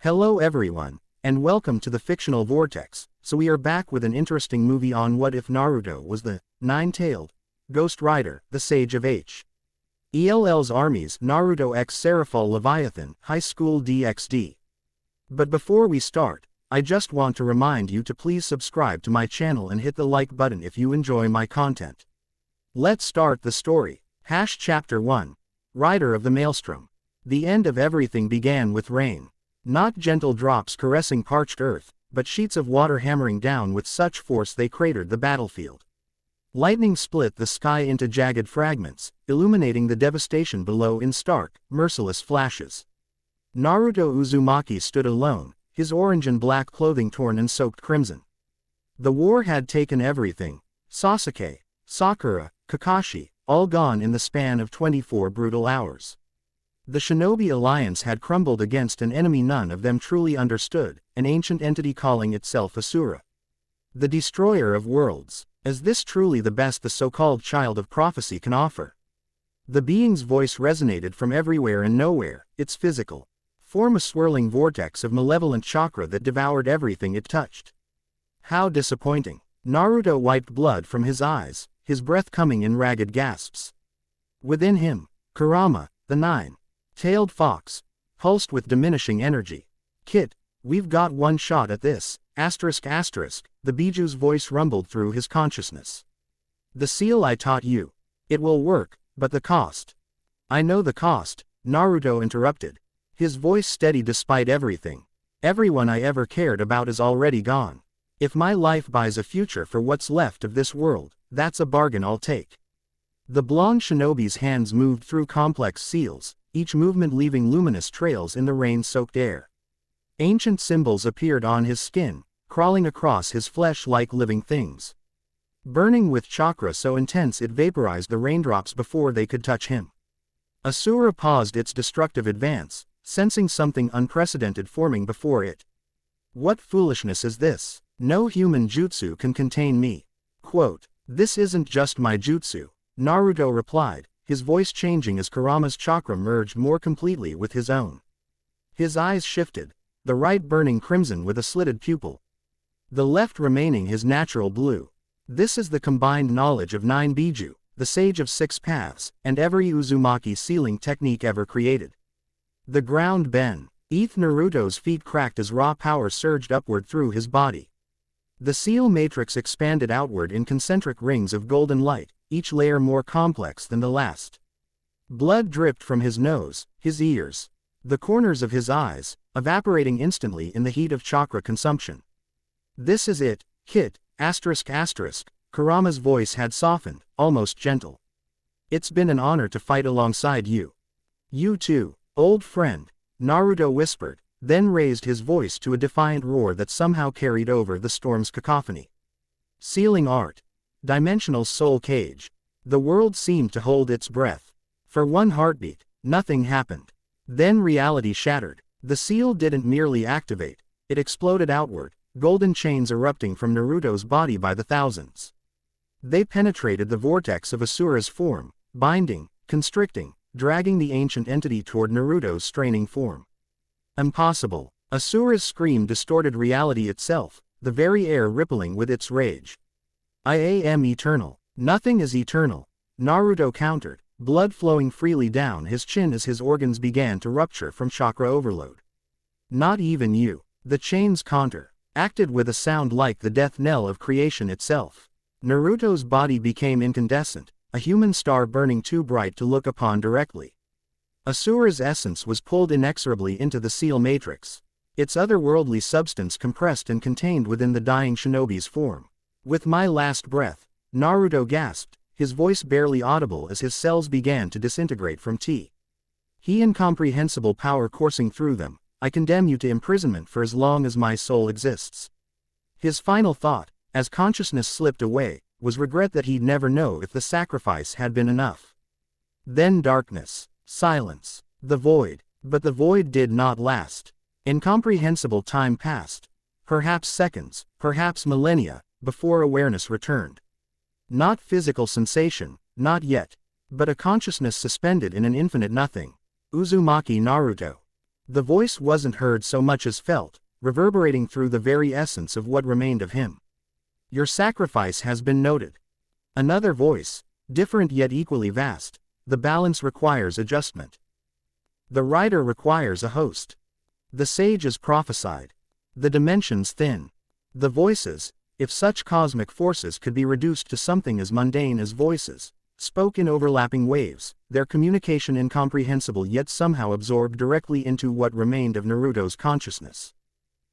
Hello everyone, and welcome to the Fictional Vortex. So we are back with an interesting movie on what if Naruto was the nine-tailed Ghost Rider, the Sage of H. ELL's Armies Naruto x Serafall Leviathan, High School DxD. But before we start, I just want to remind you to please subscribe to my channel and hit the like button if you enjoy my content. Let's start the story. Chapter 1. Rider of the Maelstrom. The end of everything began with rain. Not gentle drops caressing parched earth, but sheets of water hammering down with such force they cratered the battlefield. Lightning split the sky into jagged fragments, illuminating the devastation below in stark, merciless flashes. Naruto Uzumaki stood alone, his orange and black clothing torn and soaked crimson. The war had taken everything: Sasuke, Sakura, Kakashi, all gone in the span of 24 brutal hours. The Shinobi Alliance had crumbled against an enemy none of them truly understood, an ancient entity calling itself Asura. The destroyer of worlds. Is this truly the best the so-called child of prophecy can offer? The being's voice resonated from everywhere and nowhere, its physical form a swirling vortex of malevolent chakra that devoured everything it touched. How disappointing. Naruto wiped blood from his eyes, his breath coming in ragged gasps. Within him, Kurama, the nine-tailed fox, pulsed with diminishing energy. "Kit, we've got one shot at this, the Biju's voice rumbled through his consciousness. The seal I taught you. It will work, but the cost." "I know the cost," Naruto interrupted, his voice steady despite everything. "Everyone I ever cared about is already gone. If my life buys a future for what's left of this world, that's a bargain I'll take." The blonde shinobi's hands moved through complex seals, each movement leaving luminous trails in the rain-soaked air. Ancient symbols appeared on his skin, crawling across his flesh like living things. Burning with chakra so intense it vaporized the raindrops before they could touch him. Asura paused its destructive advance, sensing something unprecedented forming before it. "What foolishness is this? No human jutsu can contain me." Quote, "This isn't just my jutsu," Naruto replied, his voice changing as Kurama's chakra merged more completely with his own. His eyes shifted, the right burning crimson with a slitted pupil, the left remaining his natural blue. "This is the combined knowledge of 9 Biju, the Sage of 6 Paths, and every Uzumaki sealing technique ever created." The ground bent. Naruto's feet cracked as raw power surged upward through his body. The seal matrix expanded outward in concentric rings of golden light, each layer more complex than the last. Blood dripped from his nose, his ears, the corners of his eyes, evaporating instantly in the heat of chakra consumption. "This is it, Kit, Kurama's voice had softened, almost gentle. "It's been an honor to fight alongside you." "You too, old friend," Naruto whispered, then raised his voice to a defiant roar that somehow carried over the storm's cacophony. Sealing art. Dimensional soul cage. The world seemed to hold its breath. For one heartbeat, nothing happened. Then reality shattered. The seal didn't merely activate, it exploded outward, golden chains erupting from Naruto's body by the thousands. They penetrated the vortex of Asura's form, binding, constricting, dragging the ancient entity toward Naruto's straining form. Impossible. Asura's scream distorted reality itself, the very air rippling with its rage. "I am eternal." "Nothing is eternal," Naruto countered, blood flowing freely down his chin as his organs began to rupture from chakra overload. "Not even you." The chain's counter acted with a sound like the death knell of creation itself. Naruto's body became incandescent, a human star burning too bright to look upon directly. Asura's essence was pulled inexorably into the seal matrix, its otherworldly substance compressed and contained within the dying shinobi's form. "With my last breath," Naruto gasped, his voice barely audible as his cells began to disintegrate from incomprehensible power coursing through them, "I condemn you to imprisonment for as long as my soul exists." His final thought, as consciousness slipped away, was regret that he'd never know if the sacrifice had been enough. Then darkness. Silence. The void. But the void did not last. Incomprehensible time passed. Perhaps seconds, perhaps millennia, before awareness returned. Not physical sensation, not yet, but a consciousness suspended in an infinite nothing. Uzumaki Naruto. The voice wasn't heard so much as felt, reverberating through the very essence of what remained of him. Your sacrifice has been noted. Another voice, different yet equally vast. The balance requires adjustment. The rider requires a host. The sages prophesied. The dimensions thin. The voices, if such cosmic forces could be reduced to something as mundane as voices, spoke in overlapping waves, their communication incomprehensible yet somehow absorbed directly into what remained of Naruto's consciousness.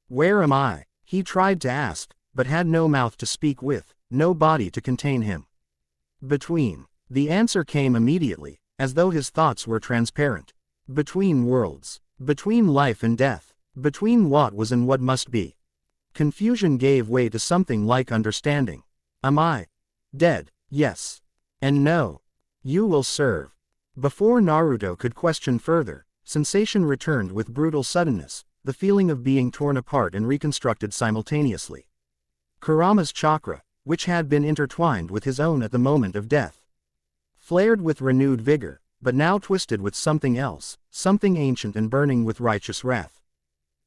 Where am I? He tried to ask, but had no mouth to speak with, no body to contain him. Between. The answer came immediately, as though his thoughts were transparent. Between worlds. Between life and death. Between what was and what must be. Confusion gave way to something like understanding. Am I dead? Yes. And no. You will serve. Before Naruto could question further, sensation returned with brutal suddenness, the feeling of being torn apart and reconstructed simultaneously. Kurama's chakra, which had been intertwined with his own at the moment of death, flared with renewed vigor, but now twisted with something else, something ancient and burning with righteous wrath.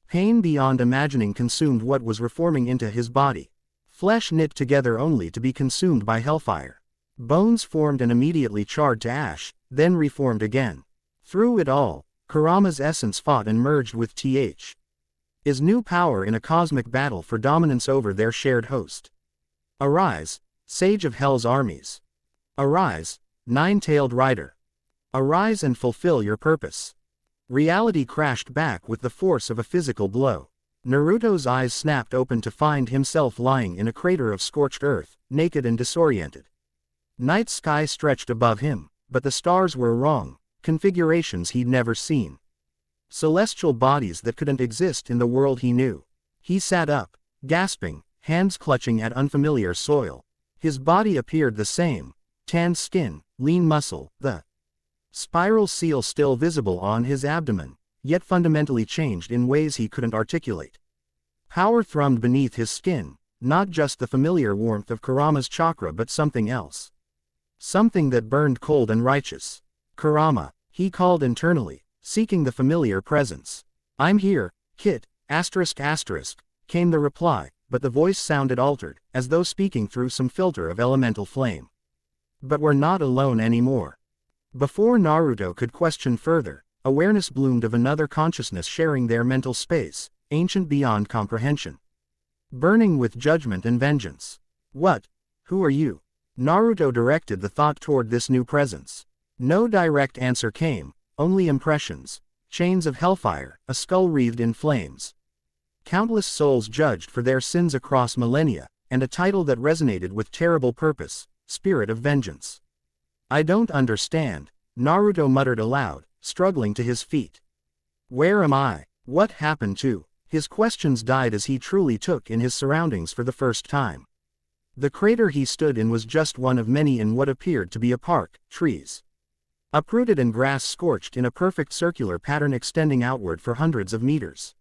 Pain beyond imagining consumed what was reforming into his body. Flesh knit together only to be consumed by hellfire. Bones formed and immediately charred to ash, then reformed again. Through it all, Kurama's essence fought and merged with His new power in a cosmic battle for dominance over their shared host. Arise, sage of hell's armies. Arise, nine-tailed rider. Arise and fulfill your purpose. Reality crashed back with the force of a physical blow. Naruto's eyes snapped open to find himself lying in a crater of scorched earth, naked and disoriented. Night sky stretched above him, but the stars were wrong, configurations he'd never seen. Celestial bodies that couldn't exist in the world he knew. He sat up, gasping, hands clutching at unfamiliar soil. His body appeared the same, tanned skin, lean muscle, the spiral seal still visible on his abdomen, yet fundamentally changed in ways he couldn't articulate. Power thrummed beneath his skin, not just the familiar warmth of Kurama's chakra but something else. Something that burned cold and righteous. Kurama, he called internally, seeking the familiar presence. I'm here, Kit, ***, came the reply, but the voice sounded altered, as though speaking through some filter of elemental flame. But we're not alone anymore. Before Naruto could question further, awareness bloomed of another consciousness sharing their mental space, ancient beyond comprehension. Burning with judgment and vengeance. What? Who are you? Naruto directed the thought toward this new presence. No direct answer came, only impressions, chains of hellfire, a skull wreathed in flames. Countless souls judged for their sins across millennia, and a title that resonated with terrible purpose, Spirit of Vengeance. I don't understand, Naruto muttered aloud, struggling to his feet. Where am I? What happened to? His questions died as he truly took in his surroundings for the first time. The crater he stood in was just one of many in what appeared to be a park, trees uprooted and grass scorched in a perfect circular pattern extending outward for hundreds of meters.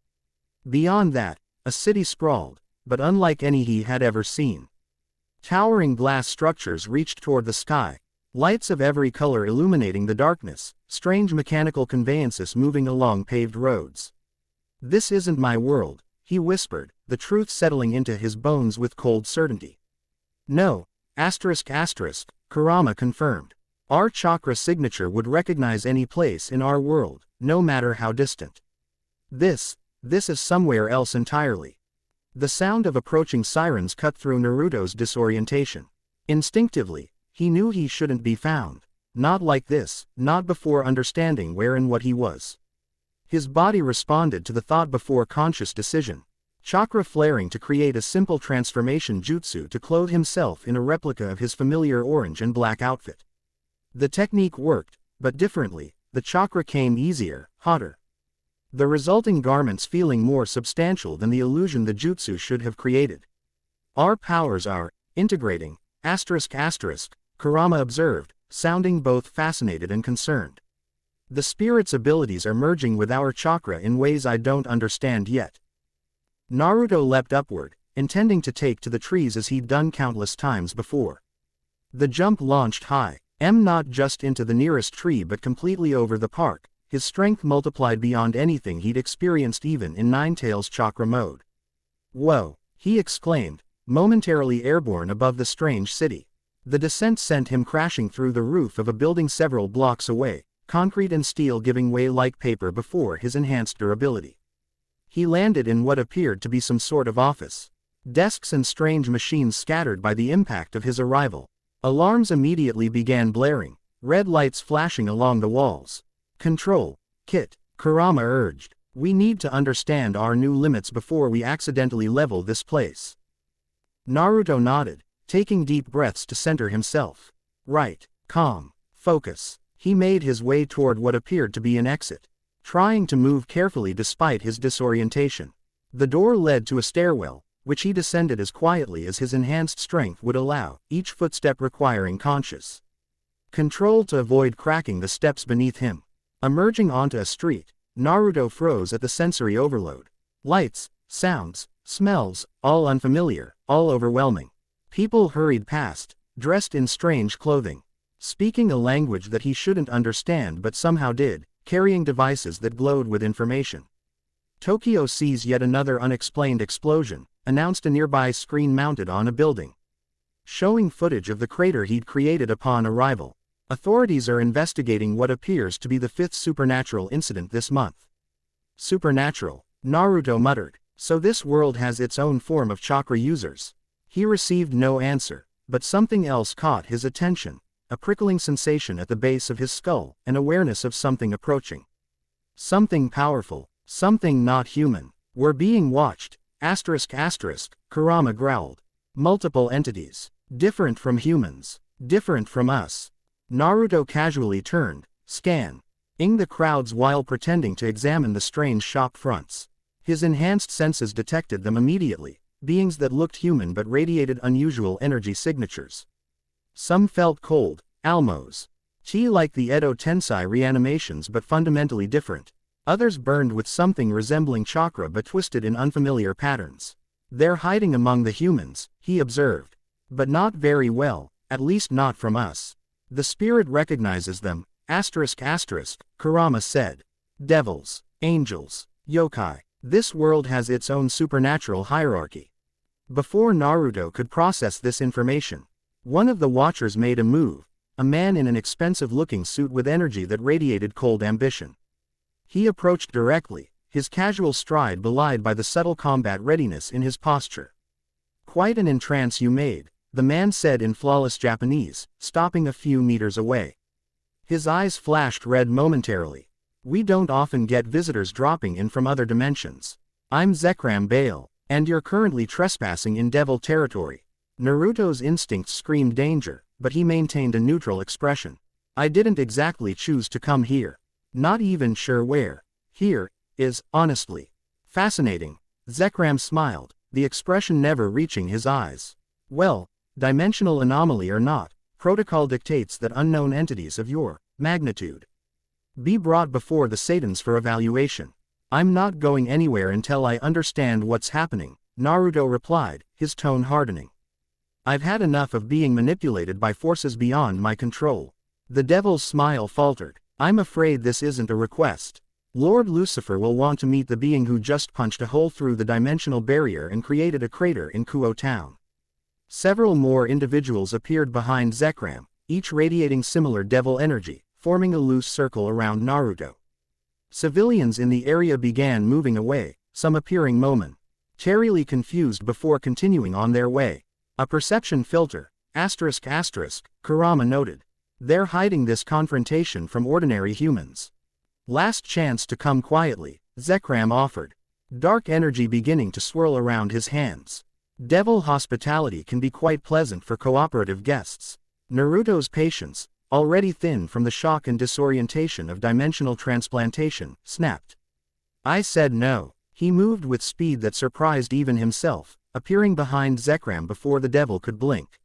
Beyond that, a city sprawled, but unlike any he had ever seen. Towering glass structures reached toward the sky, lights of every color illuminating the darkness, strange mechanical conveyances moving along paved roads. This isn't my world, he whispered, the truth settling into his bones with cold certainty. No, ***, Kurama confirmed. Our chakra signature would recognize any place in our world, no matter how distant. This is somewhere else entirely. The sound of approaching sirens cut through Naruto's disorientation. Instinctively, he knew he shouldn't be found. Not like this, not before understanding where and what he was. His body responded to the thought before conscious decision. Chakra flaring to create a simple transformation jutsu to clothe himself in a replica of his familiar orange and black outfit. The technique worked, but differently, the chakra came easier, hotter. The resulting garments feeling more substantial than the illusion the jutsu should have created. Our powers are integrating, ***, Kurama observed, sounding both fascinated and concerned. The spirit's abilities are merging with our chakra in ways I don't understand yet. Naruto leapt upward, intending to take to the trees as he'd done countless times before. The jump launched high, not just into the nearest tree but completely over the park, his strength multiplied beyond anything he'd experienced even in Ninetales chakra mode. "Whoa!" he exclaimed, momentarily airborne above the strange city. The descent sent him crashing through the roof of a building several blocks away, concrete and steel giving way like paper before his enhanced durability. He landed in what appeared to be some sort of office. Desks and strange machines scattered by the impact of his arrival. Alarms immediately began blaring, red lights flashing along the walls. "Control, Kit," Kurama urged. "We need to understand our new limits before we accidentally level this place." Naruto nodded, taking deep breaths to center himself. "Right, calm, focus." He made his way toward what appeared to be an exit, trying to move carefully despite his disorientation. The door led to a stairwell, which he descended as quietly as his enhanced strength would allow, each footstep requiring conscious control to avoid cracking the steps beneath him. Emerging onto a street, Naruto froze at the sensory overload. Lights, sounds, smells, all unfamiliar, all overwhelming. People hurried past, dressed in strange clothing, speaking a language that he shouldn't understand but somehow did, carrying devices that glowed with information. "Tokyo sees yet another unexplained explosion," announced a nearby screen mounted on a building, showing footage of the crater he'd created upon arrival. "Authorities are investigating what appears to be the fifth supernatural incident this month." "Supernatural," Naruto muttered. "So this world has its own form of chakra users?" He received no answer, but something else caught his attention, a prickling sensation at the base of his skull, an awareness of something approaching. Something powerful, something not human. "We're being watched, ***, Kurama growled. "Multiple entities. Different from humans. Different from us." Naruto casually turned, scanning the crowds while pretending to examine the strange shop fronts. His enhanced senses detected them immediately, beings that looked human but radiated unusual energy signatures. Some felt cold, almost like the Edo Tensei reanimations but fundamentally different. Others burned with something resembling chakra but twisted in unfamiliar patterns. "They're hiding among the humans," he observed. "But not very well, at least not from us. The spirit recognizes them, ***, Kurama said. "Devils, angels, yokai. This world has its own supernatural hierarchy." Before Naruto could process this information, one of the watchers made a move, a man in an expensive-looking suit with energy that radiated cold ambition. He approached directly, his casual stride belied by the subtle combat readiness in his posture. "Quite an entrance you made," the man said in flawless Japanese, stopping a few meters away. His eyes flashed red momentarily. "We don't often get visitors dropping in from other dimensions. I'm Zekram Bale, and you're currently trespassing in devil territory." Naruto's instincts screamed danger, but he maintained a neutral expression. "I didn't exactly choose to come here. Not even sure where. Here is, honestly, fascinating." Zekram smiled, the expression never reaching his eyes. "Well, dimensional anomaly or not, protocol dictates that unknown entities of your magnitude be brought before the Satans for evaluation. I'm not going anywhere until I understand what's happening," Naruto replied, his tone hardening. "I've had enough of being manipulated by forces beyond my control." The devil's smile faltered. "I'm afraid this isn't a request. Lord Lucifer will want to meet the being who just punched a hole through the dimensional barrier and created a crater in Kuo Town." Several more individuals appeared behind Zekram, each radiating similar devil energy, forming a loose circle around Naruto. Civilians in the area began moving away, some appearing momentarily confused before continuing on their way. "A perception filter, ***, Kurama noted. "They're hiding this confrontation from ordinary humans." "Last chance to come quietly," Zekram offered, dark energy beginning to swirl around his hands. Devil hospitality can be quite pleasant for cooperative guests. Naruto's patience, already thin from the shock and disorientation of dimensional transplantation, snapped. "I said no." He moved with speed that surprised even himself, appearing behind Zekram before the devil could blink.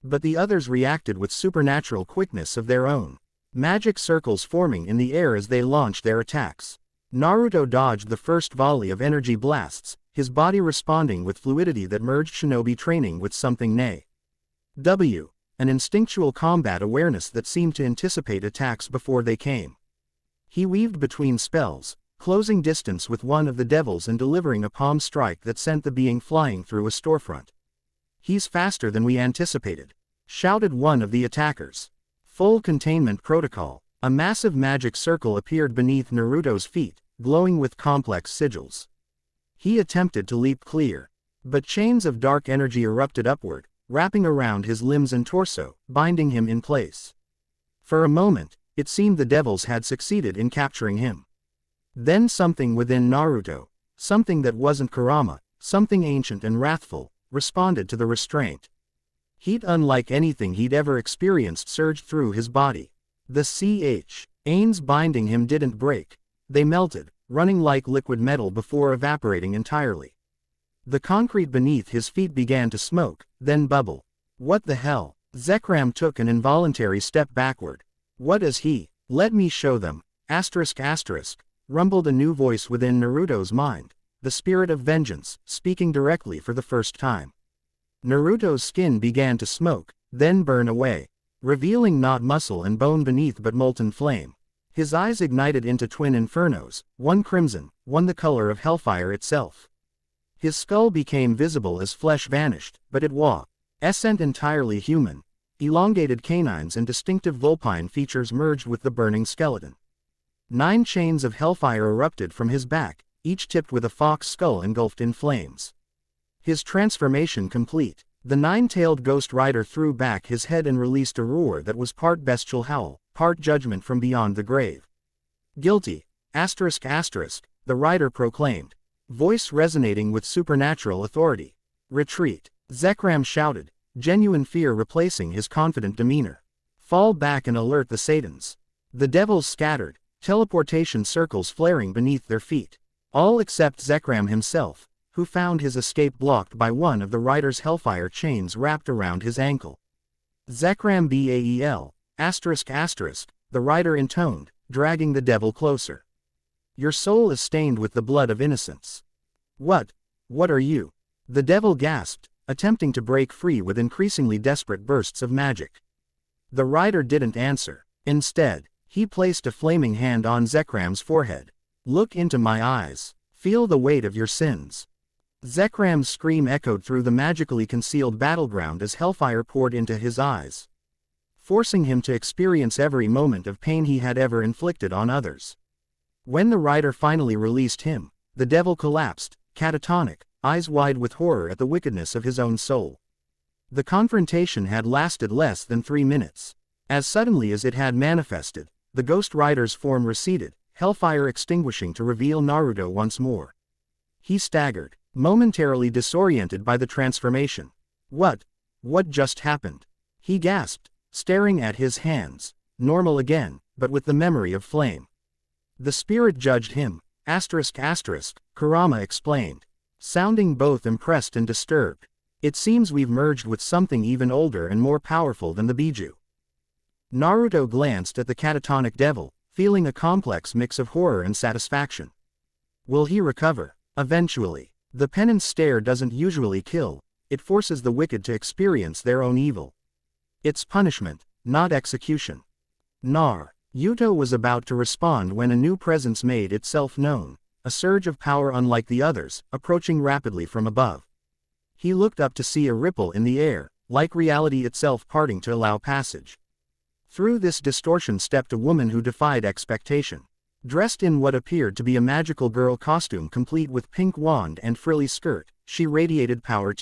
But the others reacted with supernatural quickness of their own, magic circles forming in the air as they launched their attacks. Naruto dodged the first volley of energy blasts, his body responding with fluidity that merged shinobi training with something an instinctual combat awareness that seemed to anticipate attacks before they came. He weaved between spells, closing distance with one of the devils and delivering a palm strike that sent the being flying through a storefront. "He's faster than we anticipated," shouted one of the attackers. Full containment protocol. A massive magic circle appeared beneath Naruto's feet, glowing with complex sigils. He attempted to leap clear, but chains of dark energy erupted upward, wrapping around his limbs and torso, binding him in place. For a moment, it seemed the devils had succeeded in capturing him. Then something within Naruto, something that wasn't Kurama, something ancient and wrathful, responded to the restraint. Heat unlike anything he'd ever experienced surged through his body. The chains binding him didn't break. They melted, running like liquid metal before evaporating entirely. The concrete beneath his feet began to smoke, then bubble. "What the hell?" Zekrom took an involuntary step backward. "What is he? Let me show them." Rumbled a new voice within Naruto's mind, the spirit of vengeance, speaking directly for the first time. Naruto's skin began to smoke, then burn away, revealing not muscle and bone beneath but molten flame. His eyes ignited into twin infernos, one crimson, one the color of hellfire itself. His skull became visible as flesh vanished, but it wasn't entirely human. Elongated canines and distinctive vulpine features merged with the burning skeleton. 9 chains of hellfire erupted from his back, each tipped with a fox skull engulfed in flames. His transformation complete, the 9-tailed Ghost Rider threw back his head and released a roar that was part bestial howl, part judgment from beyond the grave. "Guilty, **, the rider proclaimed, voice resonating with supernatural authority. "Retreat," Zekrom shouted, genuine fear replacing his confident demeanor. "Fall back and alert the Satans." The devils scattered, teleportation circles flaring beneath their feet. All except Zekrom himself, who found his escape blocked by one of the rider's hellfire chains wrapped around his ankle. "Zekrom Bael, **, the rider intoned, dragging the devil closer. "Your soul is stained with the blood of innocence." What are you?" the devil gasped, attempting to break free with increasingly desperate bursts of magic. The rider didn't answer. Instead, he placed a flaming hand on Zekrom's forehead. "Look into my eyes. Feel the weight of your sins." Zekrom's scream echoed through the magically concealed battleground as hellfire poured into his eyes, forcing him to experience every moment of pain he had ever inflicted on others. When the rider finally released him, the devil collapsed, catatonic, eyes wide with horror at the wickedness of his own soul. The confrontation had lasted less than 3 minutes. As suddenly as it had manifested, the Ghost Rider's form receded, hellfire extinguishing to reveal Naruto once more. He staggered, momentarily disoriented by the transformation. What just happened?" he gasped, staring at his hands, normal again, but with the memory of flame. "The spirit judged him, **, Kurama explained, sounding both impressed and disturbed. "It seems we've merged with something even older and more powerful than the Biju." Naruto glanced at the catatonic devil, feeling a complex mix of horror and satisfaction. Will he recover? Eventually. The penance stare doesn't usually kill, it forces the wicked to experience their own evil. It's punishment, not execution. Naruto was about to respond when a new presence made itself known, a surge of power unlike the others, approaching rapidly from above. He looked up to see a ripple in the air, like reality itself parting to allow passage. Through this distortion stepped a woman who defied expectation. Dressed in what appeared to be a magical girl costume complete with pink wand and frilly skirt, she radiated power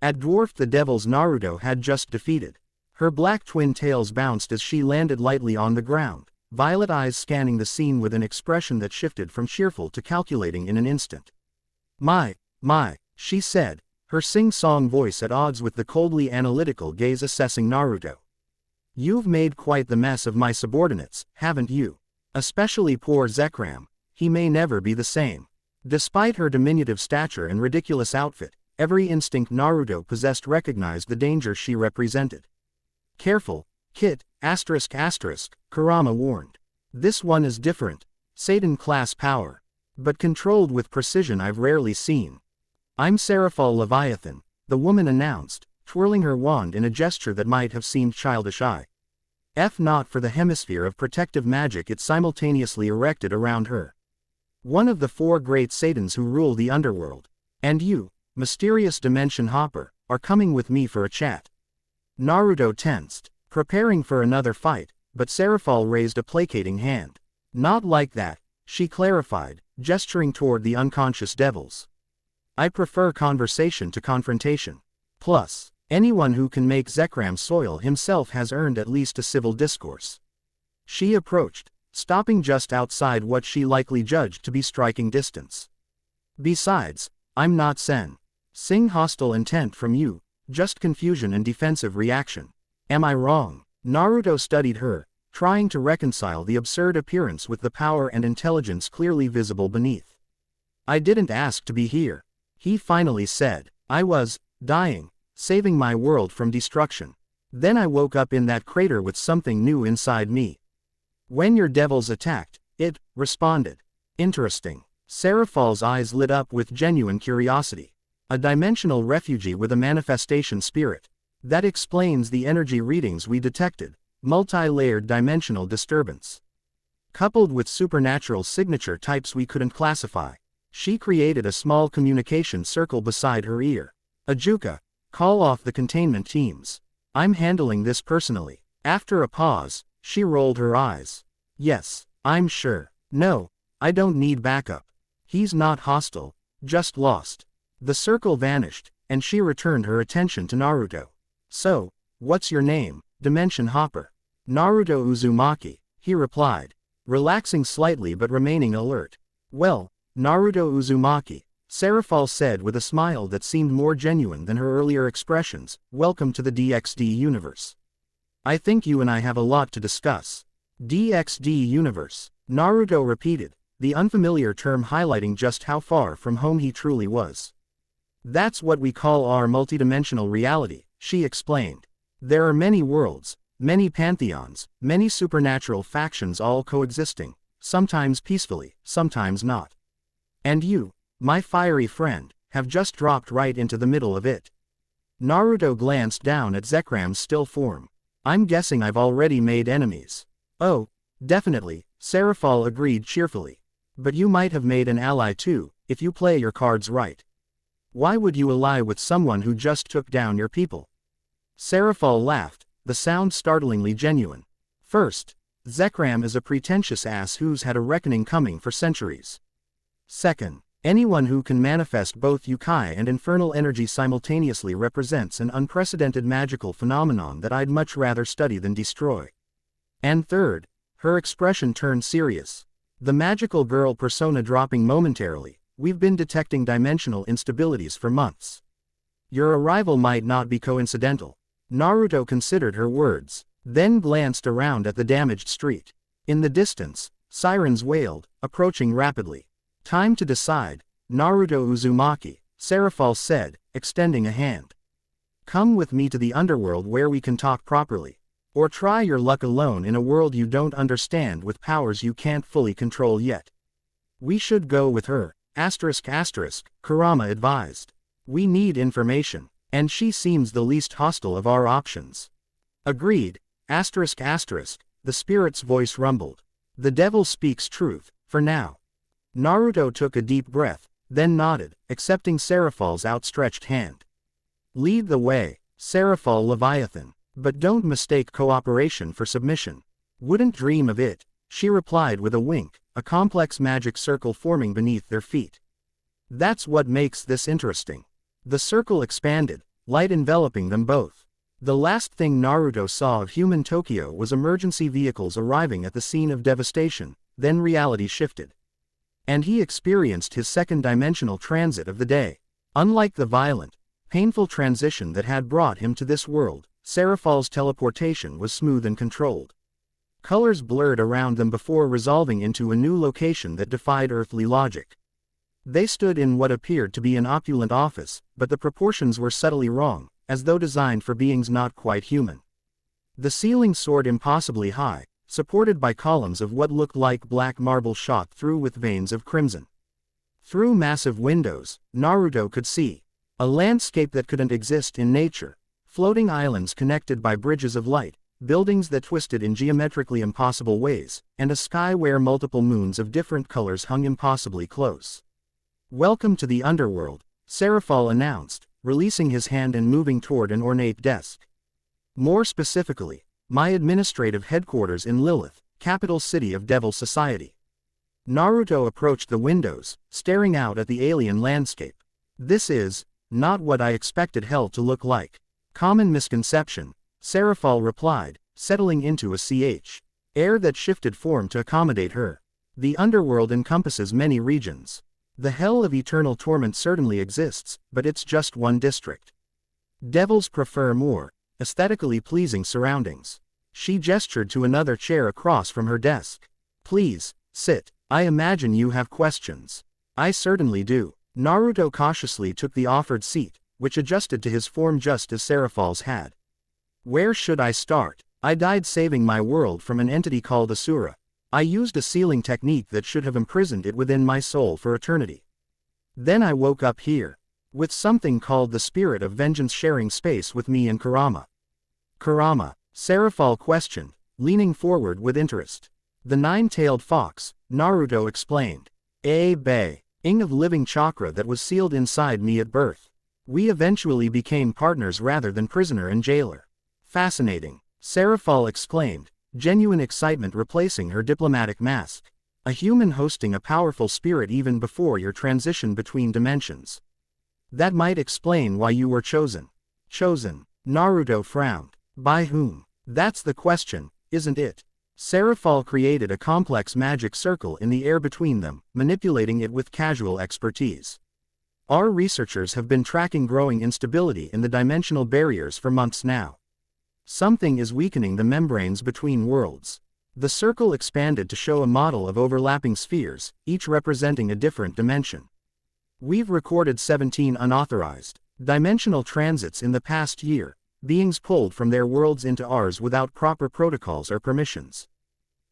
At dwarfed the devils Naruto had just defeated. Her black twin tails bounced as she landed lightly on the ground, violet eyes scanning the scene with an expression that shifted from cheerful to calculating in an instant. My, she said, her sing-song voice at odds with the coldly analytical gaze assessing Naruto. "You've made quite the mess of my subordinates, haven't you? Especially poor Zekrom, he may never be the same." Despite her diminutive stature and ridiculous outfit, every instinct Naruto possessed recognized the danger she represented. "Careful, Kit, **, Kurama warned. "This one is different. Satan-class power. But controlled with precision I've rarely seen." "I'm Serafall Leviathan," the woman announced, twirling her wand in a gesture that might have seemed childish. If not for the hemisphere of protective magic it simultaneously erected around her. One of the 4 great Satans who rule the underworld. And you, mysterious dimension hopper, are coming with me for a chat. Naruto tensed, preparing for another fight, but Serafall raised a placating hand. Not like that, she clarified, gesturing toward the unconscious devils. I prefer conversation to confrontation. Plus, anyone who can make Zekrom soil himself has earned at least a civil discourse. She approached, stopping just outside what she likely judged to be striking distance. Besides, I'm not seeing hostile intent from you, just confusion and defensive reaction. Am I wrong? Naruto studied her, trying to reconcile the absurd appearance with the power and intelligence clearly visible beneath. I didn't ask to be here, he finally said. I was dying, saving my world from destruction. Then I woke up in that crater with something new inside me. When your devils attacked, it responded. Interesting. Serafall's eyes lit up with genuine curiosity. A dimensional refugee with a manifestation spirit. That explains the energy readings we detected. Multi-layered dimensional disturbance. Coupled with supernatural signature types we couldn't classify. She created a small communication circle beside her ear. Ajuka, call off the containment teams. I'm handling this personally. After a pause, she rolled her eyes. Yes, I'm sure. No, I don't need backup. He's not hostile, just lost. The circle vanished, and she returned her attention to Naruto. So, what's your name, Dimension Hopper? Naruto Uzumaki, he replied, relaxing slightly but remaining alert. Well, Naruto Uzumaki, Serafall said with a smile that seemed more genuine than her earlier expressions, welcome to the DXD universe. I think you and I have a lot to discuss. DXD universe, Naruto repeated, the unfamiliar term highlighting just how far from home he truly was. That's what we call our multidimensional reality, she explained. There are many worlds, many pantheons, many supernatural factions all coexisting, sometimes peacefully, sometimes not. And you, my fiery friend, have just dropped right into the middle of it. Naruto glanced down at Zekrom's still form. I'm guessing I've already made enemies. Oh, definitely, Serafall agreed cheerfully. But you might have made an ally too, if you play your cards right. Why would you ally with someone who just took down your people? Serafall laughed, the sound startlingly genuine. First, Zekrom is a pretentious ass who's had a reckoning coming for centuries. Second, anyone who can manifest both Yukai and infernal energy simultaneously represents an unprecedented magical phenomenon that I'd much rather study than destroy. And third, her expression turned serious. The magical girl persona dropping momentarily, we've been detecting dimensional instabilities for months. Your arrival might not be coincidental. Naruto considered her words, then glanced around at the damaged street. In the distance, sirens wailed, approaching rapidly. Time to decide, Naruto Uzumaki, Serafall said, extending a hand. Come with me to the underworld where we can talk properly. Or try your luck alone in a world you don't understand with powers you can't fully control yet. We should go with her, Kurama advised. We need information, and she seems the least hostile of our options. Agreed, the spirit's voice rumbled. The devil speaks truth, for now. Naruto took a deep breath, then nodded, accepting Serafall's outstretched hand. Lead the way, Serafall Leviathan, but don't mistake cooperation for submission. Wouldn't dream of it, she replied with a wink, a complex magic circle forming beneath their feet. That's what makes this interesting. The circle expanded, light enveloping them both. The last thing Naruto saw of human Tokyo was emergency vehicles arriving at the scene of devastation, then reality shifted. And he experienced his second-dimensional transit of the day. Unlike the violent, painful transition that had brought him to this world, Serafall's teleportation was smooth and controlled. Colors blurred around them before resolving into a new location that defied earthly logic. They stood in what appeared to be an opulent office, but the proportions were subtly wrong, as though designed for beings not quite human. The ceiling soared impossibly high, supported by columns of what looked like black marble shot through with veins of crimson. Through massive windows, Naruto could see a landscape that couldn't exist in nature, floating islands connected by bridges of light, buildings that twisted in geometrically impossible ways, and a sky where multiple moons of different colors hung impossibly close. "Welcome to the underworld," Serafall announced, releasing his hand and moving toward an ornate desk. "More specifically, my administrative headquarters in Lilith, capital city of Devil Society." Naruto approached the windows, staring out at the alien landscape. "This is not what I expected hell to look like." "Common misconception," Serafall replied, settling into a air that shifted form to accommodate her. "The underworld encompasses many regions. The hell of eternal torment certainly exists, but it's just one district. Devils prefer more aesthetically pleasing surroundings." She gestured to another chair across from her desk. "Please, sit. I imagine you have questions." "I certainly do." Naruto cautiously took the offered seat, which adjusted to his form just as Serafall's had. "Where should I start? I died saving my world from an entity called Asura. I used a sealing technique that should have imprisoned it within my soul for eternity. Then I woke up here, with something called the Spirit of Vengeance sharing space with me and Kurama." "Kurama?" Serafall questioned, leaning forward with interest. "The nine-tailed fox," Naruto explained. "A being of living chakra that was sealed inside me at birth. We eventually became partners rather than prisoner and jailer." "Fascinating," Serafall exclaimed, genuine excitement replacing her diplomatic mask. "A human hosting a powerful spirit even before your transition between dimensions. That might explain why you were chosen." "Chosen?" Naruto frowned. "By whom?" "That's the question, isn't it?" Serafall created a complex magic circle in the air between them, manipulating it with casual expertise. "Our researchers have been tracking growing instability in the dimensional barriers for months now. Something is weakening the membranes between worlds." The circle expanded to show a model of overlapping spheres, each representing a different dimension. "We've recorded 17 unauthorized dimensional transits in the past year, beings pulled from their worlds into ours without proper protocols or permissions.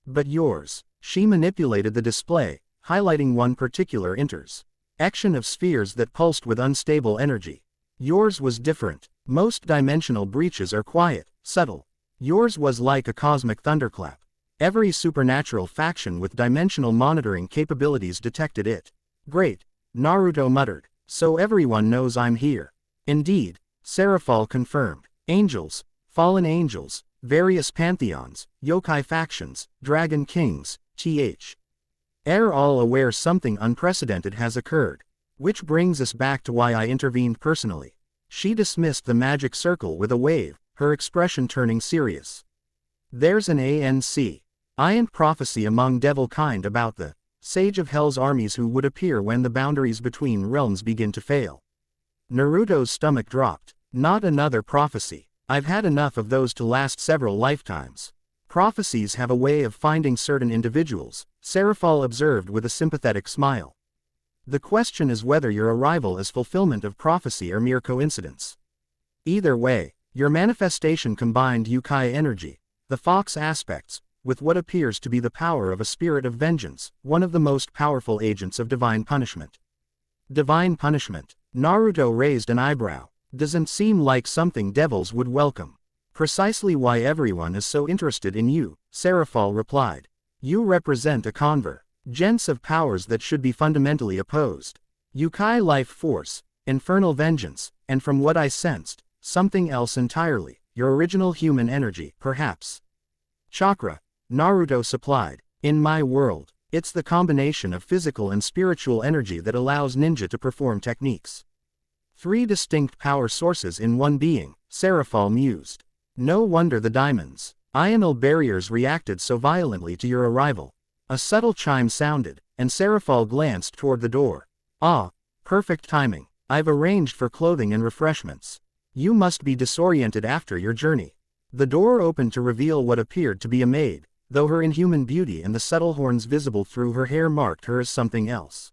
But yours," she manipulated the display, highlighting one particular intersection of spheres that pulsed with unstable energy. "Yours was different. Most dimensional breaches are quiet, subtle. Yours was like a cosmic thunderclap. Every supernatural faction with dimensional monitoring capabilities detected it." "Great," Naruto muttered. "So everyone knows I'm here." "Indeed," Serafall confirmed. "Angels, fallen angels, various pantheons, yokai factions, dragon kings, are all aware something unprecedented has occurred. Which brings us back to why I intervened personally." She dismissed the magic circle with a wave, her expression turning serious. "There's an ancient prophecy among devil kind about the Sage of Hell's armies who would appear when the boundaries between realms begin to fail." Naruto's stomach dropped. "Not another prophecy. I've had enough of those to last several lifetimes." "Prophecies have a way of finding certain individuals," Serafall observed with a sympathetic smile. "The question is whether your arrival is fulfillment of prophecy or mere coincidence. Either way, your manifestation combined yokai energy, the fox aspects, with what appears to be the power of a spirit of vengeance, one of the most powerful agents of divine punishment." "Divine punishment?" Naruto raised an eyebrow. "Doesn't seem like something devils would welcome." "Precisely why everyone is so interested in you," Serafall replied. "You represent a convergence of powers that should be fundamentally opposed. Yokai life force, infernal vengeance, and from what I sensed, something else entirely, your original human energy, perhaps." "Chakra," Naruto supplied. "In my world, it's the combination of physical and spiritual energy that allows ninja to perform techniques." "Three distinct power sources in one being," Serafall mused. "No wonder the diamonds' ional barriers reacted so violently to your arrival." A subtle chime sounded, and Serafall glanced toward the door. "Ah, perfect timing. I've arranged for clothing and refreshments. You must be disoriented after your journey." The door opened to reveal what appeared to be a maid, though her inhuman beauty and the subtle horns visible through her hair marked her as something else.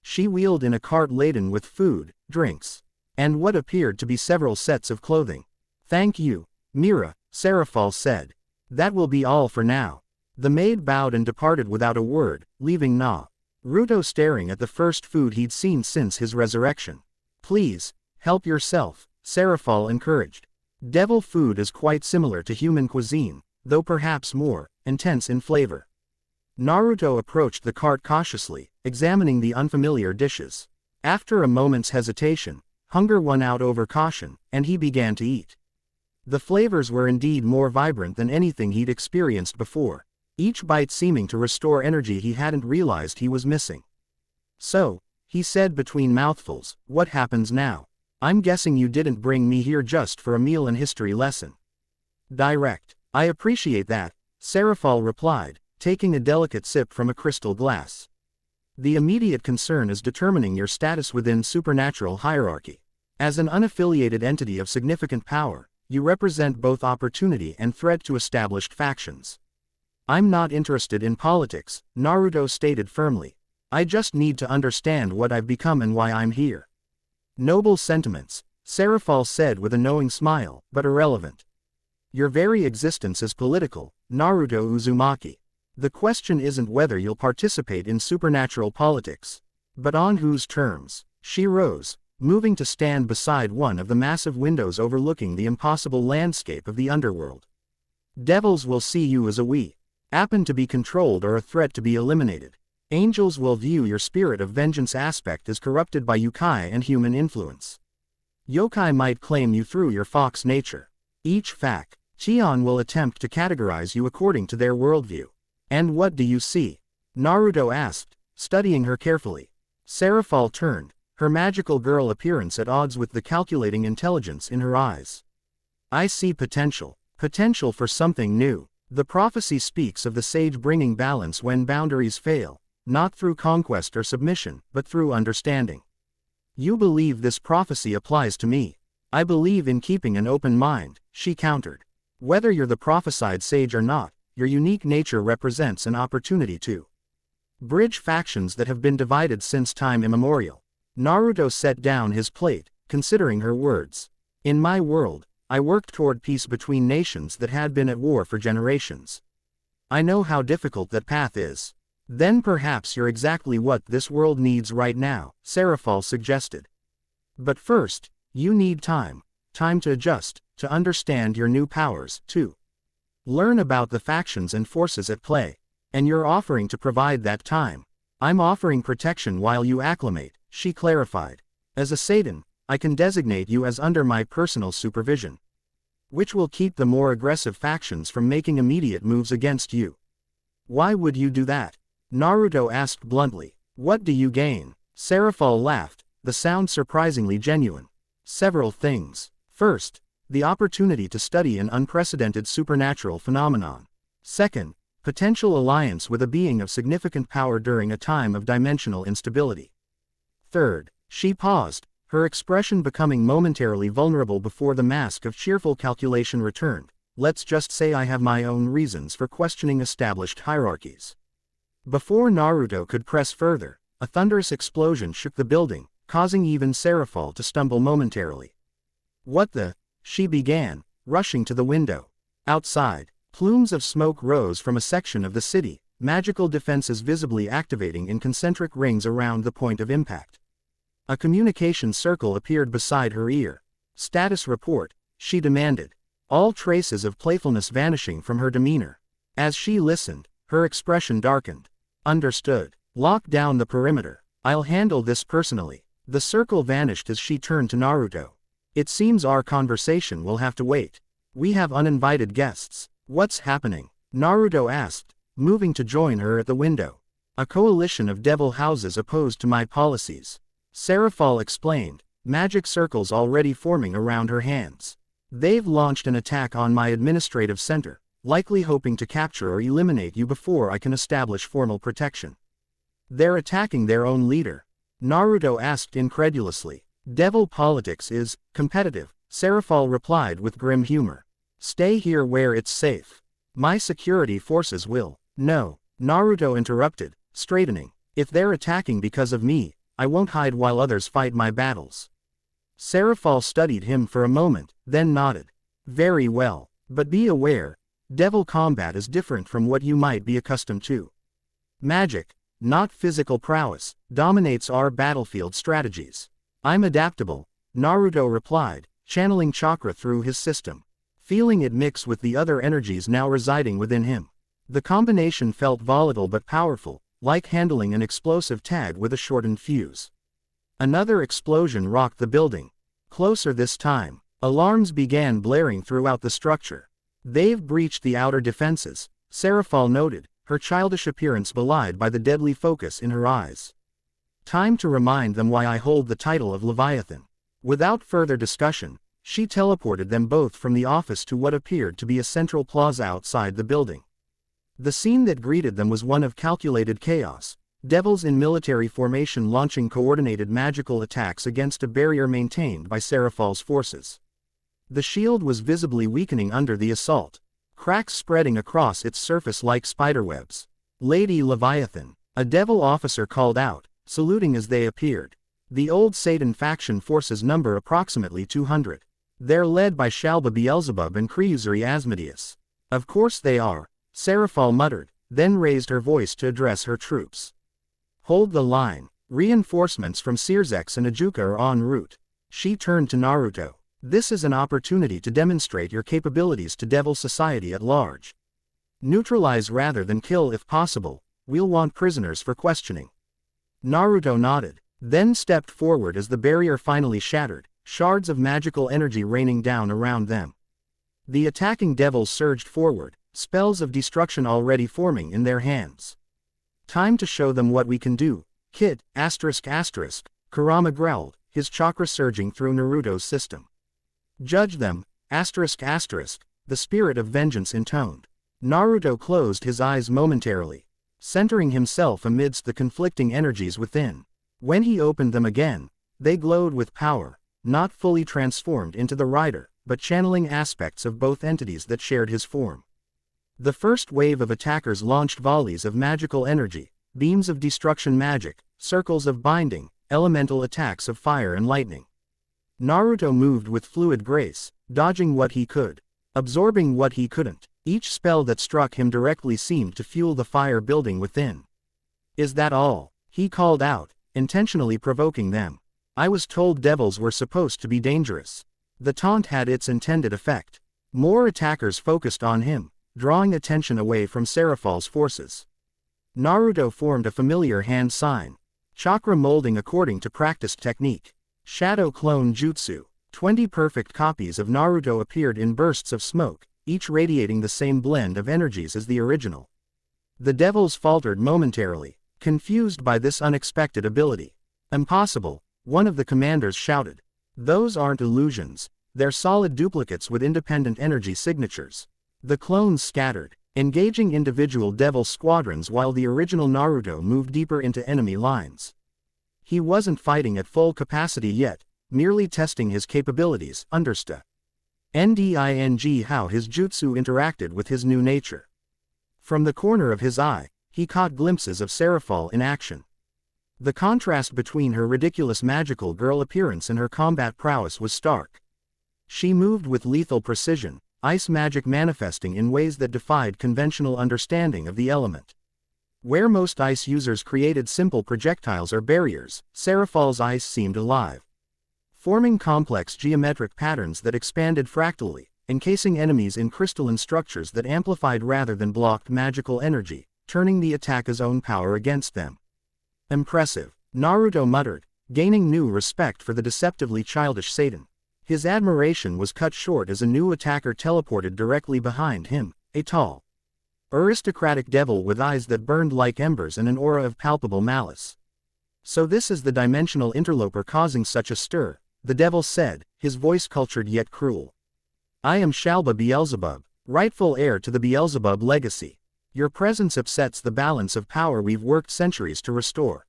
She wheeled in a cart laden with food, drinks, and what appeared to be several sets of clothing. "Thank you, Mira," Serafall said. "That will be all for now." The maid bowed and departed without a word, leaving Naruto staring at the first food he'd seen since his resurrection. "Please, help yourself," Serafall encouraged. Devil food is quite similar to human cuisine, though perhaps more intense in flavor. Naruto approached the cart cautiously, examining the unfamiliar dishes. After a moment's hesitation, hunger won out over caution, and he began to eat. The flavors were indeed more vibrant than anything he'd experienced before, each bite seeming to restore energy he hadn't realized he was missing. "So," he said between mouthfuls, "what happens now? I'm guessing you didn't bring me here just for a meal and history lesson." "Direct. I appreciate that," Serafall replied, taking a delicate sip from a crystal glass. "The immediate concern is determining your status within supernatural hierarchy. As an unaffiliated entity of significant power, you represent both opportunity and threat to established factions." "I'm not interested in politics," Naruto stated firmly. "I just need to understand what I've become and why I'm here." "Noble sentiments," Serafall said with a knowing smile, "but irrelevant. Your very existence is political, Naruto Uzumaki. The question isn't whether you'll participate in supernatural politics, but on whose terms." She rose, moving to stand beside one of the massive windows overlooking the impossible landscape of the underworld. "Devils will see you as a weapon to be controlled or a threat to be eliminated. Angels will view your spirit of vengeance aspect as corrupted by yokai and human influence. Yokai might claim you through your fox nature. Each faction will attempt to categorize you according to their worldview." "And what do you see?" Naruto asked, studying her carefully. Serafall turned, her magical girl appearance at odds with the calculating intelligence in her eyes. "I see potential for something new. The prophecy speaks of the sage bringing balance when boundaries fail, not through conquest or submission, but through understanding. You believe this prophecy applies to me?" "I believe in keeping an open mind," she countered. "Whether you're the prophesied sage or not, your unique nature represents an opportunity to bridge factions that have been divided since time immemorial." Naruto set down his plate, considering her words. "In my world, I worked toward peace between nations that had been at war for generations. I know how difficult that path is." "Then perhaps you're exactly what this world needs right now," Serafall suggested. "But first, you need time to adjust, to understand your new powers, to learn about the factions and forces at play. And you're offering to provide that time." "I'm offering protection while you acclimate," she clarified. "As a Satan, I can designate you as under my personal supervision, which will keep the more aggressive factions from making immediate moves against you." "Why would you do that?" Naruto asked bluntly. "What do you gain?" Serafall laughed, the sound surprisingly genuine. "Several things. First, the opportunity to study an unprecedented supernatural phenomenon. Second, potential alliance with a being of significant power during a time of dimensional instability. Third," she paused, her expression becoming momentarily vulnerable before the mask of cheerful calculation returned, "let's just say I have my own reasons for questioning established hierarchies." Before Naruto could press further, a thunderous explosion shook the building, causing even Serafall to stumble momentarily. "What the?" she began, rushing to the window. Outside, plumes of smoke rose from a section of the city, magical defenses visibly activating in concentric rings around the point of impact. A communication circle appeared beside her ear. "Status report," she demanded, all traces of playfulness vanishing from her demeanor. As she listened, her expression darkened. "Understood. Lock down the perimeter. I'll handle this personally." The circle vanished as she turned to Naruto. "It seems our conversation will have to wait. We have uninvited guests." "What's happening?" Naruto asked, moving to join her at the window. "A coalition of devil houses opposed to my policies," Serafall explained, magic circles already forming around her hands. "They've launched an attack on my administrative center, likely hoping to capture or eliminate you before I can establish formal protection." "They're attacking their own leader?" Naruto asked incredulously. "Devil politics is competitive," Serafall replied with grim humor. "Stay here where it's safe. My security forces will." "No," Naruto interrupted, straightening. "If they're attacking because of me, I won't hide while others fight my battles." Serafall studied him for a moment, then nodded. "Very well. But be aware, devil combat is different from what you might be accustomed to. Magic, not physical prowess, dominates our battlefield strategies." "I'm adaptable," Naruto replied, channeling chakra through his system, feeling it mix with the other energies now residing within him. The combination felt volatile but powerful, like handling an explosive tag with a shortened fuse. Another explosion rocked the building. Closer this time. Alarms began blaring throughout the structure. "They've breached the outer defenses," Serafall noted, her childish appearance belied by the deadly focus in her eyes. "Time to remind them why I hold the title of Leviathan." Without further discussion, she teleported them both from the office to what appeared to be a central plaza outside the building. The scene that greeted them was one of calculated chaos, devils in military formation launching coordinated magical attacks against a barrier maintained by Serafall's forces. The shield was visibly weakening under the assault, cracks spreading across its surface like spiderwebs. "Lady Leviathan," a devil officer called out, saluting as they appeared. "The old Satan faction forces number approximately 200. They're led by Shalba Beelzebub and Creuseri Asmodeus." "Of course they are," Serafall muttered, then raised her voice to address her troops. "Hold the line. Reinforcements from Sirzex and Ajuka are en route." She turned to Naruto. "This is an opportunity to demonstrate your capabilities to Devil Society at large. Neutralize rather than kill if possible. We'll want prisoners for questioning." Naruto nodded, then stepped forward as the barrier finally shattered, shards of magical energy raining down around them. The attacking devils surged forward, spells of destruction already forming in their hands. "Time to show them what we can do, kid, ****, Kurama growled, his chakra surging through Naruto's system. "Judge them, ****, the spirit of vengeance intoned. Naruto closed his eyes momentarily, centering himself amidst the conflicting energies within. When he opened them again, they glowed with power, not fully transformed into the rider, but channeling aspects of both entities that shared his form. The first wave of attackers launched volleys of magical energy, beams of destruction magic, circles of binding, elemental attacks of fire and lightning. Naruto moved with fluid grace, dodging what he could, absorbing what he couldn't. Each spell that struck him directly seemed to fuel the fire building within. "Is that all?" he called out, intentionally provoking them. "I was told devils were supposed to be dangerous." The taunt had its intended effect. More attackers focused on him, drawing attention away from Serafall's forces. Naruto formed a familiar hand sign, chakra molding according to practiced technique. Shadow Clone Jutsu. 20 perfect copies of Naruto appeared in bursts of smoke, each radiating the same blend of energies as the original. The devils faltered momentarily, confused by this unexpected ability. "Impossible," one of the commanders shouted. "Those aren't illusions, they're solid duplicates with independent energy signatures." The clones scattered, engaging individual devil squadrons while the original Naruto moved deeper into enemy lines. He wasn't fighting at full capacity yet, merely testing his capabilities, understood. How his jutsu interacted with his new nature. From the corner of his eye, he caught glimpses of Serafall in action. The contrast between her ridiculous magical girl appearance and her combat prowess was stark. She moved with lethal precision, ice magic manifesting in ways that defied conventional understanding of the element. Where most ice users created simple projectiles or barriers, Serafall's ice seemed alive, forming complex geometric patterns that expanded fractally, encasing enemies in crystalline structures that amplified rather than blocked magical energy, turning the attacker's own power against them. "Impressive," Naruto muttered, gaining new respect for the deceptively childish Satan. His admiration was cut short as a new attacker teleported directly behind him, a tall, aristocratic devil with eyes that burned like embers and an aura of palpable malice. "So this is the dimensional interloper causing such a stir," the devil said, his voice cultured yet cruel. "I am Shalba Beelzebub, rightful heir to the Beelzebub legacy. Your presence upsets the balance of power we've worked centuries to restore."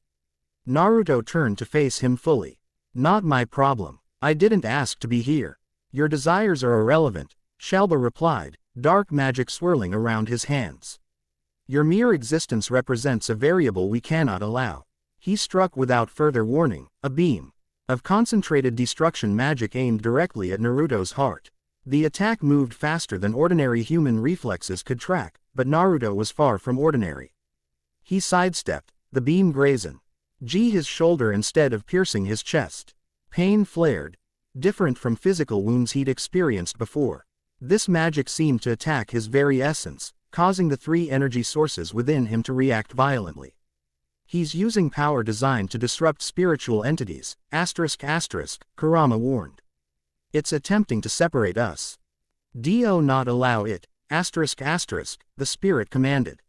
Naruto turned to face him fully. "Not my problem. I didn't ask to be here. Your desires are irrelevant," Shalba replied, dark magic swirling around his hands. "Your mere existence represents a variable we cannot allow." He struck without further warning, a beam of concentrated destruction magic aimed directly at Naruto's heart. The attack moved faster than ordinary human reflexes could track, but Naruto was far from ordinary. He sidestepped, the beam grazing his shoulder instead of piercing his chest. Pain flared, different from physical wounds he'd experienced before. This magic seemed to attack his very essence, causing the 3 energy sources within him to react violently. He's using power designed to disrupt spiritual entities, ***, Kurama warned. It's attempting to separate us. Do not allow it, ***, the spirit commanded.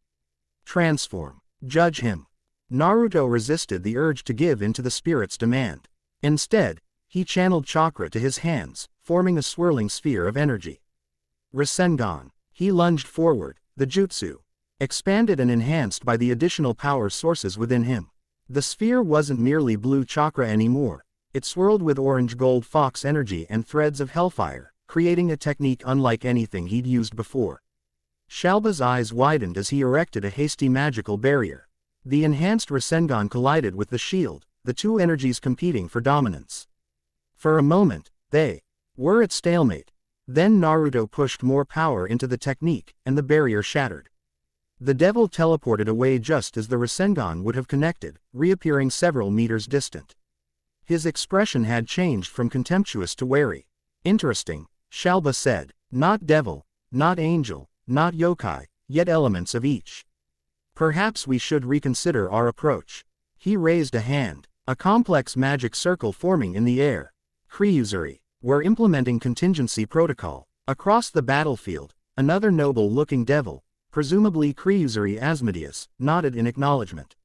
Transform. Judge him. Naruto resisted the urge to give in to the spirit's demand. Instead, he channeled chakra to his hands, forming a swirling sphere of energy. Rasengan. He lunged forward, the jutsu, expanded and enhanced by the additional power sources within him. The sphere wasn't merely blue chakra anymore, it swirled with orange-gold fox energy and threads of hellfire, creating a technique unlike anything he'd used before. Shalba's eyes widened as he erected a hasty magical barrier. The enhanced Rasengan collided with the shield, the 2 energies competing for dominance. For a moment, they were at stalemate. Then Naruto pushed more power into the technique, and the barrier shattered. The devil teleported away just as the Rasengan would have connected, reappearing several meters distant. His expression had changed from contemptuous to wary. Interesting, Shalba said. Not devil, not angel, not yokai, yet elements of each. Perhaps we should reconsider our approach. He raised a hand, a complex magic circle forming in the air. Kryuzuri. We're implementing contingency protocol. Across the battlefield, another noble-looking devil, presumably Kryuzuri Asmodeus, nodded in acknowledgement.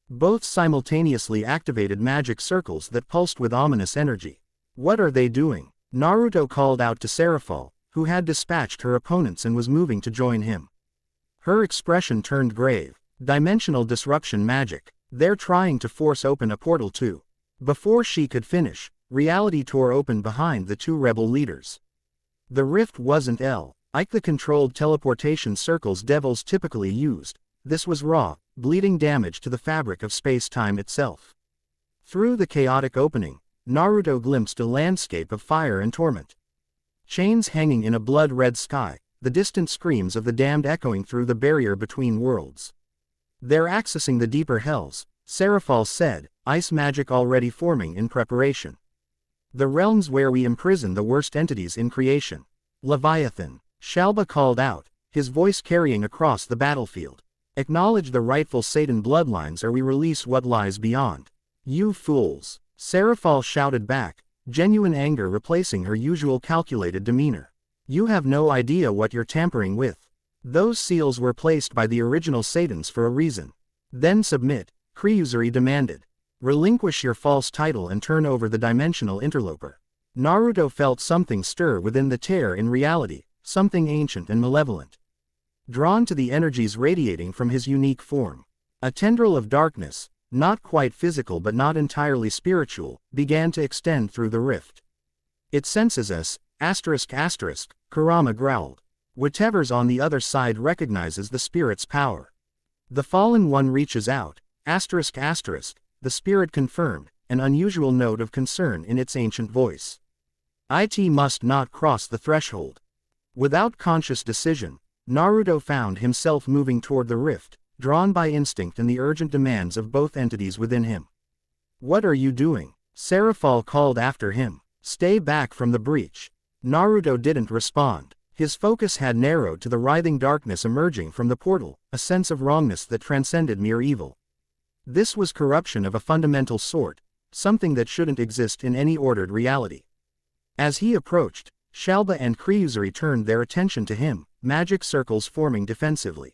Both simultaneously activated magic circles that pulsed with ominous energy. What are they doing? Naruto called out to Serafall, who had dispatched her opponents and was moving to join him. Her expression turned grave. Dimensional disruption magic. They're trying to force open a portal too. Before she could finish, reality tore open behind the 2 rebel leaders. The rift wasn't like the controlled teleportation circles devils typically used. This was raw, bleeding damage to the fabric of space-time itself. Through the chaotic opening, Naruto glimpsed a landscape of fire and torment. Chains hanging in a blood-red sky, the distant screams of the damned echoing through the barrier between worlds. They're accessing the deeper hells, Serafall said, ice magic already forming in preparation. The realms where we imprison the worst entities in creation. Leviathan. Shalba called out, his voice carrying across the battlefield. Acknowledge the rightful Satan bloodlines or we release what lies beyond. You fools. Serafall shouted back, genuine anger replacing her usual calculated demeanor. You have no idea what you're tampering with. Those seals were placed by the original Satans for a reason. Then submit, Kryuzuri demanded. Relinquish your false title and turn over the dimensional interloper. Naruto felt something stir within the tear in reality, something ancient and malevolent. Drawn to the energies radiating from his unique form. A tendril of darkness, not quite physical but not entirely spiritual, began to extend through the rift. It senses us, ***, Kurama growled. Whatever's on the other side recognizes the spirit's power. The fallen one reaches out, ***, the spirit confirmed, an unusual note of concern in its ancient voice. It must not cross the threshold. Without conscious decision, Naruto found himself moving toward the rift, drawn by instinct and the urgent demands of both entities within him. What are you doing? Serafall called after him. Stay back from the breach. Naruto didn't respond. His focus had narrowed to the writhing darkness emerging from the portal, a sense of wrongness that transcended mere evil. This was corruption of a fundamental sort, something that shouldn't exist in any ordered reality. As he approached, Shalba and Kryuzuri turned their attention to him, magic circles forming defensively.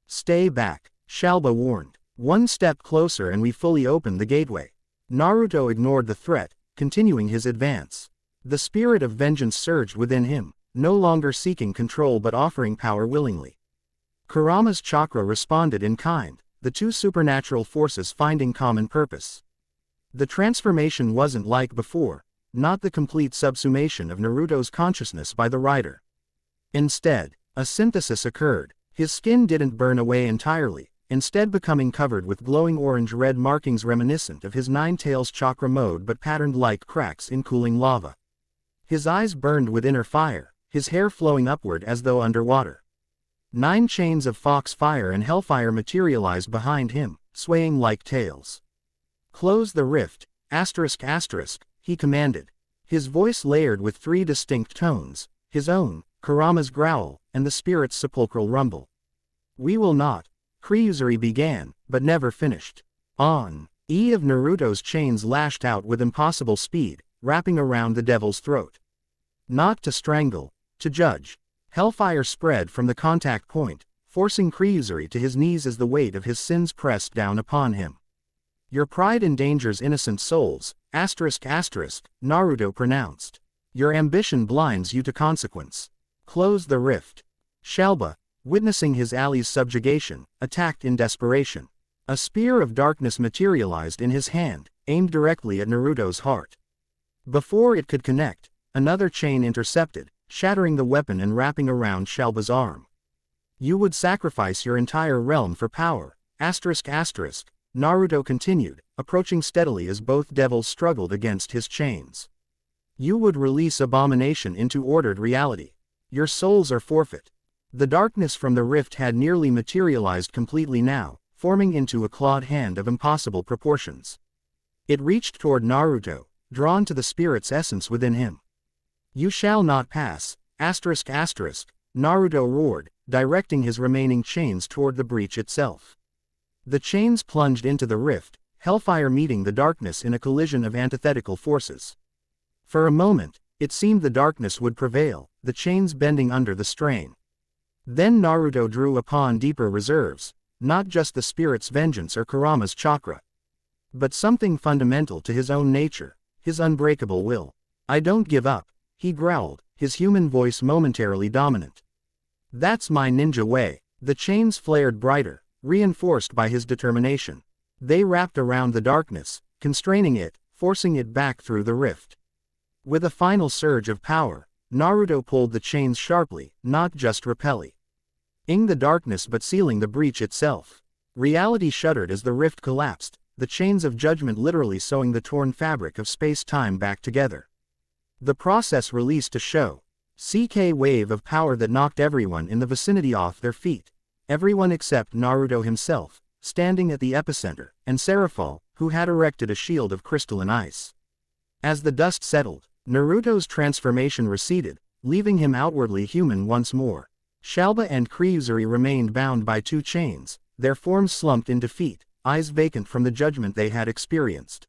Stay back, Shalba warned. One step closer and we fully open the gateway. Naruto ignored the threat, continuing his advance. The spirit of vengeance surged within him, no longer seeking control but offering power willingly. Kurama's chakra responded in kind, the 2 supernatural forces finding common purpose. The transformation wasn't like before, not the complete subsumation of Naruto's consciousness by the rider. Instead, a synthesis occurred. His skin didn't burn away entirely, instead becoming covered with glowing orange-red markings reminiscent of his Nine Tails chakra mode but patterned like cracks in cooling lava. His eyes burned with inner fire, his hair flowing upward as though underwater. 9 chains of fox fire and hellfire materialized behind him, swaying like tails. Close the rift, ***, he commanded. His voice layered with 3 distinct tones, his own, Kurama's growl, and the spirit's sepulchral rumble. "We will not," Kryuzuri began, but never finished. On. E of Naruto's chains lashed out with impossible speed, wrapping around the devil's throat. Not to strangle, to judge. Hellfire spread from the contact point, forcing Kryuzuri to his knees as the weight of his sins pressed down upon him. "Your pride endangers innocent souls, **, Naruto pronounced. "Your ambition blinds you to consequence. Close the rift." Shalba, witnessing his ally's subjugation, attacked in desperation. A spear of darkness materialized in his hand, aimed directly at Naruto's heart. Before it could connect, another chain intercepted, shattering the weapon and wrapping around Shalba's arm. "You would sacrifice your entire realm for power, **, Naruto continued, approaching steadily as both devils struggled against his chains. "You would release abomination into ordered reality. Your souls are forfeit." The darkness from the rift had nearly materialized completely now, forming into a clawed hand of impossible proportions. It reached toward Naruto, drawn to the spirit's essence within him. "You shall not pass, **, Naruto roared, directing his remaining chains toward the breach itself. The chains plunged into the rift, hellfire meeting the darkness in a collision of antithetical forces. For a moment, it seemed the darkness would prevail, the chains bending under the strain. Then Naruto drew upon deeper reserves, not just the spirit's vengeance or Kurama's chakra, but something fundamental to his own nature, his unbreakable will. "I don't give up," he growled, his human voice momentarily dominant. "That's my ninja way." The chains flared brighter, reinforced by his determination. They wrapped around the darkness, constraining it, forcing it back through the rift. With a final surge of power, Naruto pulled the chains sharply, not just repelling the darkness but sealing the breach itself. Reality shuddered as the rift collapsed, the chains of judgment literally sewing the torn fabric of space-time back together. The process released a CK wave of power that knocked everyone in the vicinity off their feet, everyone except Naruto himself, standing at the epicenter, and Serafall, who had erected a shield of crystalline ice. As the dust settled, Naruto's transformation receded, leaving him outwardly human once more. Shalba and Kryuzuri remained bound by 2 chains, their forms slumped in defeat, eyes vacant from the judgment they had experienced.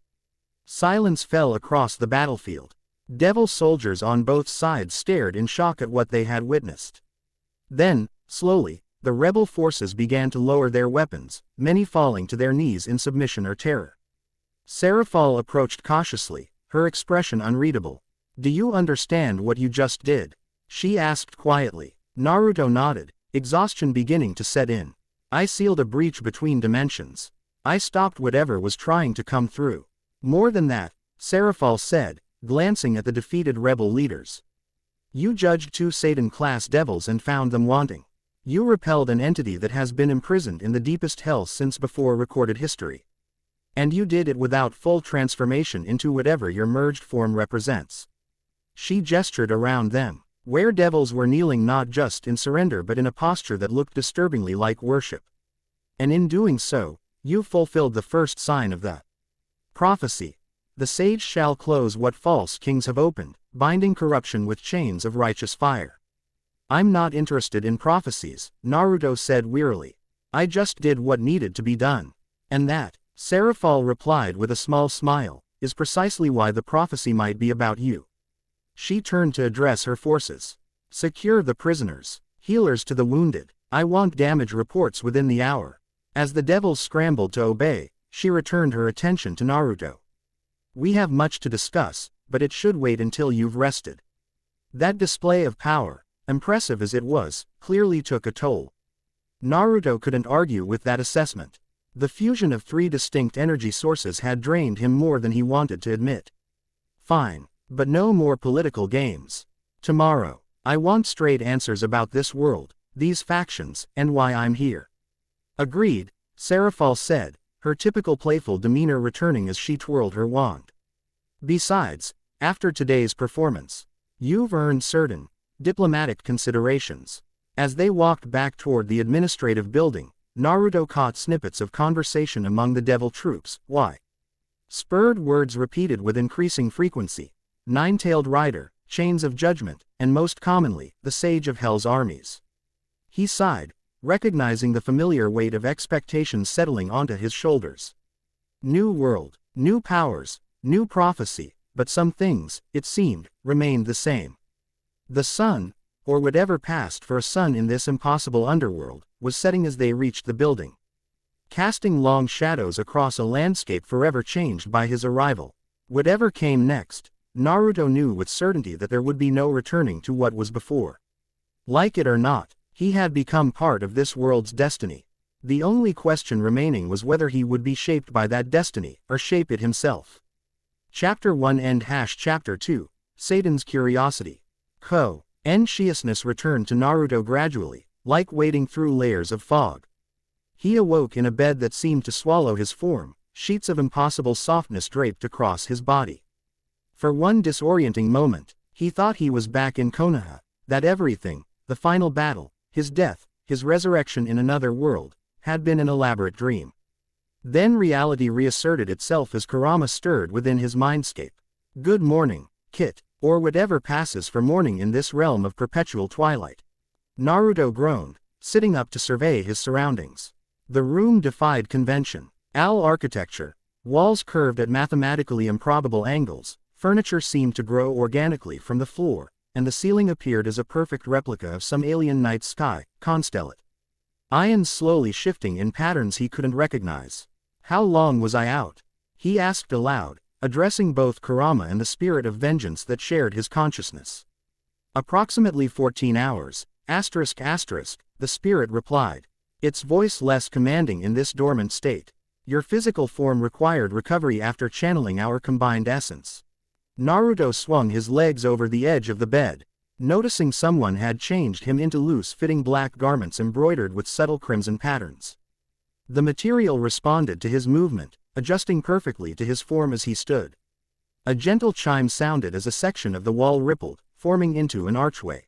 Silence fell across the battlefield. Devil soldiers on both sides stared in shock at what they had witnessed. Then, slowly, the rebel forces began to lower their weapons, many falling to their knees in submission or terror. Serafall approached cautiously, her expression unreadable. "Do you understand what you just did?" she asked quietly. Naruto nodded, exhaustion beginning to set in. "I sealed a breach between dimensions. I stopped whatever was trying to come through." "More than that," Serafall said, glancing at the defeated rebel leaders. "You judged 2 Satan-class devils and found them wanting. You repelled an entity that has been imprisoned in the deepest hell since before recorded history. And you did it without full transformation into whatever your merged form represents." She gestured around them, where devils were kneeling not just in surrender but in a posture that looked disturbingly like worship. "And in doing so, you fulfilled the first sign of the prophecy. The sage shall close what false kings have opened, binding corruption with chains of righteous fire." "I'm not interested in prophecies," Naruto said wearily. "I just did what needed to be done. And that," Serafall replied with a small smile, "is precisely why the prophecy might be about you." She turned to address her forces. "Secure the prisoners. Healers to the wounded. I want damage reports within the hour." As the devils scrambled to obey, she returned her attention to Naruto. "We have much to discuss, but it should wait until you've rested." That display of power, impressive as it was, clearly took a toll. Naruto couldn't argue with that assessment. The fusion of 3 distinct energy sources had drained him more than he wanted to admit. "Fine. But no more political games. Tomorrow, I want straight answers about this world, these factions, and why I'm here." "Agreed," Serafall said, her typical playful demeanor returning as she twirled her wand. "Besides, after today's performance, you've earned certain diplomatic considerations." As they walked back toward the administrative building, Naruto caught snippets of conversation among the devil troops. "Why?" Spurred words repeated with increasing frequency. Nine-Tailed Rider, Chains of Judgment, and most commonly, the Sage of Hell's Armies. He sighed, recognizing the familiar weight of expectations settling onto his shoulders. New world, new powers, new prophecy, but some things, it seemed, remained the same. The sun, or whatever passed for a sun in this impossible underworld, was setting as they reached the building, casting long shadows across a landscape forever changed by his arrival. Whatever came next, Naruto knew with certainty that there would be no returning to what was before. Like it or not, he had become part of this world's destiny. The only question remaining was whether he would be shaped by that destiny, or shape it himself. Chapter 1 End Chapter 2, Satan's Curiosity. Anxiousness returned to Naruto gradually, like wading through layers of fog. He awoke in a bed that seemed to swallow his form, sheets of impossible softness draped across his body. For one disorienting moment, he thought he was back in Konoha, that everything, the final battle, his death, his resurrection in another world, had been an elaborate dream. Then reality reasserted itself as Kurama stirred within his mindscape. Good morning, Kit, or whatever passes for morning in this realm of perpetual twilight. Naruto groaned, sitting up to survey his surroundings. The room defied convention. Architecture, walls curved at mathematically improbable angles, furniture seemed to grow organically from the floor, and the ceiling appeared as a perfect replica of some alien night sky, constellate. Ions slowly shifting in patterns he couldn't recognize. How long was I out? He asked aloud, addressing both Kurama and the spirit of vengeance that shared his consciousness. Approximately 14 hours, ***, the spirit replied, its voice less commanding in this dormant state. Your physical form required recovery after channeling our combined essence. Naruto swung his legs over the edge of the bed, noticing someone had changed him into loose-fitting black garments embroidered with subtle crimson patterns. The material responded to his movement, adjusting perfectly to his form as he stood. A gentle chime sounded as a section of the wall rippled, forming into an archway.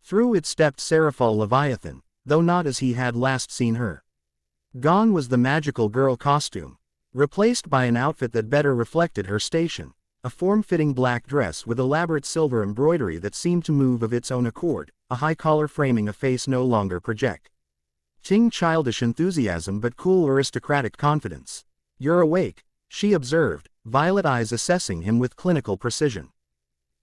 Through it stepped Serafall Leviathan, though not as he had last seen her. Gone was the magical girl costume, replaced by an outfit that better reflected her station, a form-fitting black dress with elaborate silver embroidery that seemed to move of its own accord, a high collar framing a face no longer project. Childish enthusiasm but cool aristocratic confidence. You're awake, she observed, violet eyes assessing him with clinical precision.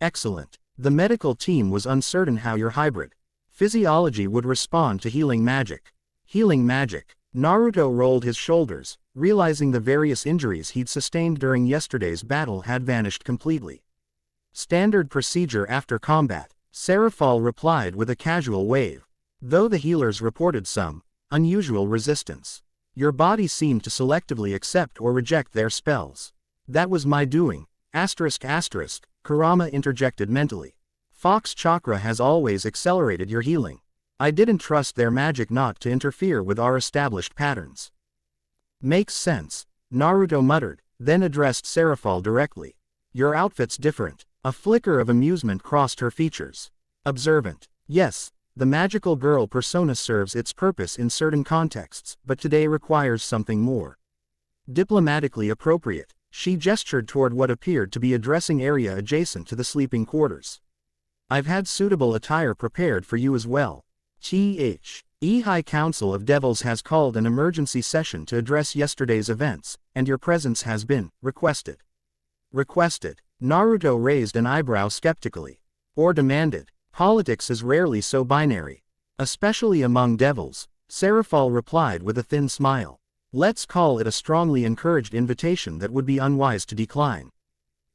Excellent. The medical team was uncertain how your hybrid physiology would respond to healing magic. Healing magic. Naruto rolled his shoulders, realizing the various injuries he'd sustained during yesterday's battle had vanished completely. Standard procedure after combat, Serafall replied with a casual wave. Though the healers reported some unusual resistance, your body seemed to selectively accept or reject their spells. That was my doing, ***, Kurama interjected mentally. Fox Chakra has always accelerated your healing. I didn't trust their magic not to interfere with our established patterns. Makes sense, Naruto muttered, then addressed Serafall directly. Your outfit's different. A flicker of amusement crossed her features. Observant. Yes, the magical girl persona serves its purpose in certain contexts, but today requires something more diplomatically appropriate. She gestured toward what appeared to be a dressing area adjacent to the sleeping quarters. I've had suitable attire prepared for you as well. High Council of Devils has called an emergency session to address yesterday's events, and your presence has been requested. Requested? Naruto raised an eyebrow skeptically. Or demanded. Politics is rarely so binary. Especially among devils, Serafall replied with a thin smile. Let's call it a strongly encouraged invitation that would be unwise to decline.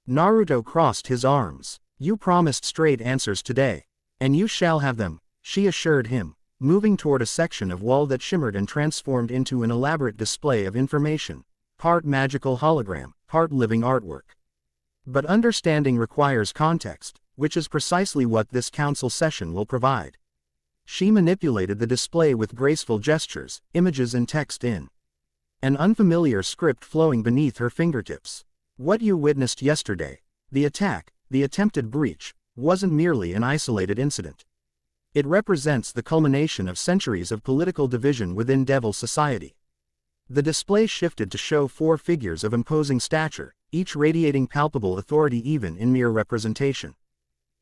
Naruto crossed his arms. You promised straight answers today. And you shall have them, she assured him, moving toward a section of wall that shimmered and transformed into an elaborate display of information, part magical hologram, part living artwork. But understanding requires context, which is precisely what this council session will provide. She manipulated the display with graceful gestures, images and text in an unfamiliar script flowing beneath her fingertips. What you witnessed yesterday, the attack, the attempted breach, wasn't merely an isolated incident. It represents the culmination of centuries of political division within Devil society. The display shifted to show four figures of imposing stature, each radiating palpable authority even in mere representation.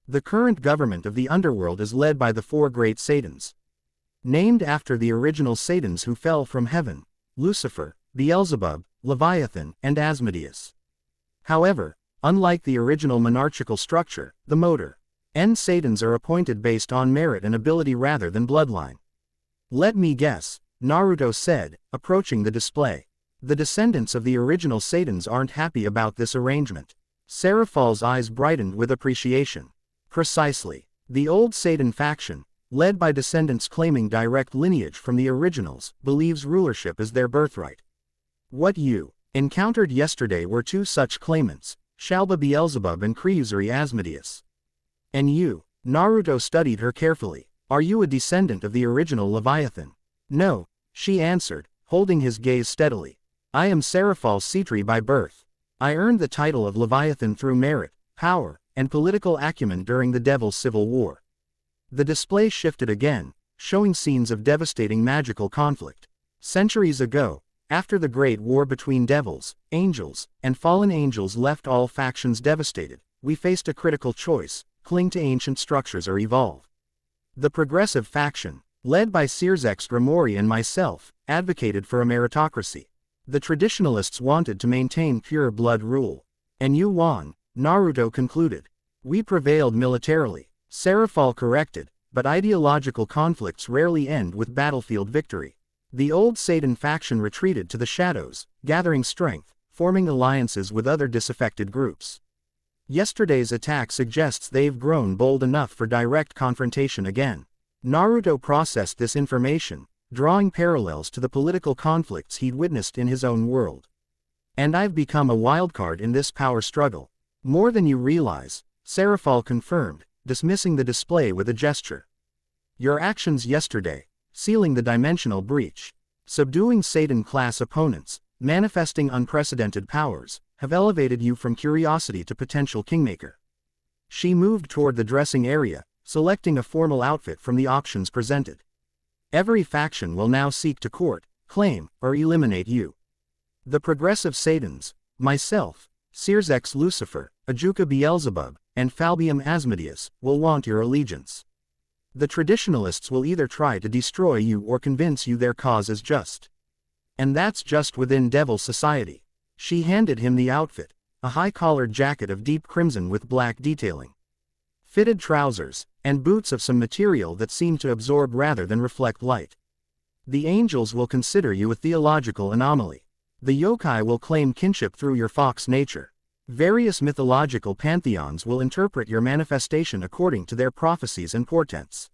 The current government of the underworld is led by the four great Satans. Named after the original Satans who fell from heaven: Lucifer, Beelzebub, Leviathan, and Asmodeus. However, unlike the original monarchical structure, the motor N Satans are appointed based on merit and ability rather than bloodline. "Let me guess," Naruto said, approaching the display. "The descendants of the original Satans aren't happy about this arrangement." Serafall's eyes brightened with appreciation. "Precisely. The old Satan faction, led by descendants claiming direct lineage from the originals, believes rulership is their birthright. What you encountered yesterday were two such claimants, Shalba Beelzebub and Kryuzuri Asmodeus. And you?" Naruto studied her carefully. "Are you a descendant of the original Leviathan?" "No," she answered, holding his gaze steadily. "I am Serafall Citri by birth. I earned the title of Leviathan through merit, power, and political acumen during the Devil's Civil War." The display shifted again, showing scenes of devastating magical conflict. Centuries ago, after the great war between devils, angels, and fallen angels left all factions devastated, we faced a critical choice: cling to ancient structures or evolve. The progressive faction, led by Searzex Grimori and myself, advocated for a meritocracy. The traditionalists wanted to maintain pure blood rule. "And you won," Naruto concluded. "We prevailed militarily," Serafall corrected, "but ideological conflicts rarely end with battlefield victory. The old Satan faction retreated to the shadows, gathering strength, forming alliances with other disaffected groups. Yesterday's attack suggests they've grown bold enough for direct confrontation again." Naruto processed this information, drawing parallels to the political conflicts he'd witnessed in his own world. "And I've become a wildcard in this power struggle." "More than you realize," Serafall confirmed, dismissing the display with a gesture. "Your actions yesterday, sealing the dimensional breach, subduing Satan-class opponents, manifesting unprecedented powers, have elevated you from curiosity to potential kingmaker." She moved toward the dressing area, selecting a formal outfit from the options presented. "Every faction will now seek to court, claim, or eliminate you. The progressive Satans, myself, Searzex Lucifer, Ajuka Beelzebub, and Falbium Asmodeus, will want your allegiance. The traditionalists will either try to destroy you or convince you their cause is just. And that's just within Devil Society." She handed him the outfit, a high-collared jacket of deep crimson with black detailing, fitted trousers, and boots of some material that seemed to absorb rather than reflect light. "The angels will consider you a theological anomaly. The yokai will claim kinship through your fox nature. Various mythological pantheons will interpret your manifestation according to their prophecies and portents.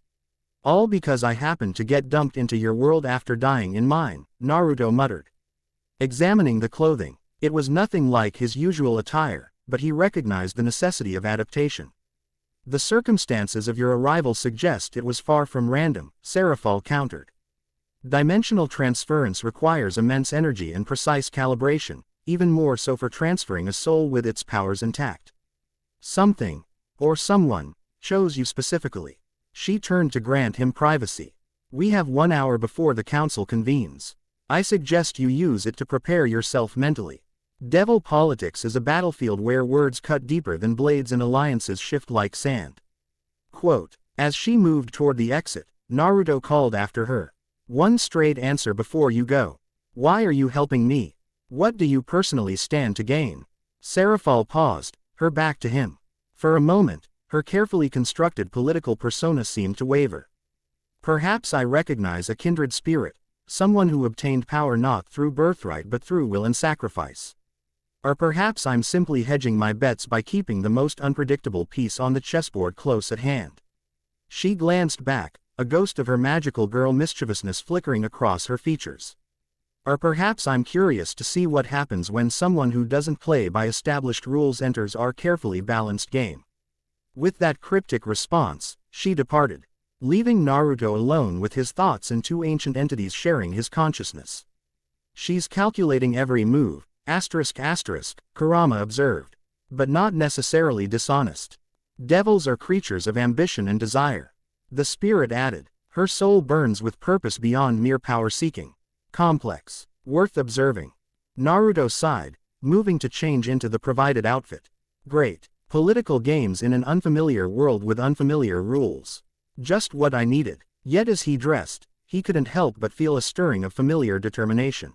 All because I happened to get dumped into your world after dying in mine," Naruto muttered. Examining the clothing, it was nothing like his usual attire, but he recognized the necessity of adaptation. "The circumstances of your arrival suggest it was far from random," Serafall countered. "Dimensional transference requires immense energy and precise calibration, even more so for transferring a soul with its powers intact. Something, or someone, chose you specifically." She turned to grant him privacy. "We have 1 hour before the council convenes. I suggest you use it to prepare yourself mentally. Devil politics is a battlefield where words cut deeper than blades and alliances shift like sand." Quote. As she moved toward the exit, Naruto called after her. "One straight answer before you go. Why are you helping me? What do you personally stand to gain?" Serafall paused, her back to him. For a moment, her carefully constructed political persona seemed to waver. "Perhaps I recognize a kindred spirit, someone who obtained power not through birthright but through will and sacrifice. Or perhaps I'm simply hedging my bets by keeping the most unpredictable piece on the chessboard close at hand." She glanced back, a ghost of her magical girl mischievousness flickering across her features. "Or perhaps I'm curious to see what happens when someone who doesn't play by established rules enters our carefully balanced game." With that cryptic response, she departed, leaving Naruto alone with his thoughts and two ancient entities sharing his consciousness. "She's calculating every move, ***, Kurama observed. "But not necessarily dishonest. Devils are creatures of ambition and desire." The spirit added, "Her soul burns with purpose beyond mere power-seeking. Complex. Worth observing." Naruto sighed, moving to change into the provided outfit. Great. Political games in an unfamiliar world with unfamiliar rules. Just what I needed. Yet as he dressed, he couldn't help but feel a stirring of familiar determination.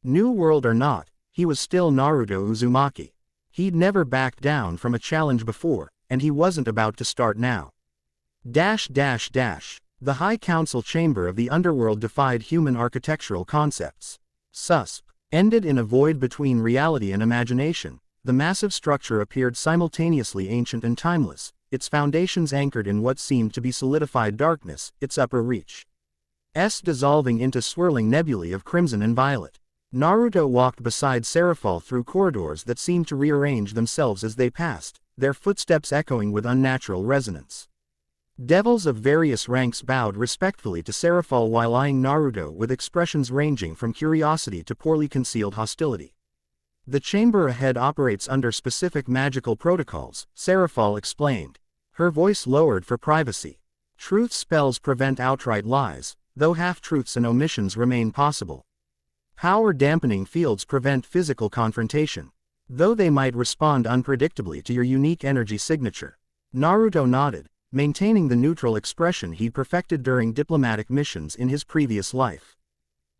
New world or not, he was still Naruto Uzumaki. He'd never backed down from a challenge before, and he wasn't about to start now. The High Council chamber of the underworld defied human architectural concepts. Susp. Ended in a void between reality and imagination. The massive structure appeared simultaneously ancient and timeless, its foundations anchored in what seemed to be solidified darkness, its upper reach dissolving into swirling nebulae of crimson and violet. Naruto walked beside Serafall through corridors that seemed to rearrange themselves as they passed, their footsteps echoing with unnatural resonance. Devils of various ranks bowed respectfully to Serafall while eyeing Naruto with expressions ranging from curiosity to poorly concealed hostility. The chamber ahead operates under specific magical protocols, Serafall explained. Her voice lowered for privacy. Truth spells prevent outright lies, though half-truths and omissions remain possible. Power-dampening fields prevent physical confrontation, though they might respond unpredictably to your unique energy signature. Naruto nodded, maintaining the neutral expression he'd perfected during diplomatic missions in his previous life.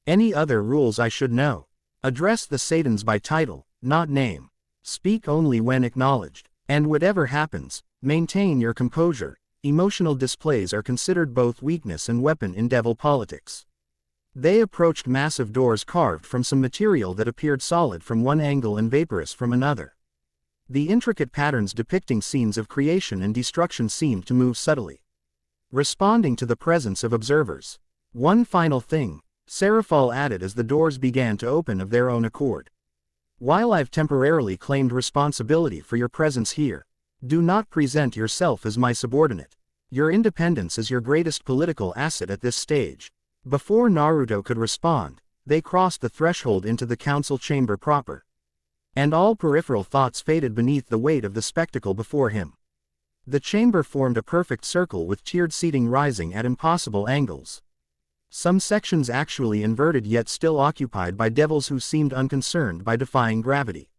Any other rules I should know? Address the Saiyans by title, not name. Speak only when acknowledged. And whatever happens, maintain your composure. Emotional displays are considered both weakness and weapon in devil politics. They approached massive doors carved from some material that appeared solid from one angle and vaporous from another. The intricate patterns depicting scenes of creation and destruction seemed to move subtly, responding to the presence of observers. One final thing, Serafall added as the doors began to open of their own accord. While I've temporarily claimed responsibility for your presence here, do not present yourself as my subordinate. Your independence is your greatest political asset at this stage. Before Naruto could respond, they crossed the threshold into the council chamber proper. And all peripheral thoughts faded beneath the weight of the spectacle before him. The chamber formed a perfect circle with tiered seating rising at impossible angles. Some sections actually inverted yet still occupied by devils who seemed unconcerned by defying gravity.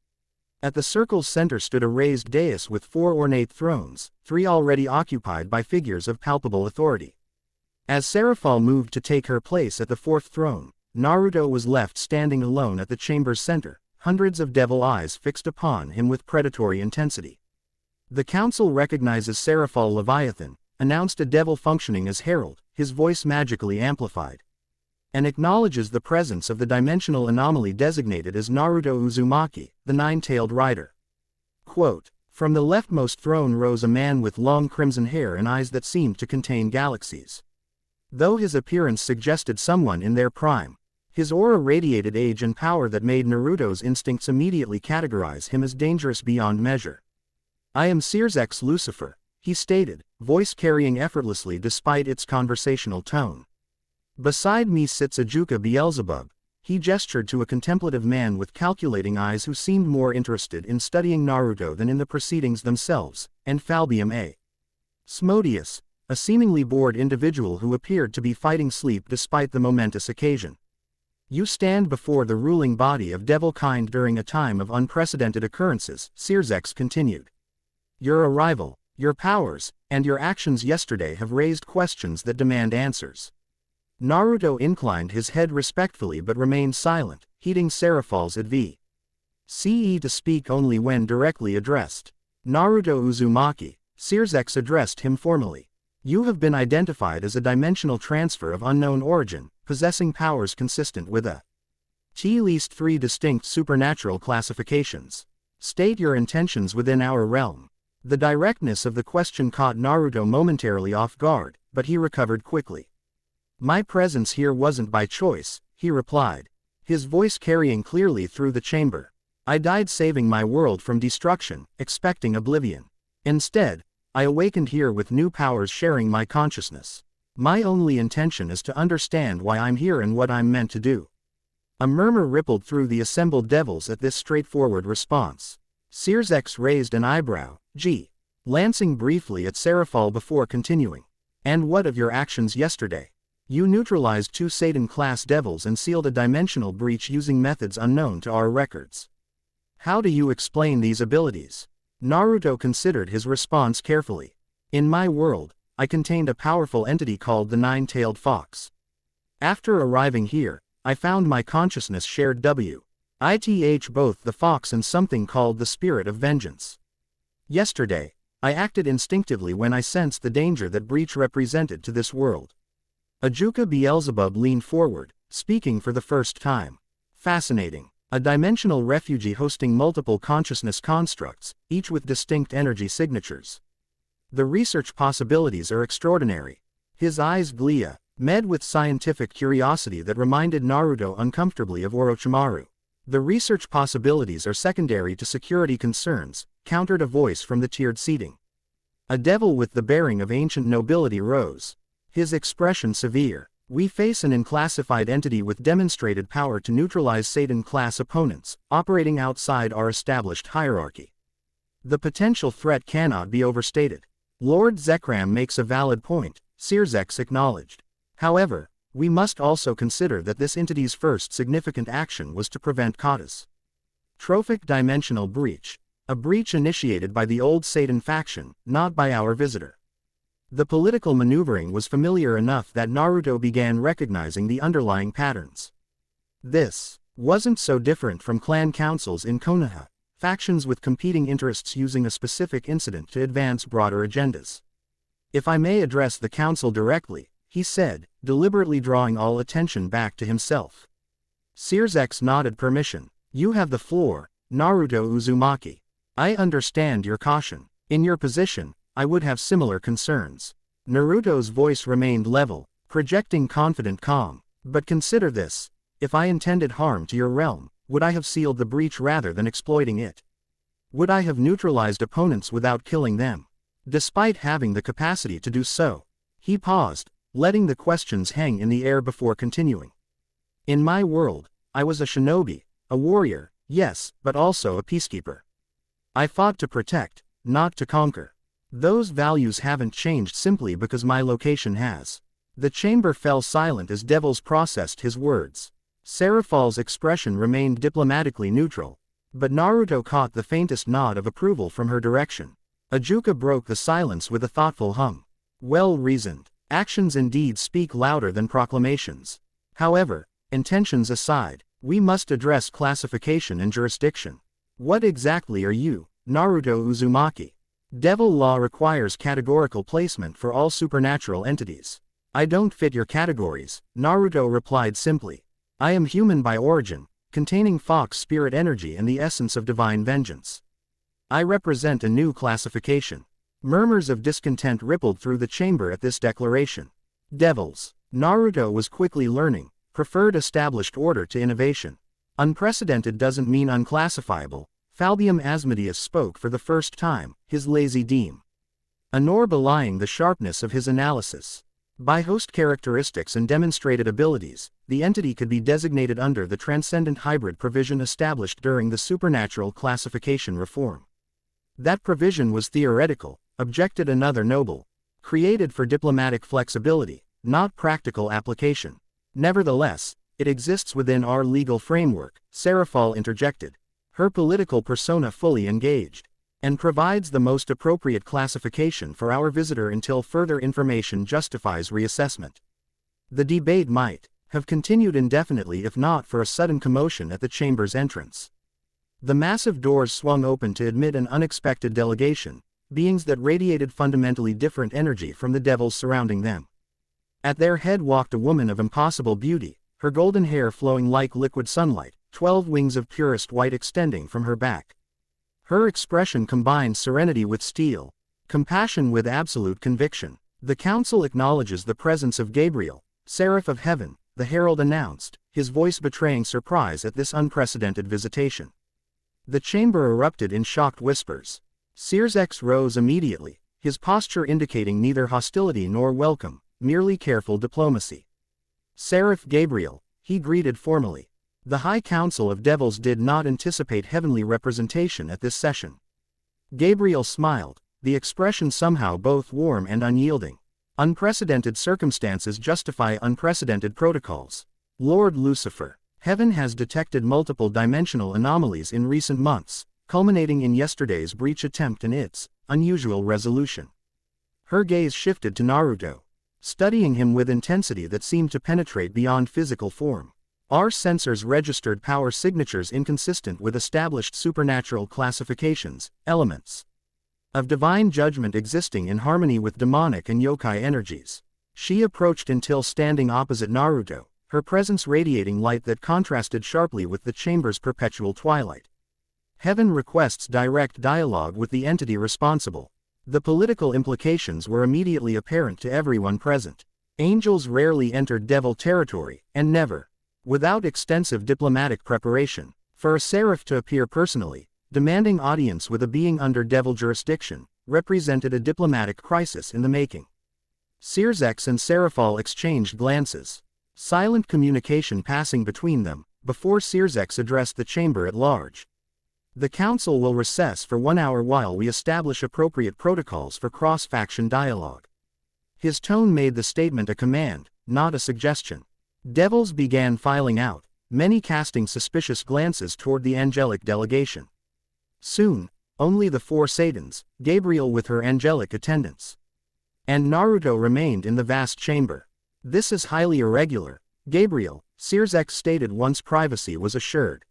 At the circle's center stood a raised dais with 4 ornate thrones, 3 already occupied by figures of palpable authority. As Serafall moved to take her place at the 4th throne, Naruto was left standing alone at the chamber's center, hundreds of devil eyes fixed upon him with predatory intensity. The council recognizes Serafall Leviathan, announced a devil functioning as herald, his voice magically amplified, and acknowledges the presence of the dimensional anomaly designated as Naruto Uzumaki, the nine-tailed rider. Quote, from the leftmost throne rose a man with long crimson hair and eyes that seemed to contain galaxies. Though his appearance suggested someone in their prime, his aura radiated age and power that made Naruto's instincts immediately categorize him as dangerous beyond measure. I am Sear's Lucifer, he stated, voice carrying effortlessly despite its conversational tone. Beside me sits Ajuka Beelzebub. He gestured to a contemplative man with calculating eyes who seemed more interested in studying Naruto than in the proceedings themselves, and Falbium A. Smodius, a seemingly bored individual who appeared to be fighting sleep despite the momentous occasion. You stand before the ruling body of devil kind during a time of unprecedented occurrences, Sear's continued. Your arrival, your powers, and your actions yesterday have raised questions that demand answers. Naruto inclined his head respectfully but remained silent, heeding Serafall's advice. Ce to speak only when directly addressed. Naruto Uzumaki, Sear's addressed him formally. You have been identified as a dimensional transfer of unknown origin, possessing powers consistent with at least 3 distinct supernatural classifications. State your intentions within our realm. The directness of the question caught Naruto momentarily off guard, but he recovered quickly. My presence here wasn't by choice, he replied, his voice carrying clearly through the chamber. I died saving my world from destruction, expecting oblivion. Instead, I awakened here with new powers sharing my consciousness. My only intention is to understand why I'm here and what I'm meant to do. A murmur rippled through the assembled devils at this straightforward response. Sear's raised an eyebrow, glancing briefly at Serafall before continuing. And what of your actions yesterday? You neutralized 2 Satan-class devils and sealed a dimensional breach using methods unknown to our records. How do you explain these abilities? Naruto considered his response carefully. In my world, I contained a powerful entity called the Nine-Tailed Fox. After arriving here, I found my consciousness shared both the fox and something called the spirit of vengeance. Yesterday, I acted instinctively when I sensed the danger that breach represented to this world. Ajuka Beelzebub leaned forward, speaking for the first time. Fascinating. A dimensional refugee hosting multiple consciousness constructs, each with distinct energy signatures. The research possibilities are extraordinary. His eyes glea, med with scientific curiosity that reminded Naruto uncomfortably of Orochimaru. The research possibilities are secondary to security concerns, countered a voice from the tiered seating. A devil with the bearing of ancient nobility rose. His expression severe. We face an unclassified entity with demonstrated power to neutralize Satan-class opponents, operating outside our established hierarchy. The potential threat cannot be overstated. Lord Zekram makes a valid point, Sirzex acknowledged. However, we must also consider that this entity's first significant action was to prevent Kata's trophic dimensional breach, a breach initiated by the old Satan faction, not by our visitor. The political maneuvering was familiar enough that Naruto began recognizing the underlying patterns. This wasn't so different from clan councils in Konoha, factions with competing interests using a specific incident to advance broader agendas. If I may address the council directly, he said, deliberately drawing all attention back to himself. Sirzex nodded permission. You have the floor, Naruto Uzumaki. I understand your caution. In your position, I would have similar concerns. Naruto's voice remained level, projecting confident calm. But consider this, if I intended harm to your realm, would I have sealed the breach rather than exploiting it? Would I have neutralized opponents without killing them? Despite having the capacity to do so, he paused, letting the questions hang in the air before continuing. In my world, I was a shinobi, a warrior, yes, but also a peacekeeper. I fought to protect, not to conquer. Those values haven't changed simply because my location has. The chamber fell silent as Devils processed his words. Serafall's expression remained diplomatically neutral, but Naruto caught the faintest nod of approval from her direction. Ajuka broke the silence with a thoughtful hum. Well reasoned. Actions indeed speak louder than proclamations. However, intentions aside, we must address classification and jurisdiction. What exactly are you, Naruto Uzumaki? Devil law requires categorical placement for all supernatural entities. I don't fit your categories, Naruto replied simply. I am human by origin, containing fox spirit energy and the essence of divine vengeance. I represent a new classification. Murmurs of discontent rippled through the chamber at this declaration. Devils, Naruto was quickly learning, preferred established order to innovation. Unprecedented doesn't mean unclassifiable. Falbium Asmodeus spoke for the first time, his lazy deem. Anor belying the sharpness of his analysis. By host characteristics and demonstrated abilities, the entity could be designated under the transcendent hybrid provision established during the supernatural classification reform. That provision was theoretical, objected another noble. Created for diplomatic flexibility, not practical application. Nevertheless, it exists within our legal framework, Serafall interjected, her political persona fully engaged, and provides the most appropriate classification for our visitor until further information justifies reassessment. The debate might have continued indefinitely if not for a sudden commotion at the chamber's entrance. The massive doors swung open to admit an unexpected delegation, beings that radiated fundamentally different energy from the devils surrounding them. At their head walked a woman of impossible beauty, her golden hair flowing like liquid sunlight, 12 wings of purest white extending from her back. Her expression combined serenity with steel, compassion with absolute conviction. The council acknowledges the presence of Gabriel, Seraph of Heaven, the herald announced, his voice betraying surprise at this unprecedented visitation. The chamber erupted in shocked whispers. Sirzex rose immediately, his posture indicating neither hostility nor welcome, merely careful diplomacy. Seraph Gabriel, he greeted formally. The High Council of Devils did not anticipate heavenly representation at this session. Gabriel smiled, the expression somehow both warm and unyielding. Unprecedented circumstances justify unprecedented protocols. Lord Lucifer, Heaven has detected multiple dimensional anomalies in recent months, culminating in yesterday's breach attempt and its unusual resolution. Her gaze shifted to Naruto, studying him with intensity that seemed to penetrate beyond physical form. Our sensors registered power signatures inconsistent with established supernatural classifications, elements of divine judgment existing in harmony with demonic and yokai energies. She approached until standing opposite Naruto, her presence radiating light that contrasted sharply with the chamber's perpetual twilight. Heaven requests direct dialogue with the entity responsible. The political implications were immediately apparent to everyone present. Angels rarely entered devil territory, and never without extensive diplomatic preparation. For a seraph to appear personally, demanding audience with a being under devil jurisdiction, represented a diplomatic crisis in the making. Sirzex and Serafall exchanged glances, silent communication passing between them, before Sirzex addressed the chamber at large. The council will recess for 1 hour while we establish appropriate protocols for cross-faction dialogue. His tone made the statement a command, not a suggestion. Devils began filing out, many casting suspicious glances toward the angelic delegation. Soon, only the 4 Satans, Gabriel with her angelic attendants, and Naruto remained in the vast chamber. This is highly irregular, Gabriel, Sirzex stated once privacy was assured.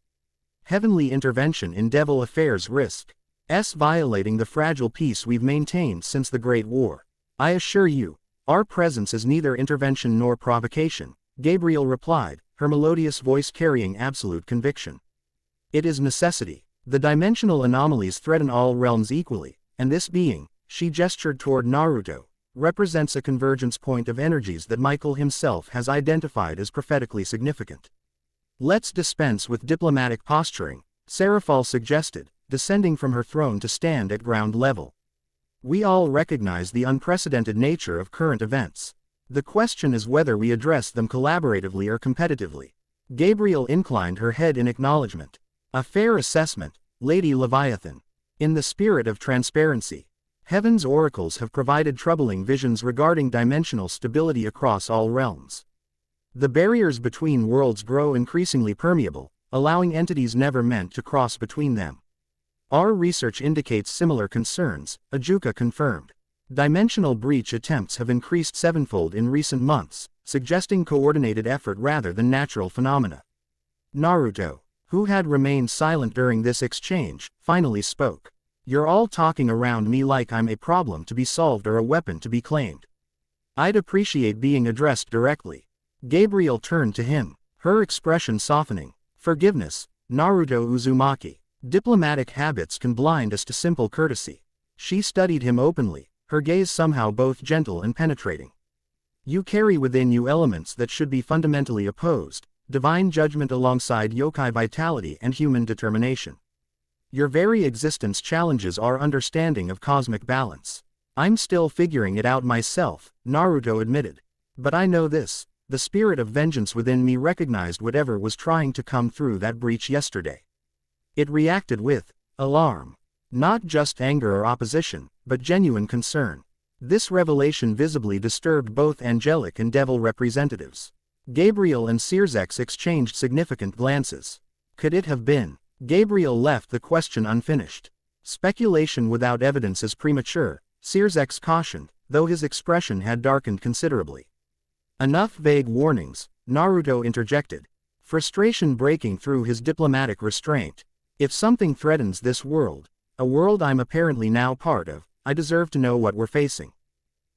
Heavenly intervention in devil affairs risks violating the fragile peace we've maintained since the Great War. I assure you, our presence is neither intervention nor provocation, Gabriel replied, her melodious voice carrying absolute conviction. It is necessity. The dimensional anomalies threaten all realms equally, and this being, she gestured toward Naruto, represents a convergence point of energies that Michael himself has identified as prophetically significant. Let's dispense with diplomatic posturing, Serafall suggested, descending from her throne to stand at ground level. We all recognize the unprecedented nature of current events. The question is whether we address them collaboratively or competitively. Gabriel inclined her head in acknowledgement. A fair assessment, Lady Leviathan. In the spirit of transparency, Heaven's oracles have provided troubling visions regarding dimensional stability across all realms. The barriers between worlds grow increasingly permeable, allowing entities never meant to cross between them. Our research indicates similar concerns, Ajuka confirmed. Dimensional breach attempts have increased 7-fold in recent months, suggesting coordinated effort rather than natural phenomena. Naruto, who had remained silent during this exchange, finally spoke. You're all talking around me like I'm a problem to be solved or a weapon to be claimed. I'd appreciate being addressed directly. Gabriel turned to him, her expression softening. Forgiveness, Naruto Uzumaki. Diplomatic habits can blind us to simple courtesy. She studied him openly, her gaze somehow both gentle and penetrating. You carry within you elements that should be fundamentally opposed, divine judgment alongside yokai vitality and human determination. Your very existence challenges our understanding of cosmic balance. I'm still figuring it out myself, Naruto admitted. But I know this, the spirit of vengeance within me recognized whatever was trying to come through that breach yesterday. It reacted with alarm. Not just anger or opposition, but genuine concern. This revelation visibly disturbed both angelic and devil representatives. Gabriel and Sirzex exchanged significant glances. Could it have been? Gabriel left the question unfinished. Speculation without evidence is premature, Sirzex cautioned, though his expression had darkened considerably. Enough vague warnings, Naruto interjected, frustration breaking through his diplomatic restraint. If something threatens this world, a world I'm apparently now part of, I deserve to know what we're facing.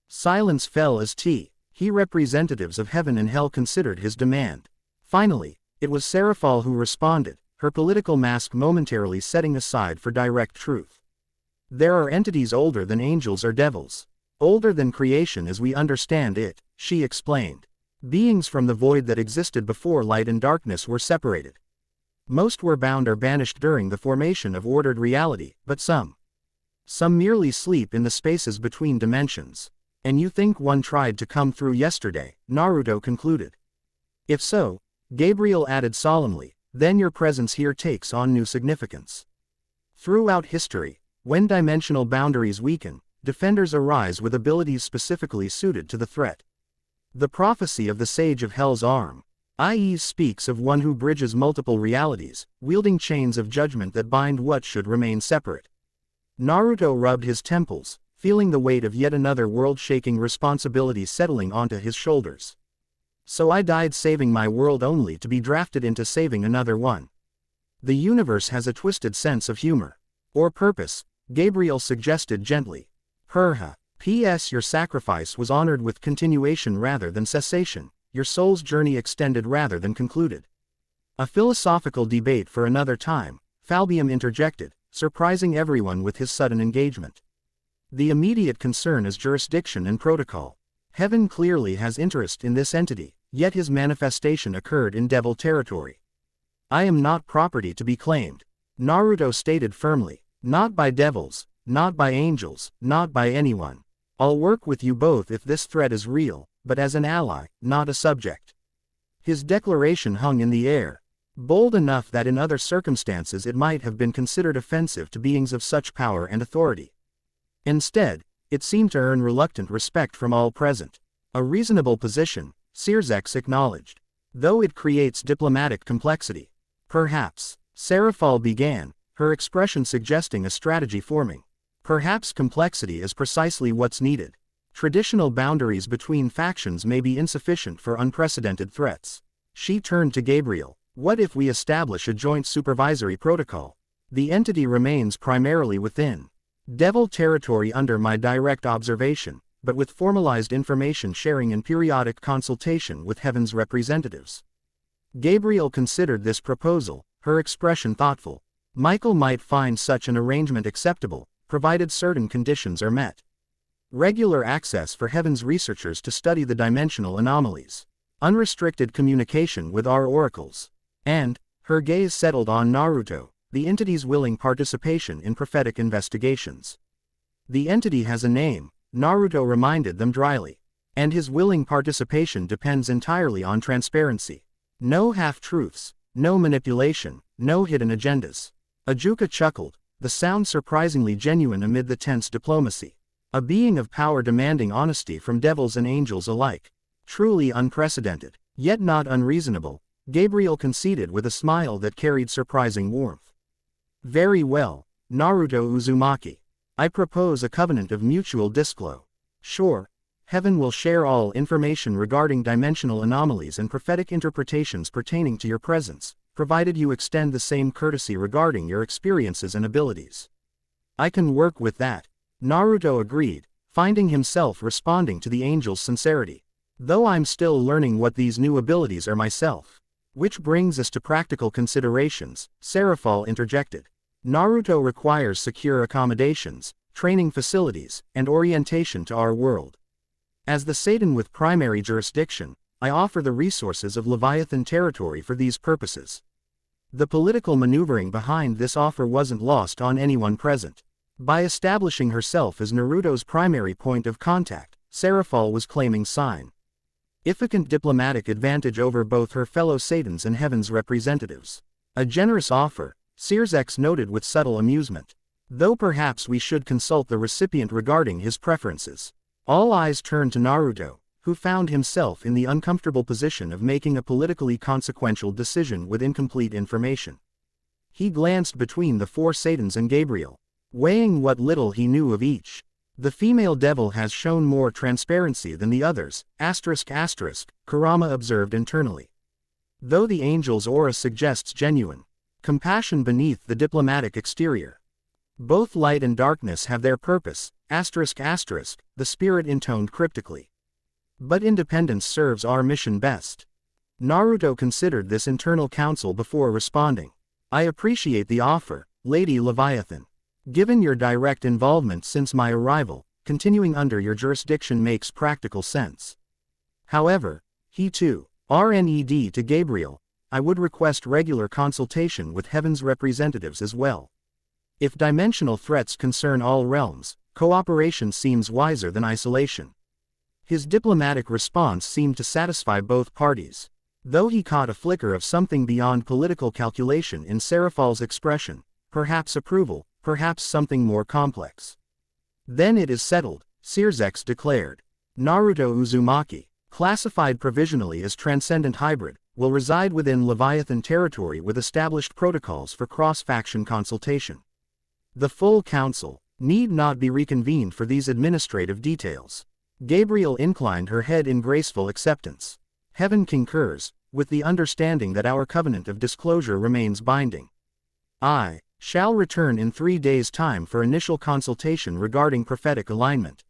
Silence fell as he representatives of heaven and hell considered his demand. Finally, it was Serafall who responded, her political mask momentarily setting aside for direct truth. There are entities older than angels or devils. Older than creation as we understand it, she explained. Beings from the void that existed before light and darkness were separated. Most were bound or banished during the formation of ordered reality, but some merely sleep in the spaces between dimensions. And you think one tried to come through yesterday, Naruto concluded. If so, Gabriel added solemnly, then your presence here takes on new significance. Throughout history, when dimensional boundaries weaken, defenders arise with abilities specifically suited to the threat. The prophecy of the Sage of Hell's Arm. IE speaks of one who bridges multiple realities, wielding chains of judgment that bind what should remain separate. Naruto rubbed his temples, feeling the weight of yet another world-shaking responsibility settling onto his shoulders. So I died saving my world only to be drafted into saving another one. The universe has a twisted sense of humor. Or purpose, Gabriel suggested gently. P.S. Your sacrifice was honored with continuation rather than cessation, your soul's journey extended rather than concluded. A philosophical debate for another time, Falbium interjected, surprising everyone with his sudden engagement. The immediate concern is jurisdiction and protocol. Heaven clearly has interest in this entity, yet his manifestation occurred in devil territory. I am not property to be claimed, Naruto stated firmly. Not by devils, not by angels, not by anyone. I'll work with you both if this threat is real, but as an ally, not a subject. His declaration hung in the air, bold enough that in other circumstances it might have been considered offensive to beings of such power and authority. Instead, it seemed to earn reluctant respect from all present. A reasonable position, Serafall acknowledged, though it creates diplomatic complexity. Perhaps, Serafall began, her expression suggesting a strategy forming. Perhaps complexity is precisely what's needed. Traditional boundaries between factions may be insufficient for unprecedented threats. She turned to Gabriel. What if we establish a joint supervisory protocol? The entity remains primarily within devil territory under my direct observation, but with formalized information sharing and periodic consultation with Heaven's representatives. Gabriel considered this proposal, her expression thoughtful. Michael might find such an arrangement acceptable, provided certain conditions are met. Regular access for Heaven's researchers to study the dimensional anomalies. Unrestricted communication with our oracles. And, her gaze settled on Naruto, the entity's willing participation in prophetic investigations. The entity has a name, Naruto reminded them dryly. And his willing participation depends entirely on transparency. No half-truths, no manipulation, no hidden agendas. Ajuka chuckled, the sound surprisingly genuine amid the tense diplomacy. A being of power demanding honesty from devils and angels alike. Truly unprecedented, yet not unreasonable, Gabriel conceded with a smile that carried surprising warmth. Very well, Naruto Uzumaki. I propose a covenant of mutual disclosure. Sure, Heaven will share all information regarding dimensional anomalies and prophetic interpretations pertaining to your presence, provided you extend the same courtesy regarding your experiences and abilities. I can work with that, Naruto agreed, finding himself responding to the angel's sincerity. Though I'm still learning what these new abilities are myself. Which brings us to practical considerations, Serafall interjected. Naruto requires secure accommodations, training facilities, and orientation to our world. As the Satan with primary jurisdiction, I offer the resources of Leviathan territory for these purposes. The political maneuvering behind this offer wasn't lost on anyone present. By establishing herself as Naruto's primary point of contact, Serafall was claiming significant diplomatic advantage over both her fellow Satans and Heaven's representatives. A generous offer, Serafall noted with subtle amusement. Though perhaps we should consult the recipient regarding his preferences. All eyes turned to Naruto, who found himself in the uncomfortable position of making a politically consequential decision with incomplete information. He glanced between the four Satans and Gabriel, weighing what little he knew of each. The female devil has shown more transparency than the others, Kurama observed internally. Though the angel's aura suggests genuine compassion beneath the diplomatic exterior. Both light and darkness have their purpose, the spirit intoned cryptically. But independence serves our mission best. Naruto considered this internal counsel before responding. I appreciate the offer, Lady Leviathan. Given your direct involvement since my arrival, continuing under your jurisdiction makes practical sense. However, he too, RNED to Gabriel, I would request regular consultation with Heaven's representatives as well. If dimensional threats concern all realms, cooperation seems wiser than isolation. His diplomatic response seemed to satisfy both parties. Though he caught a flicker of something beyond political calculation in Serafall's expression, perhaps approval, perhaps something more complex. Then it is settled, Serafall declared. Naruto Uzumaki, classified provisionally as transcendent hybrid, will reside within Leviathan territory with established protocols for cross-faction consultation. The full council need not be reconvened for these administrative details. Gabriel inclined her head in graceful acceptance. Heaven concurs, with the understanding that our covenant of disclosure remains binding. I shall return in 3 days' time for initial consultation regarding prophetic alignment.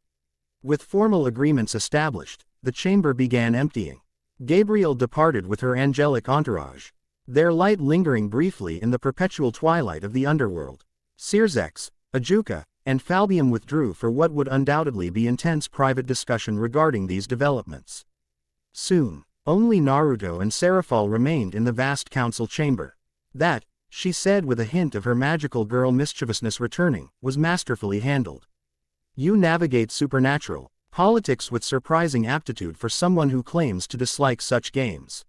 With formal agreements established, the chamber began emptying. Gabriel departed with her angelic entourage, their light lingering briefly in the perpetual twilight of the underworld. Circex, Ajuka, and Falbium withdrew for what would undoubtedly be intense private discussion regarding these developments. Soon, only Naruto and Serafall remained in the vast council chamber. That, she said with a hint of her magical girl mischievousness returning, was masterfully handled. You navigate supernatural politics with surprising aptitude for someone who claims to dislike such games.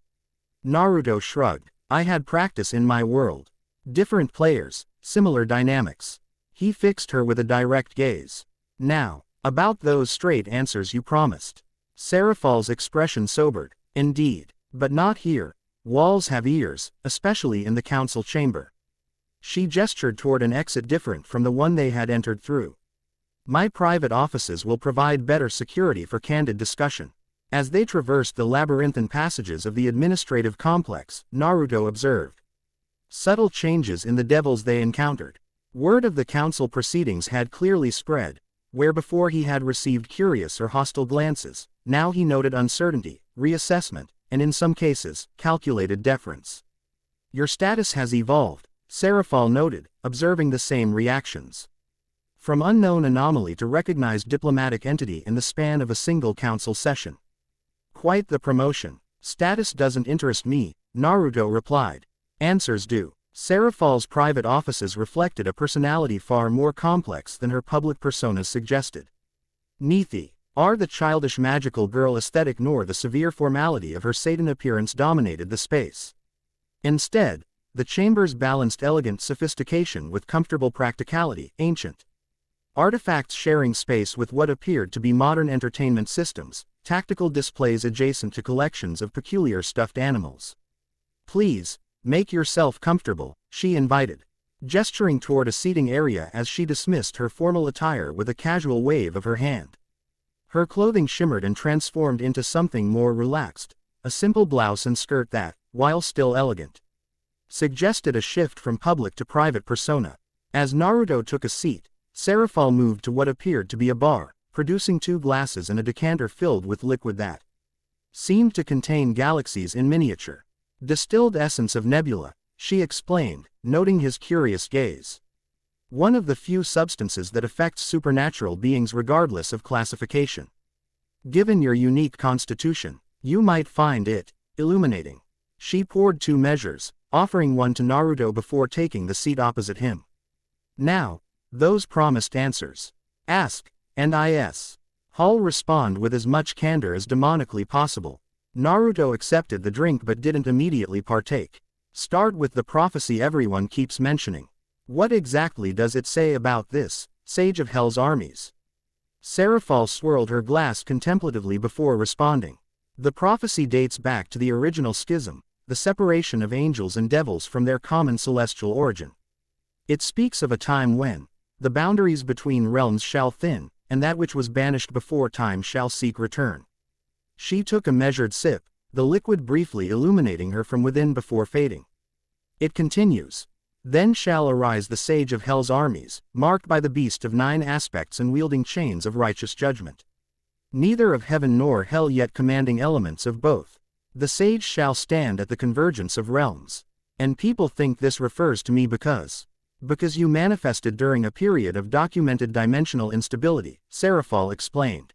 Naruto shrugged. I had practice in my world. Different players, similar dynamics. He fixed her with a direct gaze. Now, about those straight answers you promised. Serafall's expression sobered. Indeed, but not here. Walls have ears, especially in the council chamber. She gestured toward an exit different from the one they had entered through. My private offices will provide better security for candid discussion. As they traversed the labyrinthine passages of the administrative complex, Naruto observed subtle changes in the devils they encountered. Word of the council proceedings had clearly spread. Where before he had received curious or hostile glances, now he noted uncertainty, reassessment, and in some cases, calculated deference. Your status has evolved, Serafall noted, observing the same reactions. From unknown anomaly to recognized diplomatic entity in the span of a single council session. Quite the promotion. Status doesn't interest me, Naruto replied. Answers do. Serafall's private offices reflected a personality far more complex than her public personas suggested. Neither are the childish magical girl aesthetic nor the severe formality of her Satan appearance dominated the space. Instead, the chamber's balanced elegant sophistication with comfortable practicality, ancient artifacts sharing space with what appeared to be modern entertainment systems, tactical displays adjacent to collections of peculiar stuffed animals. Please, make yourself comfortable, she invited, gesturing toward a seating area as she dismissed her formal attire with a casual wave of her hand. Her clothing shimmered and transformed into something more relaxed, a simple blouse and skirt that, while still elegant, suggested a shift from public to private persona. As Naruto took a seat, Serafall moved to what appeared to be a bar, producing 2 glasses and a decanter filled with liquid that seemed to contain galaxies in miniature. Distilled essence of nebula, she explained, noting his curious gaze. One of the few substances that affects supernatural beings regardless of classification. Given your unique constitution, you might find it illuminating. She poured 2 measures, offering one to Naruto before taking the seat opposite him. Now, those promised answers. Ask, and I'll respond with as much candor as demonically possible. Naruto accepted the drink but didn't immediately partake. Start with the prophecy everyone keeps mentioning. What exactly does it say about this, Sage of Hell's armies? Serafall swirled her glass contemplatively before responding. The prophecy dates back to the original schism, the separation of angels and devils from their common celestial origin. It speaks of a time when the boundaries between realms shall thin, and that which was banished before time shall seek return. She took a measured sip, the liquid briefly illuminating her from within before fading. It continues. Then shall arise the Sage of Hell's armies, marked by the beast of 9 aspects and wielding chains of righteous judgment. Neither of heaven nor hell yet commanding elements of both. The sage shall stand at the convergence of realms. And people think this refers to me because you manifested during a period of documented dimensional instability, Serafall explained.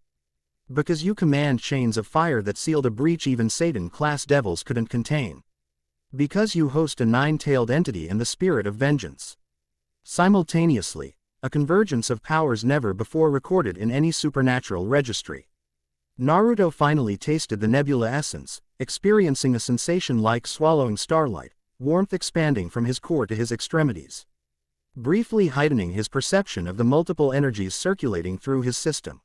Because you command chains of fire that sealed a breach even Satan-class devils couldn't contain. Because you host a 9-tailed entity and the spirit of vengeance. Simultaneously, a convergence of powers never before recorded in any supernatural registry. Naruto finally tasted the nebula essence, experiencing a sensation like swallowing starlight, warmth expanding from his core to his extremities, briefly heightening his perception of the multiple energies circulating through his system.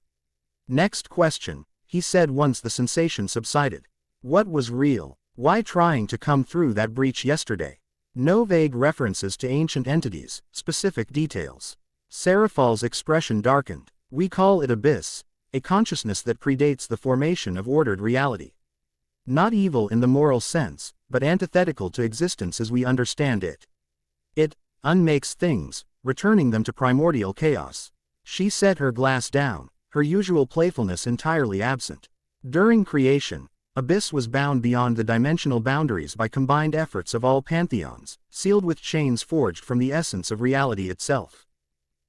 Next question, he said once the sensation subsided. What was real? Why trying to come through that breach yesterday? No vague references to ancient entities, specific details. Serafall's expression darkened. We call it abyss, a consciousness that predates the formation of ordered reality. Not evil in the moral sense, but antithetical to existence as we understand it. It unmakes things, returning them to primordial chaos. She set her glass down, her usual playfulness entirely absent. During creation, abyss was bound beyond the dimensional boundaries by combined efforts of all pantheons, sealed with chains forged from the essence of reality itself.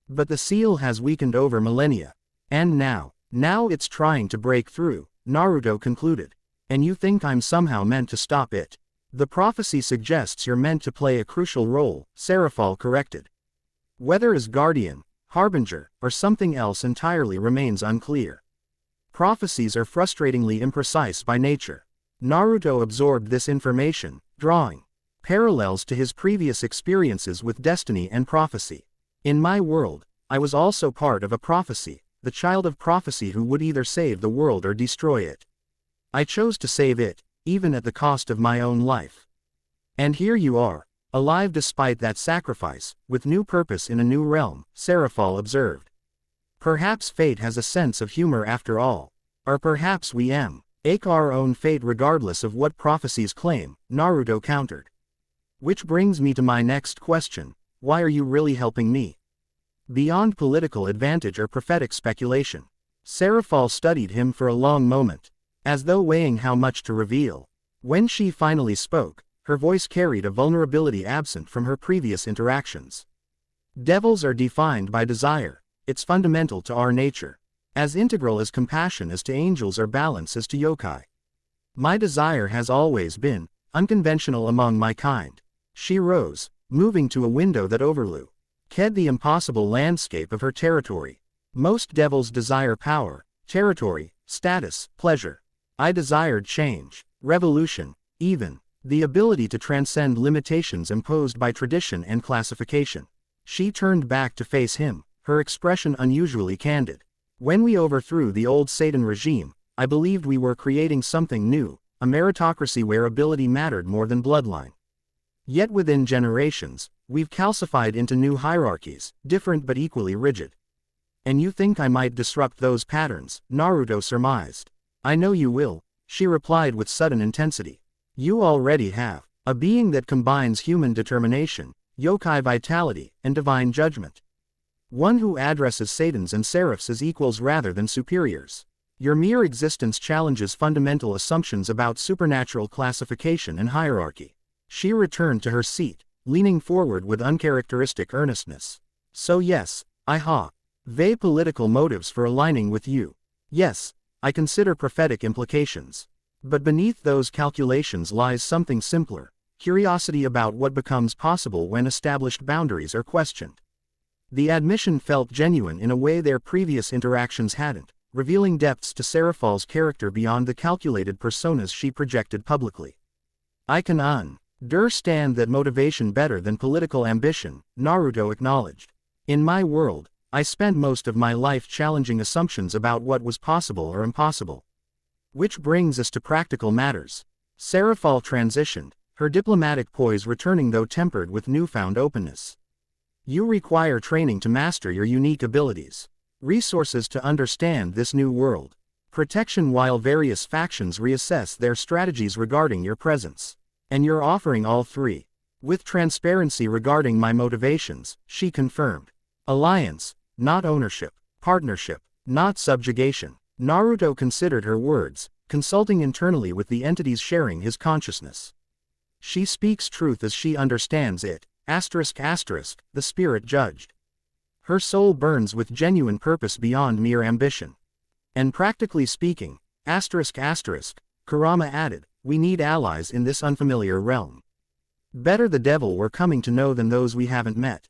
But the seal has weakened over millennia. And now it's trying to break through, Naruto concluded. And you think I'm somehow meant to stop it? The prophecy suggests you're meant to play a crucial role, Serafall corrected. Whether as guardian, harbinger, or something else entirely remains unclear. Prophecies are frustratingly imprecise by nature. Naruto absorbed this information, drawing parallels to his previous experiences with destiny and prophecy. In my world, I was also part of a prophecy, the child of prophecy who would either save the world or destroy it. I chose to save it, even at the cost of my own life. And here you are, alive despite that sacrifice, with new purpose in a new realm, Serafall observed. Perhaps fate has a sense of humor after all. Or perhaps we ache our own fate regardless of what prophecies claim, Naruto countered. Which brings me to my next question, why are you really helping me? Beyond political advantage or prophetic speculation. Serafall studied him for a long moment, as though weighing how much to reveal. When she finally spoke, her voice carried a vulnerability absent from her previous interactions. Devils are defined by desire, it's fundamental to our nature. As integral as compassion is to angels or balance as to yokai. My desire has always been unconventional among my kind. She rose, moving to a window that overlooked the impossible landscape of her territory. Most devils desire power, territory, status, pleasure. I desired change, revolution, even the ability to transcend limitations imposed by tradition and classification. She turned back to face him, her expression unusually candid. When we overthrew the old Satan regime, I believed we were creating something new, a meritocracy where ability mattered more than bloodline. Yet within generations, we've calcified into new hierarchies, different but equally rigid. And you think I might disrupt those patterns, Naruto surmised. I know you will, she replied with sudden intensity. You already have, a being that combines human determination, yokai vitality, and divine judgment. One who addresses Satans and Seraphs as equals rather than superiors. Your mere existence challenges fundamental assumptions about supernatural classification and hierarchy. She returned to her seat, leaning forward with uncharacteristic earnestness. So yes, I have political motives for aligning with you. Yes, I consider prophetic implications. But beneath those calculations lies something simpler, curiosity about what becomes possible when established boundaries are questioned. The admission felt genuine in a way their previous interactions hadn't, revealing depths to Serafall's character beyond the calculated personas she projected publicly. I can understand that motivation better than political ambition, Naruto acknowledged. In my world, I spent most of my life challenging assumptions about what was possible or impossible. Which brings us to practical matters. Serafall transitioned, her diplomatic poise returning though tempered with newfound openness. You require training to master your unique abilities. Resources to understand this new world. Protection while various factions reassess their strategies regarding your presence. And you're offering all three. With transparency regarding my motivations, she confirmed. Alliance, not ownership. Partnership, not subjugation. Naruto considered her words, consulting internally with the entities sharing his consciousness. She speaks truth as she understands it, the spirit judged. Her soul burns with genuine purpose beyond mere ambition. And practically speaking, Kurama added, we need allies in this unfamiliar realm. Better the devil we're coming to know than those we haven't met.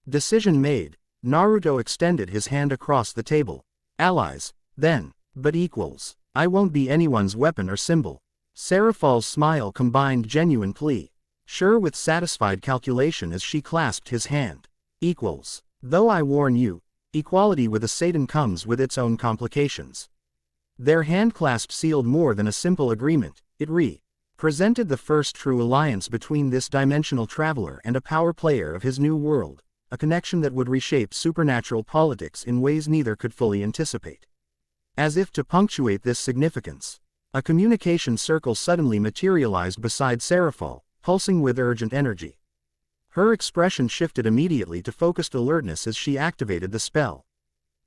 Decision made, Naruto extended his hand across the table. Allies, then, but equals. I won't be anyone's weapon or symbol. Serafall's smile combined genuine plea, sure with satisfied calculation as she clasped his hand. Equals. Though I warn you, equality with a Satan comes with its own complications. Their handclasp sealed more than a simple agreement, it presented the first true alliance between this dimensional traveler and a power player of his new world, a connection that would reshape supernatural politics in ways neither could fully anticipate. As if to punctuate this significance, a communication circle suddenly materialized beside Serafall, pulsing with urgent energy. Her expression shifted immediately to focused alertness as she activated the spell.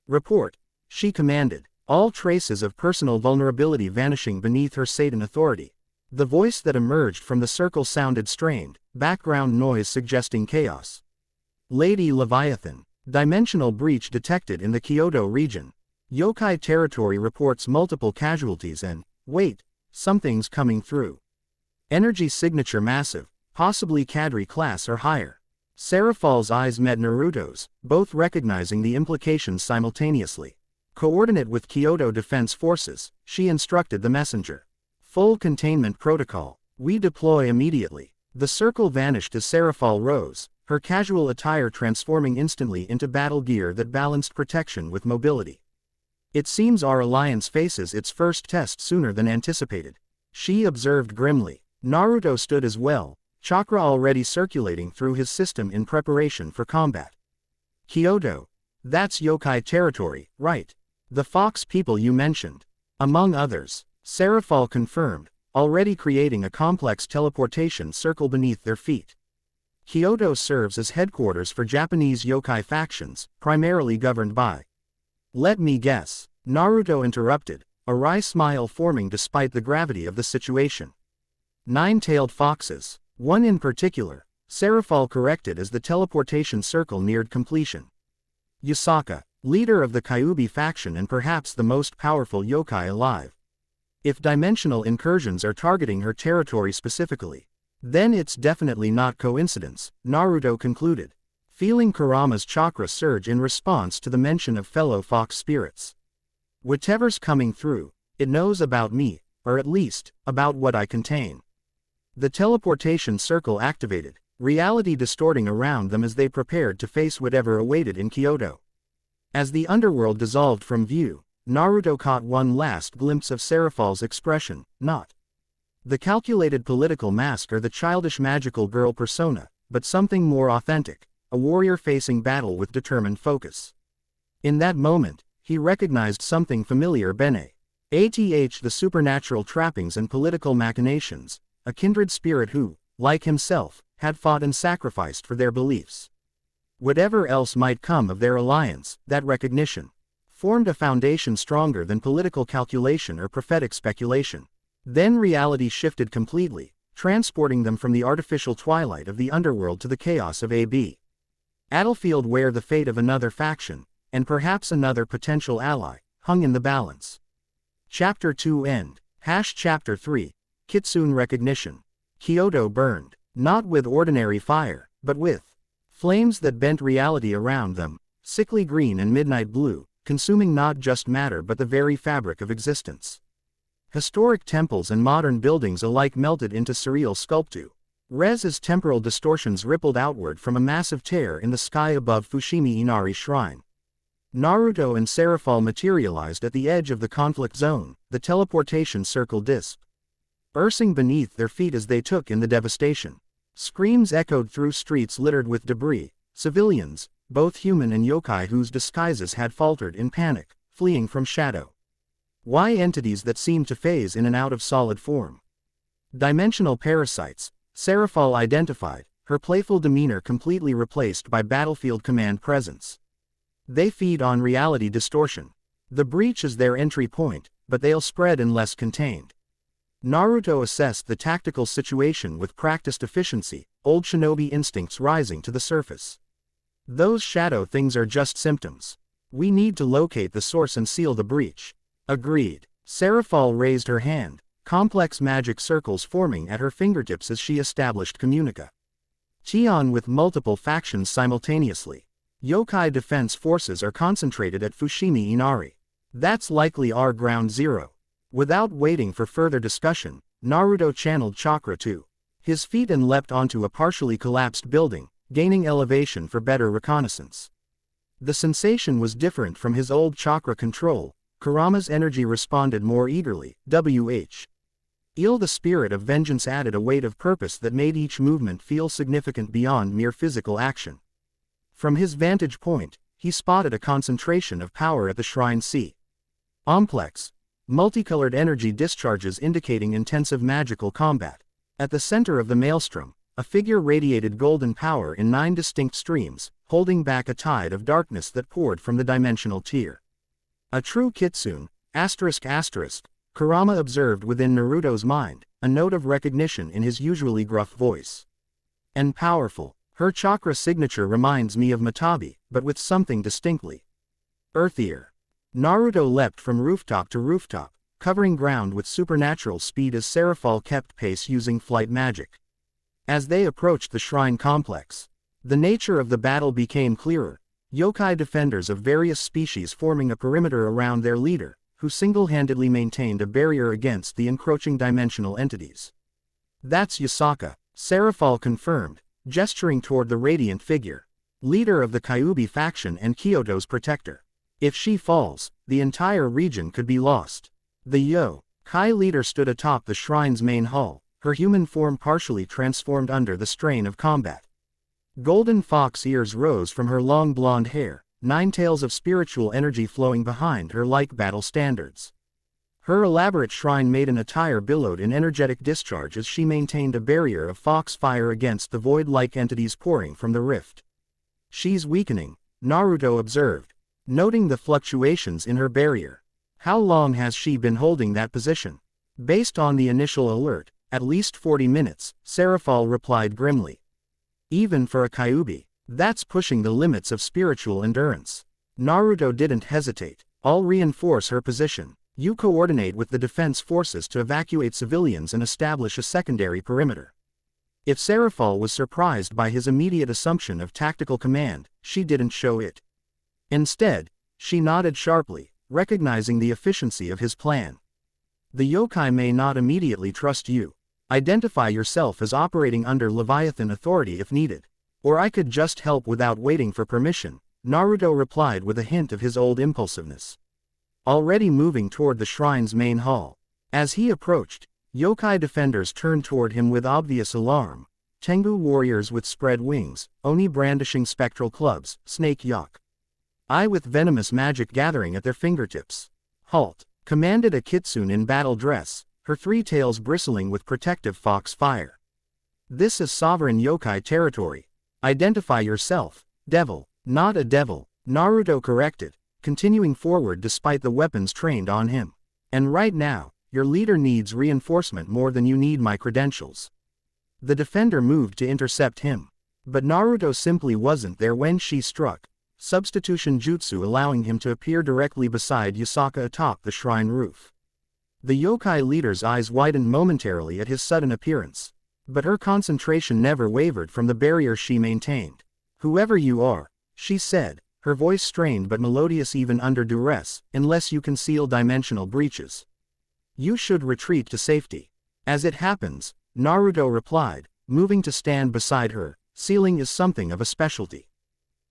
"Report," she commanded, all traces of personal vulnerability vanishing beneath her Satan authority. The voice that emerged from the circle sounded strained, background noise suggesting chaos. "Lady Leviathan, dimensional breach detected in the Kyoto region. Yokai territory reports multiple casualties and, wait, something's coming through. Energy signature massive, possibly Cadre class or higher." Serafall's eyes met Naruto's, both recognizing the implications simultaneously. Coordinate with Kyoto Defense Forces, she instructed the messenger. "Full containment protocol. We deploy immediately." The circle vanished as Serafall rose, her casual attire transforming instantly into battle gear that balanced protection with mobility. "It seems our alliance faces its first test sooner than anticipated," she observed grimly. Naruto stood as well, chakra already circulating through his system in preparation for combat. "Kyoto. That's yokai territory, right? The Fox people you mentioned." "Among others," Serafall confirmed, already creating a complex teleportation circle beneath their feet. "Kyoto serves as headquarters for Japanese yokai factions, primarily governed by—" "Let me guess," Naruto interrupted, a wry smile forming despite the gravity of the situation. "Nine-tailed foxes. One in particular," Serafall corrected as the teleportation circle neared completion. "Yusaka, leader of the Kyuubi faction and perhaps the most powerful yokai alive. If dimensional incursions are targeting her territory specifically, then it's definitely not coincidence," Naruto concluded, feeling Kurama's chakra surge in response to the mention of fellow fox spirits. "Whatever's coming through, it knows about me, or at least, about what I contain." The teleportation circle activated, reality distorting around them as they prepared to face whatever awaited in Kyoto. As the underworld dissolved from view, Naruto caught one last glimpse of Serafall's expression, not the calculated political mask or the childish magical girl persona, but something more authentic, a warrior facing battle with determined focus. In that moment, he recognized something familiar: the supernatural trappings and political machinations, a kindred spirit who, like himself, had fought and sacrificed for their beliefs. Whatever else might come of their alliance, that recognition formed a foundation stronger than political calculation or prophetic speculation. Then reality shifted completely, transporting them from the artificial twilight of the underworld to the chaos of a battlefield where the fate of another faction, and perhaps another potential ally, hung in the balance. Chapter 2 End. Chapter 3. Kitsune Recognition. Kyoto burned, not with ordinary fire, but with flames that bent reality around them, sickly green and midnight blue, consuming not just matter but the very fabric of existence. Historic temples and modern buildings alike melted into surreal sculpture, as temporal distortions rippled outward from a massive tear in the sky above Fushimi Inari Shrine. Naruto and Serafall materialized at the edge of the conflict zone, the teleportation circle dispersing beneath their feet as they took in the devastation. Screams echoed through streets littered with debris, civilians, both human and yokai whose disguises had faltered in panic, fleeing from shadow. Why entities that seemed to phase in and out of solid form? Dimensional parasites, Serafall identified, her playful demeanor completely replaced by battlefield command presence. They feed on reality distortion. The breach is their entry point, but they'll spread unless contained. Naruto assessed the tactical situation with practiced efficiency, old shinobi instincts rising to the surface. "Those shadow things are just symptoms. We need to locate the source and seal the breach." "Agreed." Serafall raised her hand, complex magic circles forming at her fingertips as she established communication with multiple factions simultaneously. Yokai defense forces are concentrated at Fushimi Inari. That's likely our ground zero. Without waiting for further discussion, Naruto channeled chakra to his feet and leapt onto a partially collapsed building, gaining elevation for better reconnaissance. The sensation was different from his old chakra control. Kurama's energy responded more eagerly. The spirit of vengeance added a weight of purpose that made each movement feel significant beyond mere physical action. From his vantage point, he spotted a concentration of power at the shrine's seat. Complex, multicolored energy discharges indicating intensive magical combat. At the center of the maelstrom, a figure radiated golden power in 9 distinct streams, holding back a tide of darkness that poured from the dimensional tier. A true kitsune, Kurama observed within Naruto's mind, a note of recognition in his usually gruff voice. And powerful, her chakra signature reminds me of Matabi, but with something distinctly earthier. Naruto leapt from rooftop to rooftop, covering ground with supernatural speed as Serafall kept pace using flight magic. As they approached the shrine complex, the nature of the battle became clearer, yokai defenders of various species forming a perimeter around their leader, who single-handedly maintained a barrier against the encroaching dimensional entities. "That's Yasaka," Serafall confirmed, gesturing toward the radiant figure, leader of the Kyuubi faction and Kyoto's protector. "If she falls, the entire region could be lost." The Yokai leader stood atop the shrine's main hall, her human form partially transformed under the strain of combat. Golden fox ears rose from her long blonde hair, 9 tails of spiritual energy flowing behind her like battle standards. Her elaborate shrine maiden attire billowed in energetic discharge as she maintained a barrier of fox fire against the void-like entities pouring from the rift. "She's weakening," Naruto observed, noting the fluctuations in her barrier. "How long has she been holding that position?" "Based on the initial alert, at least 40 minutes, Serafall replied grimly. "Even for a Kyuubi, that's pushing the limits of spiritual endurance." Naruto didn't hesitate. "I'll reinforce her position. You coordinate with the defense forces to evacuate civilians and establish a secondary perimeter." If Serafall was surprised by his immediate assumption of tactical command, she didn't show it. Instead, she nodded sharply, recognizing the efficiency of his plan. "The yokai may not immediately trust you. Identify yourself as operating under Leviathan authority if needed. Or I could just help without waiting for permission," Naruto replied with a hint of his old impulsiveness. Already moving toward the shrine's main hall. As he approached, yokai defenders turned toward him with obvious alarm. Tengu warriors with spread wings, Oni brandishing spectral clubs, snake yokai with venomous magic gathering at their fingertips. "Halt!" commanded a kitsune in battle dress, her 3 tails bristling with protective fox fire. "This is sovereign yokai territory. Identify yourself, devil." "Not a devil," Naruto corrected, continuing forward despite the weapons trained on him. "And right now, your leader needs reinforcement more than you need my credentials." The defender moved to intercept him. But Naruto simply wasn't there when she struck, substitution jutsu allowing him to appear directly beside Yasaka atop the shrine roof. The yokai leader's eyes widened momentarily at his sudden appearance. But her concentration never wavered from the barrier she maintained. "Whoever you are," she said, her voice strained but melodious even under duress, "unless you conceal dimensional breaches, you should retreat to safety." "As it happens," Naruto replied, moving to stand beside her, "sealing is something of a specialty."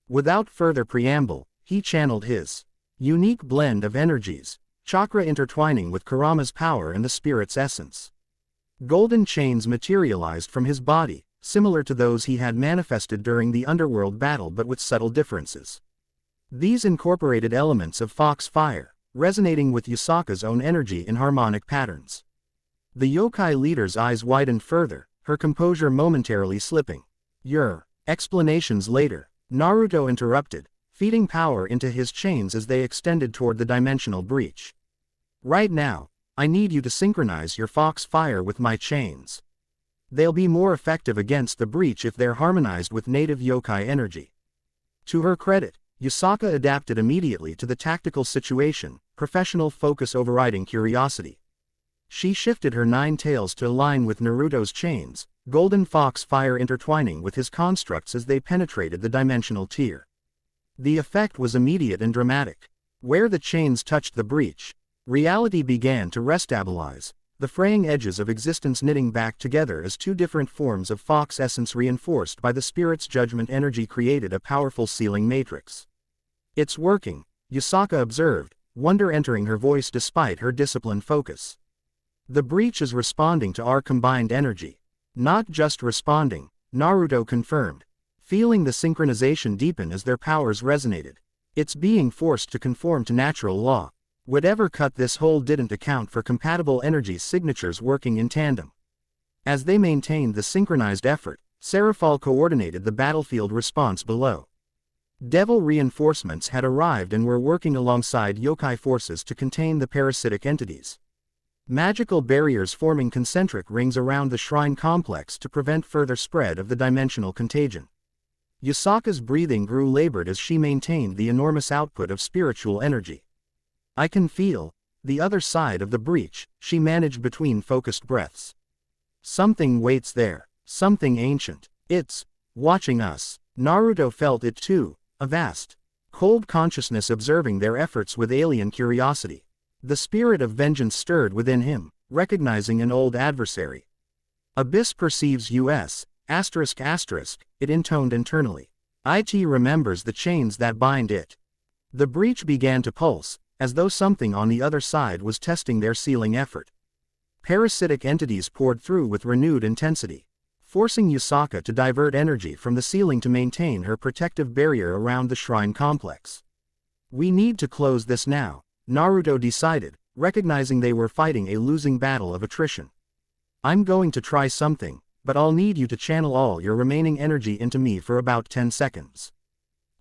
Without further preamble, he channeled his unique blend of energies, chakra intertwining with Kurama's power and the spirit's essence. Golden chains materialized from his body, similar to those he had manifested during the underworld battle but with subtle differences. These incorporated elements of fox fire, resonating with Yasaka's own energy in harmonic patterns. The yokai leader's eyes widened further, her composure momentarily slipping. "Your explanations later," Naruto interrupted, feeding power into his chains as they extended toward the dimensional breach. "Right now, I need you to synchronize your fox fire with my chains. They'll be more effective against the breach if they're harmonized with native yokai energy." To her credit, Yasaka adapted immediately to the tactical situation, professional focus overriding curiosity. She shifted her 9 tails to align with Naruto's chains, golden fox fire intertwining with his constructs as they penetrated the dimensional tier. The effect was immediate and dramatic. Where the chains touched the breach, reality began to restabilize, the fraying edges of existence knitting back together as 2 different forms of fox essence reinforced by the spirit's judgment energy created a powerful sealing matrix. "It's working," Yasaka observed, wonder entering her voice despite her disciplined focus. The breach is responding to our combined energy. Not just responding, Naruto confirmed, feeling the synchronization deepen as their powers resonated. It's being forced to conform to natural law. Whatever cut this hole didn't account for compatible energy signatures working in tandem. As they maintained the synchronized effort, Serafall coordinated the battlefield response below. Devil reinforcements had arrived and were working alongside yokai forces to contain the parasitic entities. Magical barriers forming concentric rings around the shrine complex to prevent further spread of the dimensional contagion. Yasaka's breathing grew labored as she maintained the enormous output of spiritual energy. "I can feel the other side of the breach," she managed between focused breaths. "Something waits there, something ancient. It's watching us." Naruto felt it too, a vast, cold consciousness observing their efforts with alien curiosity. The spirit of vengeance stirred within him, recognizing an old adversary. "Abyss perceives us, it intoned internally. It remembers the chains that bind it." The breach began to pulse, as though something on the other side was testing their sealing effort. Parasitic entities poured through with renewed intensity, forcing Yasaka to divert energy from the ceiling to maintain her protective barrier around the shrine complex. "We need to close this now," Naruto decided, recognizing they were fighting a losing battle of attrition. "I'm going to try something, but I'll need you to channel all your remaining energy into me for about 10 seconds.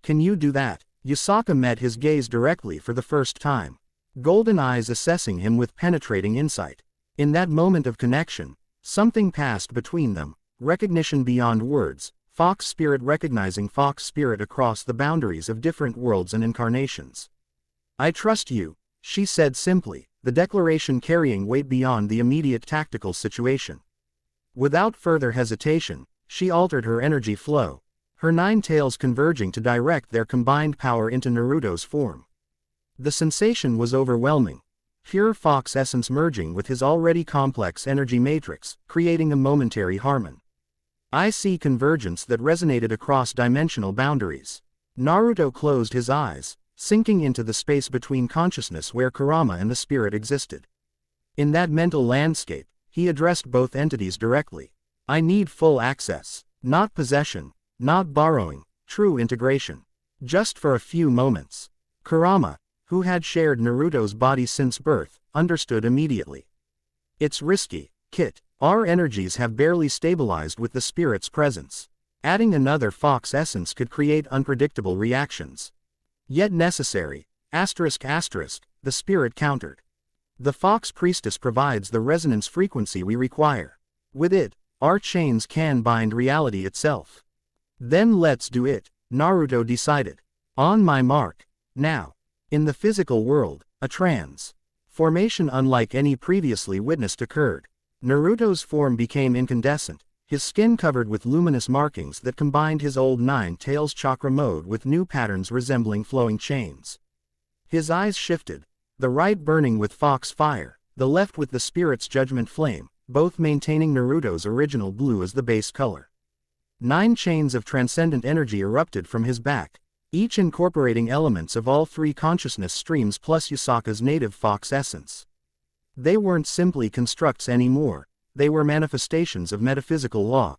Can you do that?" Yasaka met his gaze directly for the first time, golden eyes assessing him with penetrating insight. In that moment of connection, something passed between them, recognition beyond words, Fox spirit recognizing Fox spirit across the boundaries of different worlds and incarnations. "I trust you," she said simply, the declaration carrying weight beyond the immediate tactical situation. Without further hesitation, she altered her energy flow, her 9 tails converging to direct their combined power into Naruto's form. The sensation was overwhelming, pure Fox essence merging with his already complex energy matrix, creating a momentary harmony. I see convergence that resonated across dimensional boundaries. Naruto closed his eyes, sinking into the space between consciousness where Kurama and the spirit existed. In that mental landscape, he addressed both entities directly. "I need full access. Not possession, not borrowing, true integration. Just for a few moments." Kurama, who had shared Naruto's body since birth, understood immediately. "It's risky, Kit. Our energies have barely stabilized with the spirit's presence. Adding another Fox essence could create unpredictable reactions. Yet necessary, the spirit countered. The Fox priestess provides the resonance frequency we require. With it, our chains can bind reality itself." "Then let's do it," Naruto decided. "On my mark, now." In the physical world, a transformation unlike any previously witnessed occurred. Naruto's form became incandescent, his skin covered with luminous markings that combined his old 9 tails chakra mode with new patterns resembling flowing chains. His eyes shifted, the right burning with Fox fire, the left with the spirit's judgment flame, both maintaining Naruto's original blue as the base color. 9 chains of transcendent energy erupted from his back, each incorporating elements of all 3 consciousness streams plus Yasaka's native Fox essence. They weren't simply constructs anymore, they were manifestations of metaphysical law.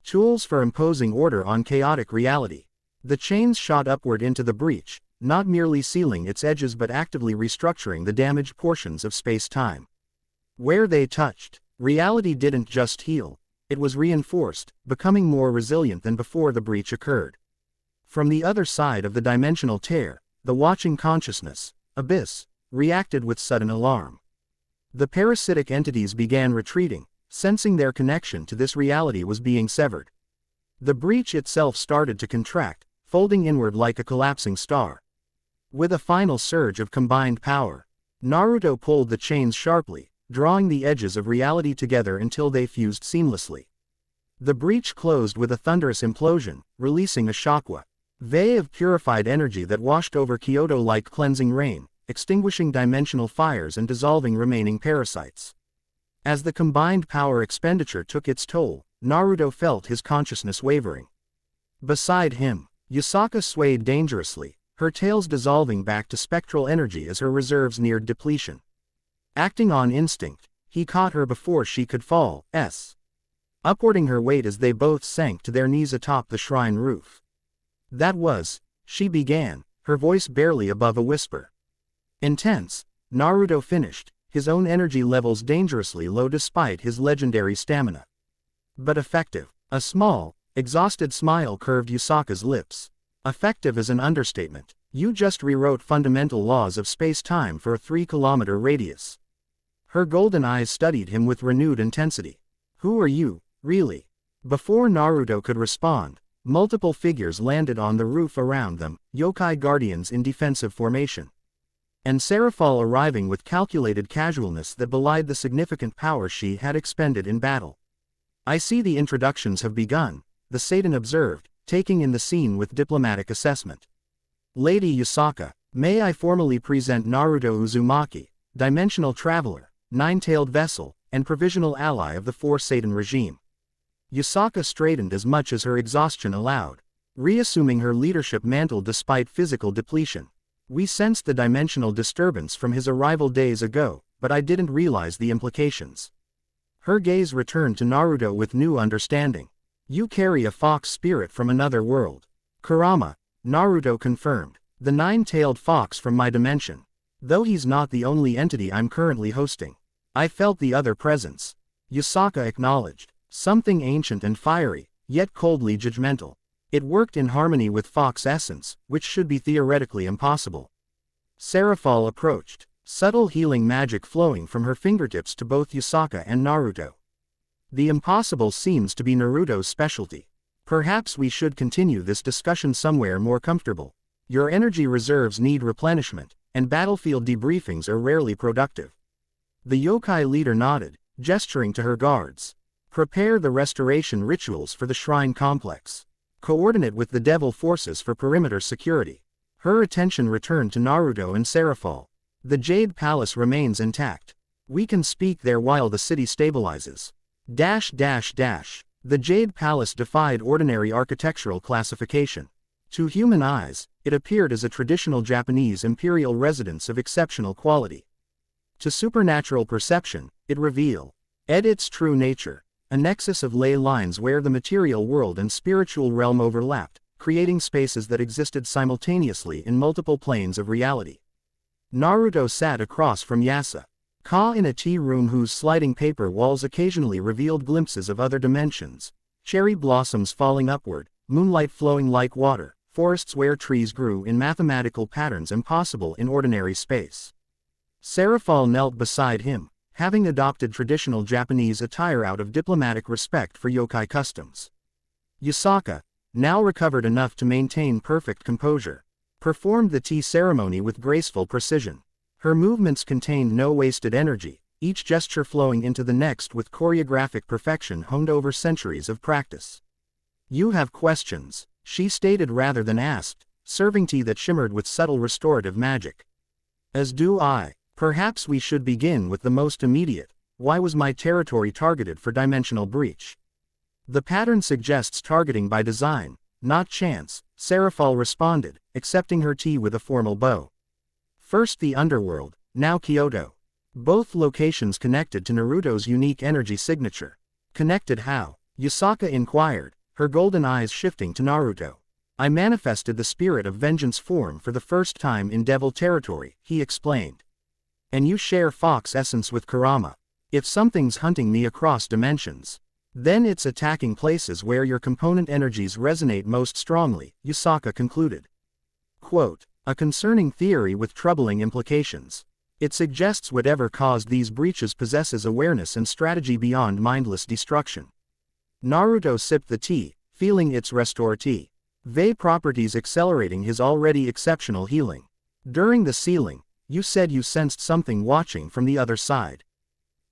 Tools for imposing order on chaotic reality. The chains shot upward into the breach, not merely sealing its edges but actively restructuring the damaged portions of space-time. Where they touched, reality didn't just heal, it was reinforced, becoming more resilient than before the breach occurred. From the other side of the dimensional tear, the watching consciousness, Abyss, reacted with sudden alarm. The parasitic entities began retreating, sensing their connection to this reality was being severed. The breach itself started to contract, folding inward like a collapsing star. With a final surge of combined power, Naruto pulled the chains sharply, drawing the edges of reality together until they fused seamlessly. The breach closed with a thunderous implosion, releasing a shockwave of purified energy that washed over Kyoto like cleansing rain, extinguishing dimensional fires and dissolving remaining parasites. As the combined power expenditure took its toll, Naruto felt his consciousness wavering. Beside him, Yasaka swayed dangerously, her tails dissolving back to spectral energy as her reserves neared depletion. Acting on instinct, He caught her before she could fall, upwarding her weight as they both sank to their knees atop the shrine roof. That was, she began, her voice barely above a whisper. Intense, Naruto finished, his own energy levels dangerously low despite his legendary stamina. But effective. A small, exhausted smile curved Yusaka's lips. Effective is an understatement. You just rewrote fundamental laws of space-time for a 3-kilometer radius. Her golden eyes studied him with renewed intensity. Who are you, really? Before Naruto could respond, multiple figures landed on the roof around them, yokai guardians in defensive formation. And Serafall arriving with calculated casualness that belied the significant power she had expended in battle. I see the introductions have begun, the Satan observed, taking in the scene with diplomatic assessment. Lady Yusaka, may I formally present Naruto Uzumaki, dimensional traveler, nine-tailed vessel, and provisional ally of the 4 Satan regime. Yusaka straightened as much as her exhaustion allowed, reassuming her leadership mantle despite physical depletion. We sensed the dimensional disturbance from his arrival days ago, but I didn't realize the implications. Her gaze returned to Naruto with new understanding. You carry a fox spirit from another world. Kurama, Naruto confirmed. The 9-tailed fox from my dimension. Though he's not the only entity I'm currently hosting. I felt the other presence. Yusaka acknowledged. Something ancient and fiery, yet coldly judgmental. It worked in harmony with fox essence, which should be theoretically impossible. Serafall approached, subtle healing magic flowing from her fingertips to both Yusaka and Naruto. The impossible seems to be Naruto's specialty. Perhaps we should continue this discussion somewhere more comfortable. Your energy reserves need replenishment, and battlefield debriefings are rarely productive. The yokai leader nodded, gesturing to her guards. Prepare the restoration rituals for the shrine complex. Coordinate with the devil forces for perimeter security. Her attention returned to Naruto and Serafall. The Jade Palace remains intact. We can speak there while the city stabilizes. The Jade Palace defied ordinary architectural classification. To human eyes, it appeared as a traditional Japanese imperial residence of exceptional quality. To supernatural perception, it revealed its true nature. A nexus of ley lines where the material world and spiritual realm overlapped, creating spaces that existed simultaneously in multiple planes of reality. Naruto sat across from Yasuka in a tea room whose sliding paper walls occasionally revealed glimpses of other dimensions. Cherry blossoms falling upward, moonlight flowing like water, forests where trees grew in mathematical patterns impossible in ordinary space. Serafall knelt beside him, having adopted traditional Japanese attire out of diplomatic respect for yokai customs. Yusaka, now recovered enough to maintain perfect composure, performed the tea ceremony with graceful precision. Her movements contained no wasted energy, each gesture flowing into the next with choreographic perfection honed over centuries of practice. You have questions, she stated rather than asked, serving tea that shimmered with subtle restorative magic. As do I. Perhaps we should begin with the most immediate. Why was my territory targeted for dimensional breach? The pattern suggests targeting by design, not chance, Serafall responded, accepting her tea with a formal bow. First the underworld, now Kyoto. Both locations connected to Naruto's unique energy signature. Connected how? Yusaka inquired, her golden eyes shifting to Naruto. I manifested the spirit of vengeance form for the first time in devil territory, he explained. And you share fox essence with Kurama. If something's hunting me across dimensions, then it's attacking places where your component energies resonate most strongly, Yusaka concluded. Quote, a concerning theory with troubling implications. It suggests whatever caused these breaches possesses awareness and strategy beyond mindless destruction. Naruto sipped the tea, feeling its restorative properties accelerating his already exceptional healing. During the sealing, you said you sensed something watching from the other side.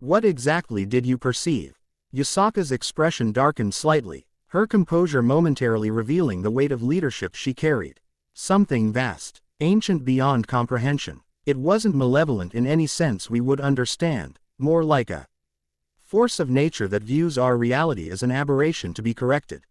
What exactly did you perceive? Yusaka's expression darkened slightly, her composure momentarily revealing the weight of leadership she carried. Something vast, ancient beyond comprehension. It wasn't malevolent in any sense we would understand, more like a force of nature that views our reality as an aberration to be corrected.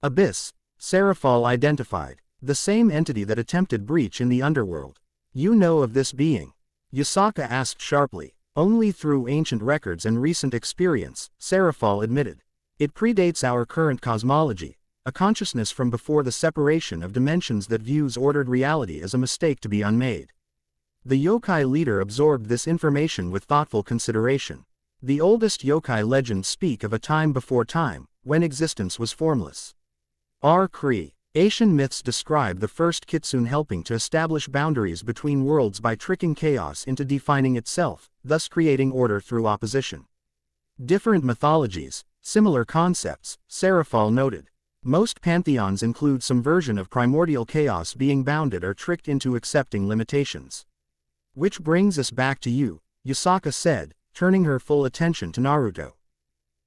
Abyss, Serafall identified, the same entity that attempted breach in the underworld. You know of this being? Yusaka asked sharply. Only through ancient records and recent experience, Serafall admitted. It predates our current cosmology, a consciousness from before the separation of dimensions that views ordered reality as a mistake to be unmade. The yokai leader absorbed this information with thoughtful consideration. The oldest yokai legends speak of a time before time, when existence was formless. Asian myths describe the first kitsune helping to establish boundaries between worlds by tricking chaos into defining itself, thus creating order through opposition. Different mythologies, similar concepts, Serafall noted. Most pantheons include some version of primordial chaos being bounded or tricked into accepting limitations. Which brings us back to you, Yusaka said, turning her full attention to Naruto.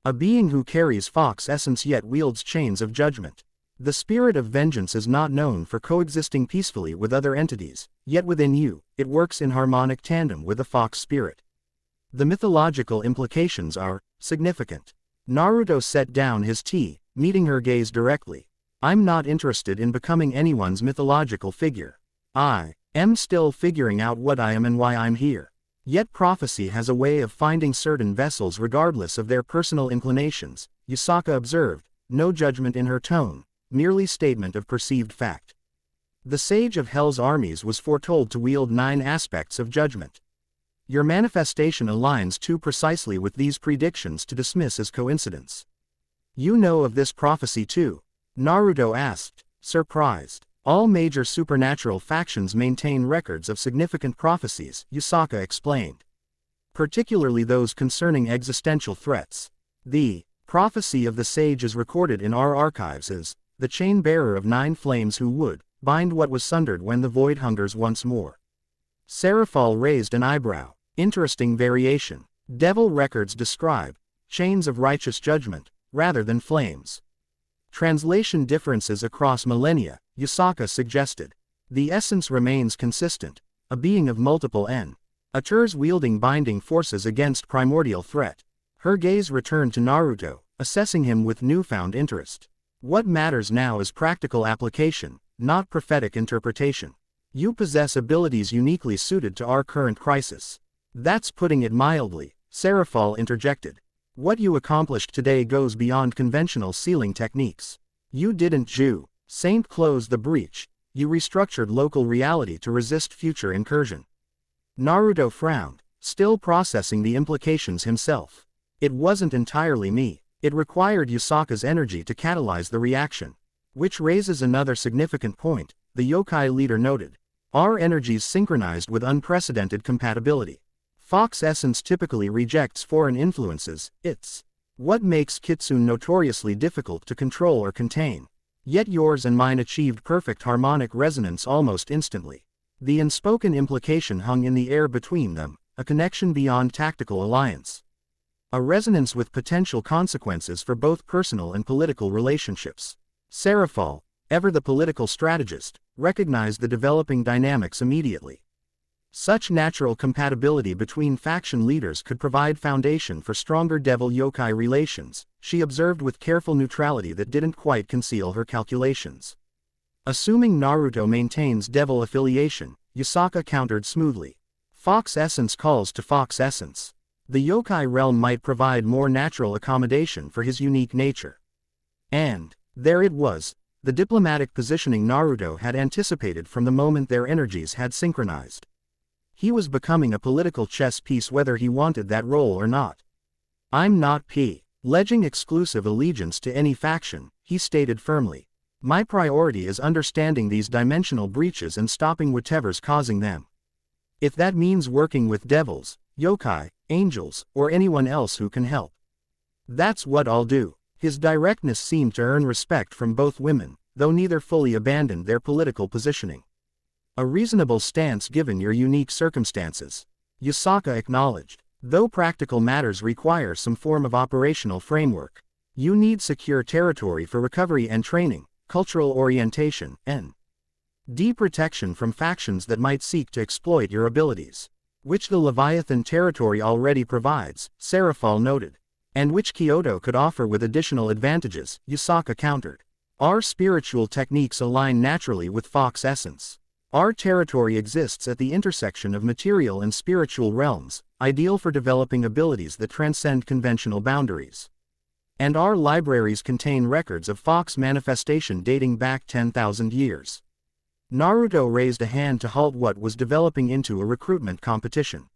A being who carries fox essence yet wields chains of judgment. The spirit of vengeance is not known for coexisting peacefully with other entities, yet within you, it works in harmonic tandem with the fox spirit. The mythological implications are significant. Naruto set down his tea, meeting her gaze directly. I'm not interested in becoming anyone's mythological figure. I am still figuring out what I am and why I'm here. Yet prophecy has a way of finding certain vessels regardless of their personal inclinations, Yusaka observed, no judgment in her tone, merely statement of perceived fact. The Sage of Hell's armies was foretold to wield 9 aspects of judgment. Your manifestation aligns too precisely with these predictions to dismiss as coincidence. You know of this prophecy too? Naruto asked, surprised. All major supernatural factions maintain records of significant prophecies, Yusaka explained. Particularly those concerning existential threats. The prophecy of the sage is recorded in our archives as the chain-bearer of 9 flames who would bind what was sundered when the void hungers once more. Serafall raised an eyebrow. Interesting variation. Devil records describe chains of righteous judgment, rather than flames. Translation differences across millennia, Yusaka suggested. The essence remains consistent, a being of multiple natures wielding binding forces against primordial threat. Her gaze returned to Naruto, assessing him with newfound interest. What matters now is practical application, not prophetic interpretation. You possess abilities uniquely suited to our current crisis. That's putting it mildly, Serafall interjected. What you accomplished today goes beyond conventional sealing techniques. You didn't Saint close the breach, you restructured local reality to resist future incursion. Naruto frowned, still processing the implications himself. It wasn't entirely me, it required Yusaka's energy to catalyze the reaction. Which raises another significant point, the yokai leader noted. Our energies synchronized with unprecedented compatibility. Fox essence typically rejects foreign influences, it's what makes kitsune notoriously difficult to control or contain. Yet yours and mine achieved perfect harmonic resonance almost instantly. The unspoken implication hung in the air between them, a connection beyond tactical alliance. A resonance with potential consequences for both personal and political relationships. Serafall, ever the political strategist, recognized the developing dynamics immediately. Such natural compatibility between faction leaders could provide foundation for stronger devil-yokai relations, she observed with careful neutrality that didn't quite conceal her calculations. Assuming Naruto maintains devil affiliation, Yusaka countered smoothly. Fox essence calls to fox essence. The yokai realm might provide more natural accommodation for his unique nature. And there it was, the diplomatic positioning Naruto had anticipated from the moment their energies had synchronized. He was becoming a political chess piece whether he wanted that role or not. I'm not pledging exclusive allegiance to any faction, he stated firmly. My priority is understanding these dimensional breaches and stopping whatever's causing them. If that means working with devils, yokai, angels, or anyone else who can help, that's what I'll do. His directness seemed to earn respect from both women, though neither fully abandoned their political positioning. A reasonable stance given your unique circumstances, Yusaka acknowledged. Though practical matters require some form of operational framework, you need secure territory for recovery and training, cultural orientation, and deep protection from factions that might seek to exploit your abilities. Which the Leviathan territory already provides, Serafall noted. And which Kyoto could offer with additional advantages, Yusaka countered. Our spiritual techniques align naturally with Fox essence. Our territory exists at the intersection of material and spiritual realms, ideal for developing abilities that transcend conventional boundaries. And our libraries contain records of Fox manifestation dating back 10,000 years. Naruto raised a hand to halt what was developing into a recruitment competition.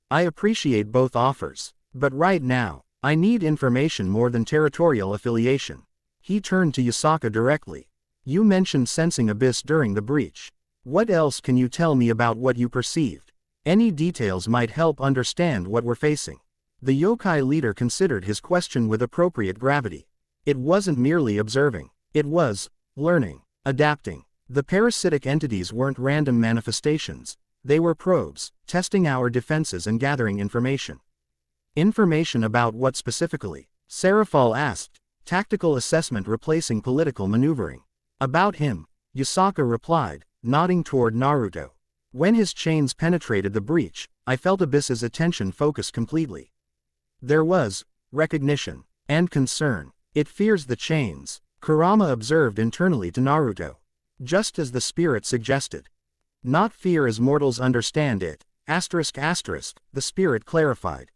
I appreciate both offers, but right now, I need information more than territorial affiliation. He turned to Yasaka directly. You mentioned sensing abyss during the breach. What else can you tell me about what you perceived? Any details might help understand what we're facing. The yokai leader considered his question with appropriate gravity. It wasn't merely observing. It was learning, adapting. The parasitic entities weren't random manifestations. They were probes, testing our defenses and gathering information. Information about what specifically? Serafall asked. Tactical assessment replacing political maneuvering. About him, Yasaka replied, nodding toward Naruto. When his chains penetrated the breach, I felt Abyss's attention focus completely. There was recognition and concern. It fears the chains, Kurama observed internally to Naruto. Just as the spirit suggested. Not fear as mortals understand it, ***, the spirit clarified.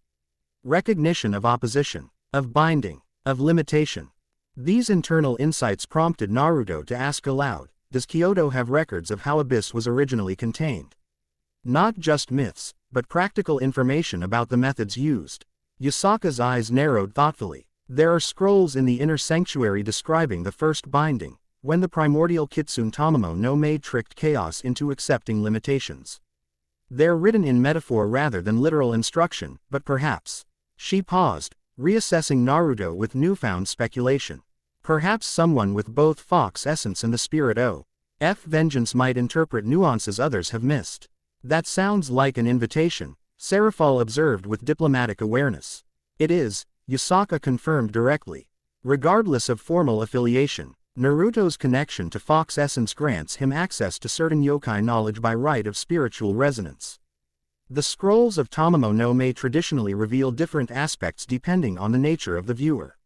Recognition of opposition, of binding, of limitation. These internal insights prompted Naruto to ask aloud, does Kyoto have records of how Abyss was originally contained? Not just myths, but practical information about the methods used. Yasaka's eyes narrowed thoughtfully. There are scrolls in the inner sanctuary describing the first binding, when the primordial Kitsune Tamamo no Mae tricked chaos into accepting limitations. They're written in metaphor rather than literal instruction, but perhaps. She paused, reassessing Naruto with newfound speculation. Perhaps someone with both Fox essence and the spirit O.F. vengeance might interpret nuances others have missed. That sounds like an invitation, Serafall observed with diplomatic awareness. It is, Yasaka confirmed directly. Regardless of formal affiliation, Naruto's connection to Fox essence grants him access to certain yokai knowledge by right of spiritual resonance. The scrolls of Tamamo no Mae traditionally reveal different aspects depending on the nature of the viewer.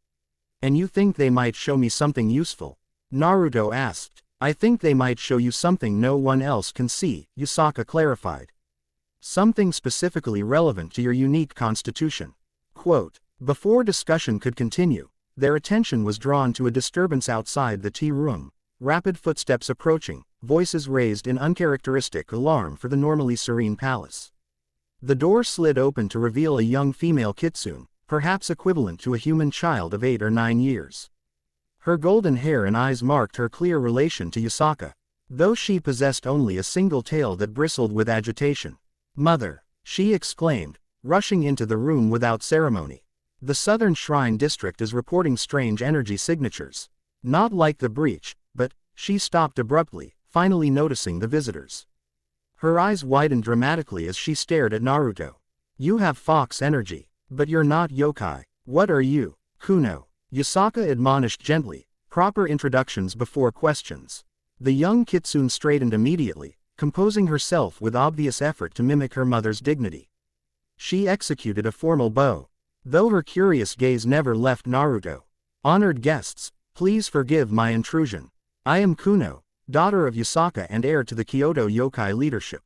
And you think they might show me something useful? Naruto asked. I think they might show you something no one else can see, Yasaka clarified. Something specifically relevant to your unique constitution. Quote, before discussion could continue, their attention was drawn to a disturbance outside the tea room, rapid footsteps approaching, voices raised in uncharacteristic alarm for the normally serene palace. The door slid open to reveal a young female kitsune, perhaps equivalent to a human child of 8 or 9 years. Her golden hair and eyes marked her clear relation to Yasaka, though she possessed only a single tail that bristled with agitation. Mother, she exclaimed, rushing into the room without ceremony. The Southern Shrine District is reporting strange energy signatures. Not like the breach, but, she stopped abruptly, finally noticing the visitors. Her eyes widened dramatically as she stared at Naruto. You have Fox energy, but you're not yokai. What are you? Kuno. Yasaka admonished gently, proper introductions before questions. The young kitsune straightened immediately, composing herself with obvious effort to mimic her mother's dignity. She executed a formal bow. Though her curious gaze never left Naruto. Honored guests, please forgive my intrusion. I am Kuno, daughter of Yasaka and heir to the Kyoto yokai leadership.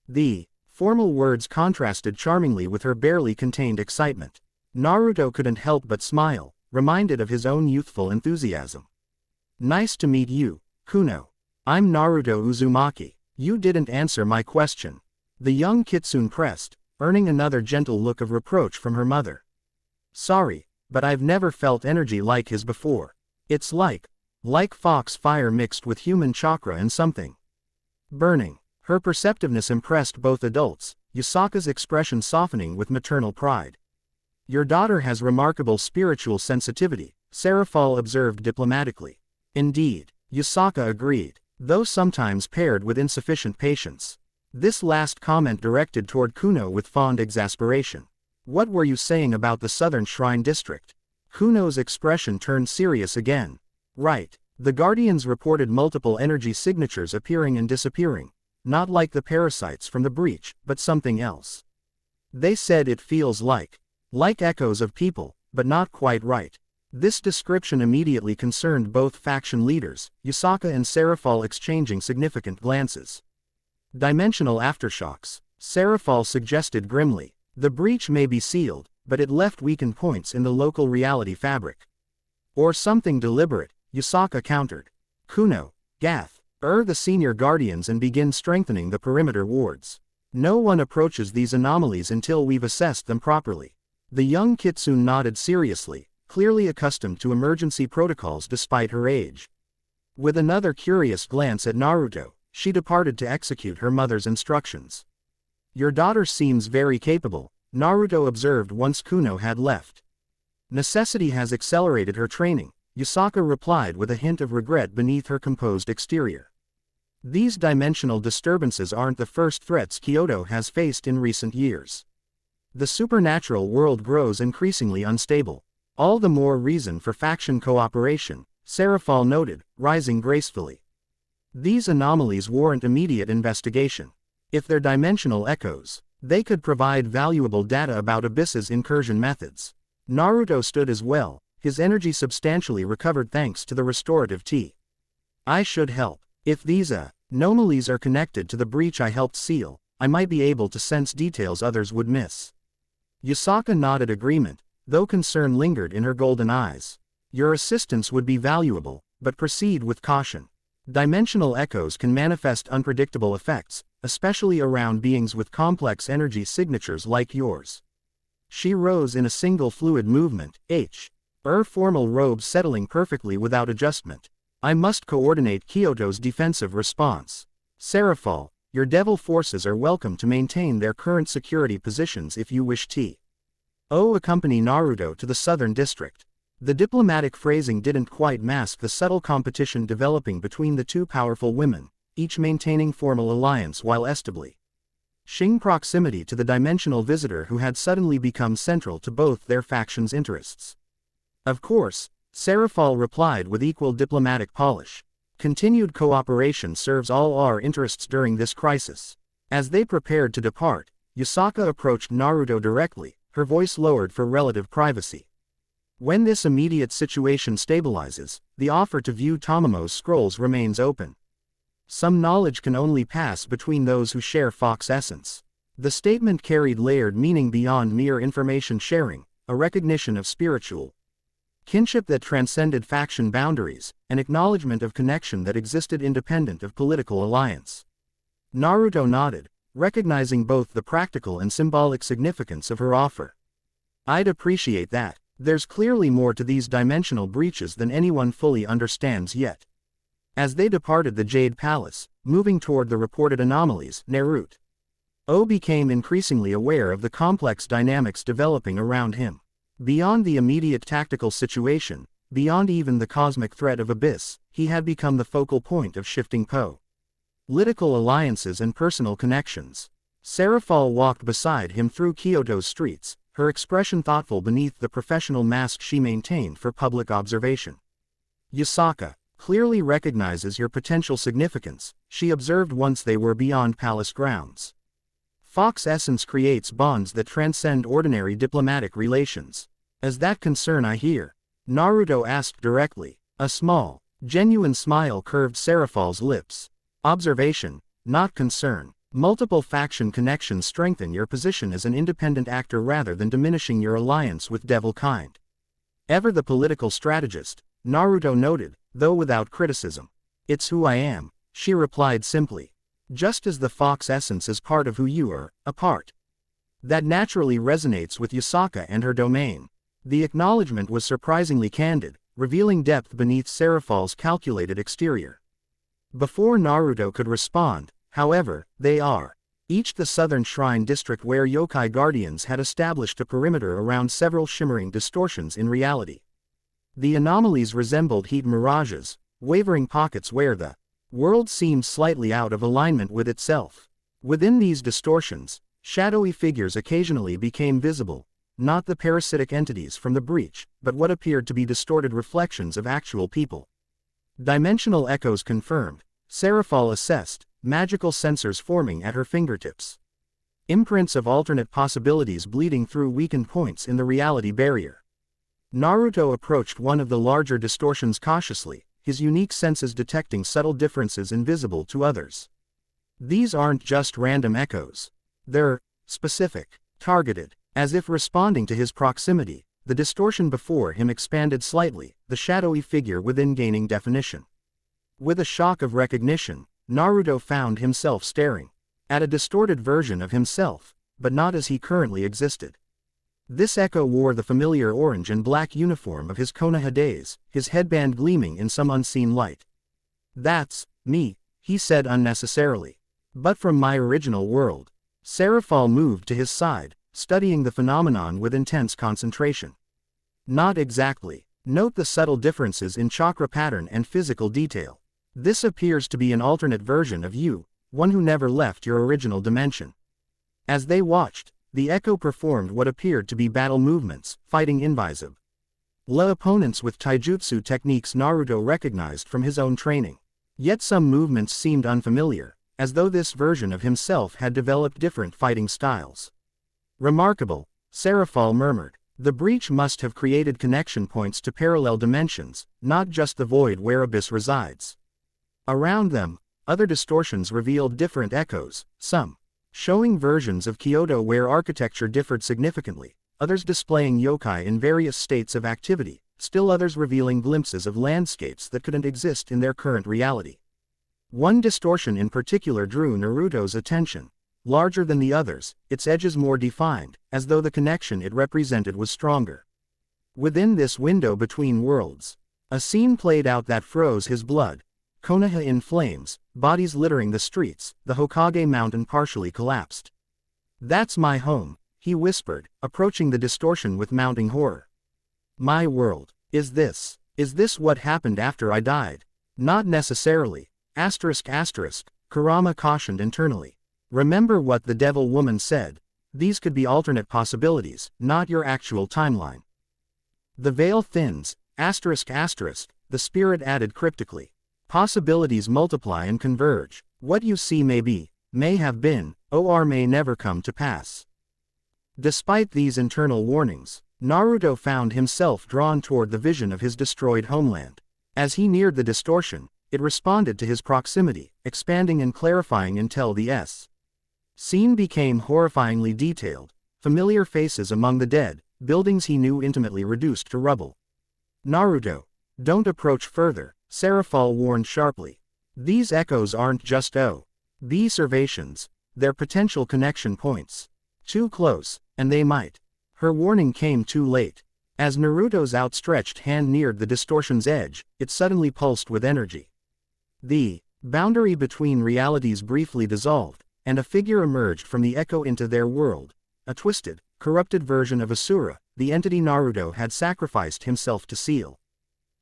The formal words contrasted charmingly with her barely contained excitement. Naruto couldn't help but smile, reminded of his own youthful enthusiasm. Nice to meet you, Kuno. I'm Naruto Uzumaki. You didn't answer my question. The young kitsune pressed, earning another gentle look of reproach from her mother. Sorry, but I've never felt energy like his before. It's like Fox fire mixed with human chakra and something burning. Her perceptiveness impressed both adults, Yasaka's expression softening with maternal pride. Your daughter has remarkable spiritual sensitivity, Serafall observed diplomatically. Indeed, Yasaka agreed, though sometimes paired with insufficient patience. This last comment directed toward Kuno with fond exasperation. What were you saying about the Southern Shrine District? Kuno's expression turned serious again. Right. The Guardians reported multiple energy signatures appearing and disappearing. Not like the parasites from the breach, but something else. They said it feels like echoes of people, but not quite right. This description immediately concerned both faction leaders, Yasaka and Serafall exchanging significant glances. Dimensional aftershocks, Serafall suggested grimly. The breach may be sealed, but it left weakened points in the local reality fabric. Or something deliberate, Yusaka countered. Kuno, Gath, the senior guardians and begin strengthening the perimeter wards. No one approaches these anomalies until we've assessed them properly. The young Kitsune nodded seriously, clearly accustomed to emergency protocols despite her age. With another curious glance at Naruto, she departed to execute her mother's instructions. Your daughter seems very capable, Naruto observed once Kuno had left. Necessity has accelerated her training, Yusaka replied with a hint of regret beneath her composed exterior. These dimensional disturbances aren't the first threats Kyoto has faced in recent years. The supernatural world grows increasingly unstable. All the more reason for faction cooperation, Serafall noted, rising gracefully. These anomalies warrant immediate investigation. If they're dimensional echoes, they could provide valuable data about Abyss's incursion methods. Naruto stood as well, his energy substantially recovered thanks to the restorative tea. I should help. If these anomalies are connected to the breach I helped seal, I might be able to sense details others would miss. Yusaka nodded agreement, though concern lingered in her golden eyes. Your assistance would be valuable, but proceed with caution. Dimensional echoes can manifest unpredictable effects, especially around beings with complex energy signatures like yours. She rose in a single fluid movement, her formal robe settling perfectly without adjustment. I must coordinate Kyoto's defensive response. Serafall, your devil forces are welcome to maintain their current security positions if you wish to. Accompany Naruto to the southern district. The diplomatic phrasing didn't quite mask the subtle competition developing between the two powerful women, each maintaining formal alliance while estably shing proximity to the dimensional visitor who had suddenly become central to both their factions' interests. Of course, Serafall replied with equal diplomatic polish. Continued cooperation serves all our interests during this crisis. As they prepared to depart, Yusaka approached Naruto directly, her voice lowered for relative privacy. When this immediate situation stabilizes, the offer to view Tomomo's scrolls remains open. Some knowledge can only pass between those who share Fox essence. The statement carried layered meaning beyond mere information sharing, a recognition of spiritual kinship that transcended faction boundaries, an acknowledgement of connection that existed independent of political alliance. Naruto nodded, recognizing both the practical and symbolic significance of her offer. I'd appreciate that. There's clearly more to these dimensional breaches than anyone fully understands yet. As they departed the Jade Palace, moving toward the reported anomalies, Naruto became increasingly aware of the complex dynamics developing around him. Beyond the immediate tactical situation, beyond even the cosmic threat of Abyss, he had become the focal point of shifting political alliances and personal connections. Serafall walked beside him through Kyoto's streets, her expression thoughtful beneath the professional mask she maintained for public observation. Yusaka clearly recognizes your potential significance, she observed once they were beyond palace grounds. Fox essence creates bonds that transcend ordinary diplomatic relations. Is that concern I hear? Naruto asked directly. A small, genuine smile curved Serafall's lips. Observation, not concern. Multiple faction connections strengthen your position as an independent actor rather than diminishing your alliance with devil kind. Ever the political strategist, Naruto noted, though without criticism. It's who I am, she replied simply. Just as the Fox essence is part of who you are, a part that naturally resonates with Yusaka and her domain. The acknowledgement was surprisingly candid, revealing depth beneath Serafall's calculated exterior. Before Naruto could respond, however, they reached the southern shrine district where yokai guardians had established a perimeter around several shimmering distortions in reality. The anomalies resembled heat mirages, wavering pockets where the world seemed slightly out of alignment with itself. Within these distortions, shadowy figures occasionally became visible, not the parasitic entities from the breach, but what appeared to be distorted reflections of actual people. Dimensional echoes confirmed, Serafall assessed, magical sensors forming at her fingertips. Imprints of alternate possibilities bleeding through weakened points in the reality barrier. Naruto approached one of the larger distortions cautiously, his unique senses detecting subtle differences invisible to others. These aren't just random echoes. They're specific. Targeted. As if responding to his proximity, the distortion before him expanded slightly, the shadowy figure within gaining definition. With a shock of recognition, Naruto found himself staring at a distorted version of himself, but not as he currently existed. This echo wore the familiar orange and black uniform of his Konoha days, his headband gleaming in some unseen light. "That's me," he said unnecessarily. "But from my original world." Serafall moved to his side, studying the phenomenon with intense concentration. "Not exactly. Note the subtle differences in chakra pattern and physical detail. This appears to be an alternate version of you, one who never left your original dimension." As they watched, the echo performed what appeared to be battle movements, fighting invisible opponents with taijutsu techniques Naruto recognized from his own training. Yet some movements seemed unfamiliar, as though this version of himself had developed different fighting styles. "Remarkable," Serafall murmured. "The breach must have created connection points to parallel dimensions, not just the void where Abyss resides." Around them, other distortions revealed different echoes, some showing versions of Kyoto where architecture differed significantly, others displaying yokai in various states of activity, still others revealing glimpses of landscapes that couldn't exist in their current reality. One distortion in particular drew Naruto's attention. Larger than the others, its edges more defined, as though the connection it represented was stronger. Within this window between worlds, a scene played out that froze his blood. Konoha in flames, bodies littering the streets, the Hokage mountain partially collapsed. "That's my home," he whispered, approaching the distortion with mounting horror. "My world. Is this what happened after I died?" "Not necessarily. Kurama cautioned internally. "Remember what the devil woman said. These could be alternate possibilities, not your actual timeline." "The veil thins, the spirit added cryptically. Possibilities multiply and converge. What you see may have been, or may never come to pass." Despite these internal warnings, Naruto found himself drawn toward the vision of his destroyed homeland. As he neared the distortion, it responded to his proximity, expanding and clarifying until the scene became horrifyingly detailed, familiar faces among the dead, buildings he knew intimately reduced to rubble. "Naruto, don't approach further," Serafall warned sharply. "These echoes aren't just observations, they're potential connection points. Too close, and they might." Her warning came too late. As Naruto's outstretched hand neared the distortion's edge, it suddenly pulsed with energy. The boundary between realities briefly dissolved, and a figure emerged from the echo into their world, a twisted, corrupted version of Asura, the entity Naruto had sacrificed himself to seal.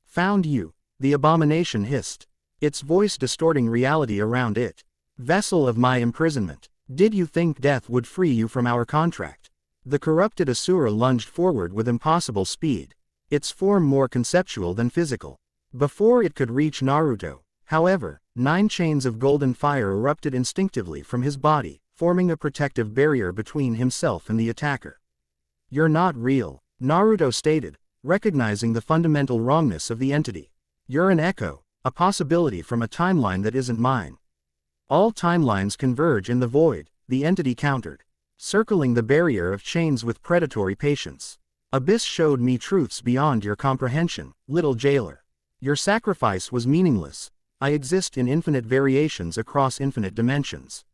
"Found you," the abomination hissed, its voice distorting reality around it. "Vessel of my imprisonment, did you think death would free you from our contract?" The corrupted Asura lunged forward with impossible speed, its form more conceptual than physical. Before it could reach Naruto, however, 9 chains of golden fire erupted instinctively from his body, forming a protective barrier between himself and the attacker. "You're not real," Naruto stated, recognizing the fundamental wrongness of the entity. "You're an echo, a possibility from a timeline that isn't mine." "All timelines converge in the void," the entity countered, circling the barrier of chains with predatory patience. "Abyss showed me truths beyond your comprehension, little jailer. Your sacrifice was meaningless. I exist in infinite variations across infinite dimensions."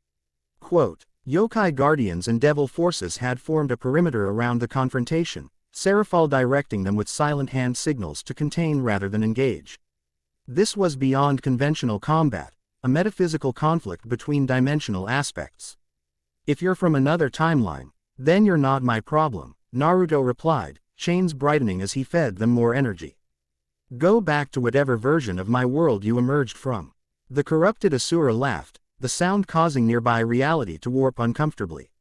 Quote, Yokai guardians and devil forces had formed a perimeter around the confrontation, Serafall directing them with silent hand signals to contain rather than engage. This was beyond conventional combat, a metaphysical conflict between dimensional aspects. "If you're from another timeline, then you're not my problem," Naruto replied, chains brightening as he fed them more energy. "Go back to whatever version of my world you emerged from." The corrupted Asura laughed, the sound causing nearby reality to warp uncomfortably.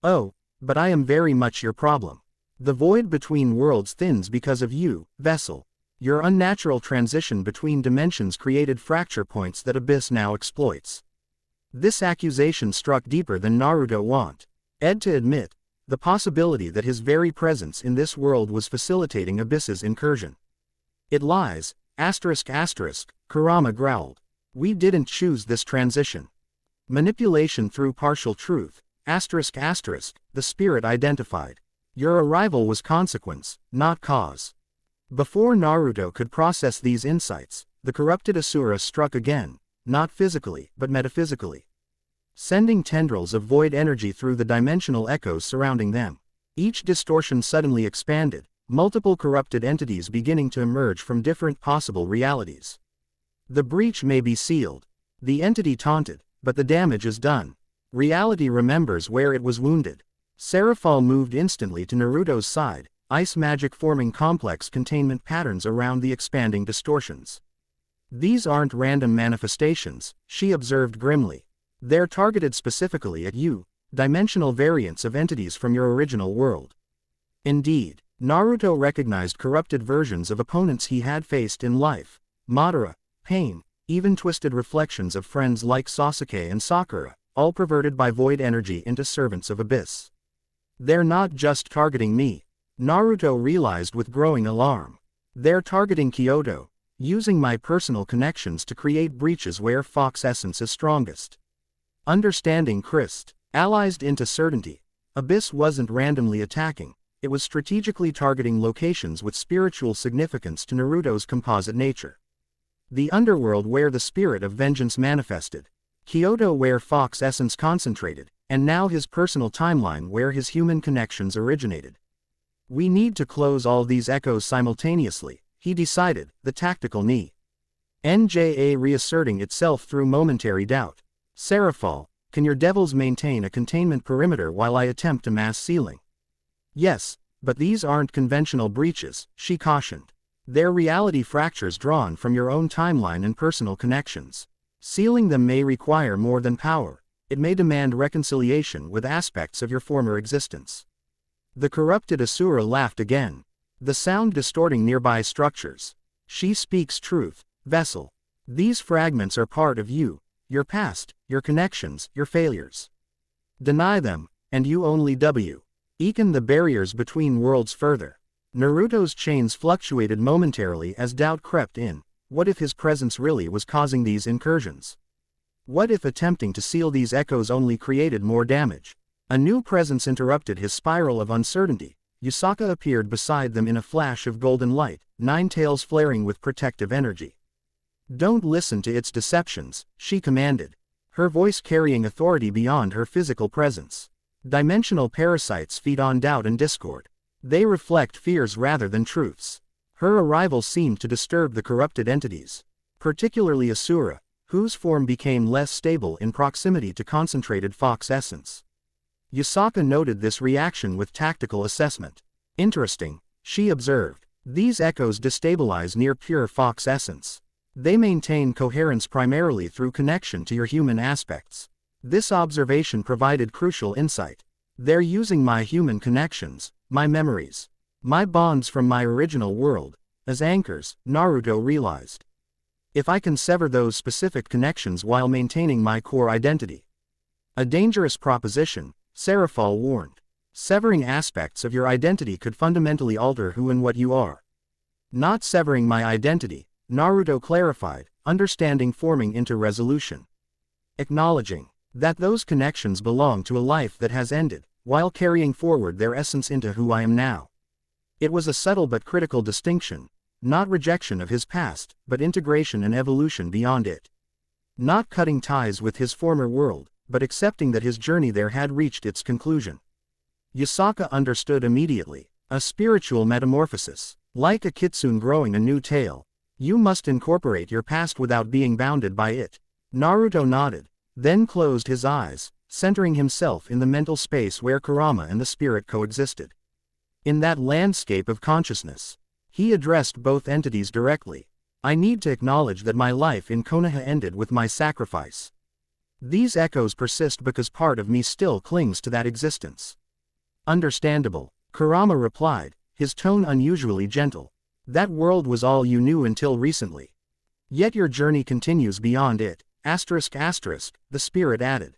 "Oh, but I am very much your problem. The void between worlds thins because of you, Vessel. Your unnatural transition between dimensions created fracture points that Abyss now exploits." This accusation struck deeper than Naruto wanted to admit, the possibility that his very presence in this world was facilitating Abyss's incursion. "It lies, Kurama growled. "We didn't choose this transition." Manipulation through partial truth, The spirit identified. Your arrival was consequence, not cause. Before Naruto could process these insights, the corrupted Asura struck again, not physically, but metaphysically, sending tendrils of void energy through the dimensional echoes surrounding them. Each distortion suddenly expanded, multiple corrupted entities beginning to emerge from different possible realities. The breach may be sealed. The entity taunted, but the damage is done. Reality remembers where it was wounded. Serafall moved instantly to Naruto's side, ice magic forming complex containment patterns around the expanding distortions. These aren't random manifestations, she observed grimly. They're targeted specifically at you, dimensional variants of entities from your original world. Indeed, Naruto recognized corrupted versions of opponents he had faced in life: Madara, Pain, even twisted reflections of friends like Sasuke and Sakura, all perverted by void energy into servants of Abyss. They're not just targeting me, Naruto realized with growing alarm. They're targeting Kyoto, using my personal connections to create breaches where Fox essence is strongest. Understanding Christ, allied into certainty, Abyss wasn't randomly attacking, it was strategically targeting locations with spiritual significance to Naruto's composite nature. The underworld where the spirit of vengeance manifested, Kyoto where Fox essence concentrated, and now his personal timeline where his human connections originated. We need to close all these echoes simultaneously, he decided, the tactical NJA reasserting itself through momentary doubt. Serafall, can your devils maintain a containment perimeter while I attempt a mass sealing? Yes, but these aren't conventional breaches, she cautioned. They're reality fractures drawn from your own timeline and personal connections. Sealing them may require more than power, it may demand reconciliation with aspects of your former existence. The corrupted Asura laughed again, the sound distorting nearby structures. She speaks truth, vessel. These fragments are part of you, your past, your connections, your failures. Deny them, and you only weaken the barriers between worlds further. Naruto's chains fluctuated momentarily as doubt crept in. What if his presence really was causing these incursions? What if attempting to seal these echoes only created more damage? A new presence interrupted his spiral of uncertainty. Yusaka appeared beside them in a flash of golden light, 9 tails flaring with protective energy. Don't listen to its deceptions, she commanded, her voice carrying authority beyond her physical presence. Dimensional parasites feed on doubt and discord. They reflect fears rather than truths. Her arrival seemed to disturb the corrupted entities, particularly Asura, whose form became less stable in proximity to concentrated Fox essence. Yusaka noted this reaction with tactical assessment. Interesting, she observed. These echoes destabilize near pure Fox essence. They maintain coherence primarily through connection to your human aspects. This observation provided crucial insight. They're using my human connections, my memories, my bonds from my original world, as anchors, Naruto realized. If I can sever those specific connections while maintaining my core identity. A dangerous proposition, Serafall warned. Severing aspects of your identity could fundamentally alter who and what you are. Not severing my identity, Naruto clarified, understanding forming into resolution. Acknowledging that those connections belong to a life that has ended, while carrying forward their essence into who I am now. It was a subtle but critical distinction, not rejection of his past, but integration and evolution beyond it. Not cutting ties with his former world, but accepting that his journey there had reached its conclusion. Yusaka understood immediately, a spiritual metamorphosis, like a kitsune growing a new tail. You must incorporate your past without being bounded by it. Naruto nodded, then closed his eyes, centering himself in the mental space where Kurama and the spirit coexisted. In that landscape of consciousness, he addressed both entities directly. I need to acknowledge that my life in Konoha ended with my sacrifice. These echoes persist because part of me still clings to that existence. Understandable, Kurama replied, his tone unusually gentle. That world was all you knew until recently. Yet your journey continues beyond it, the spirit added.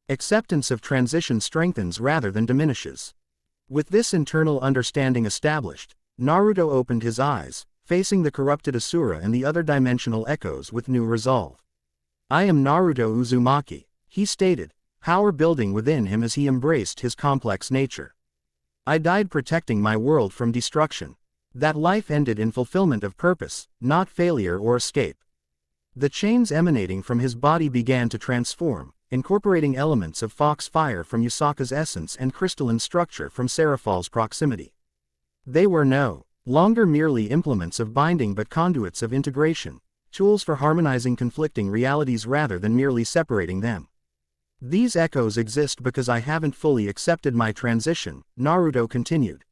Acceptance of transition strengthens rather than diminishes. With this internal understanding established, Naruto opened his eyes, facing the corrupted Asura and the other dimensional echoes with new resolve. I am Naruto Uzumaki, he stated, power building within him as he embraced his complex nature. I died protecting my world from destruction. That life ended in fulfillment of purpose, not failure or escape. The chains emanating from his body began to transform, incorporating elements of fox fire from Yusaka's essence and crystalline structure from Serafall's proximity. They were no longer merely implements of binding but conduits of integration, tools for harmonizing conflicting realities rather than merely separating them. These echoes exist because I haven't fully accepted my transition, Naruto continued.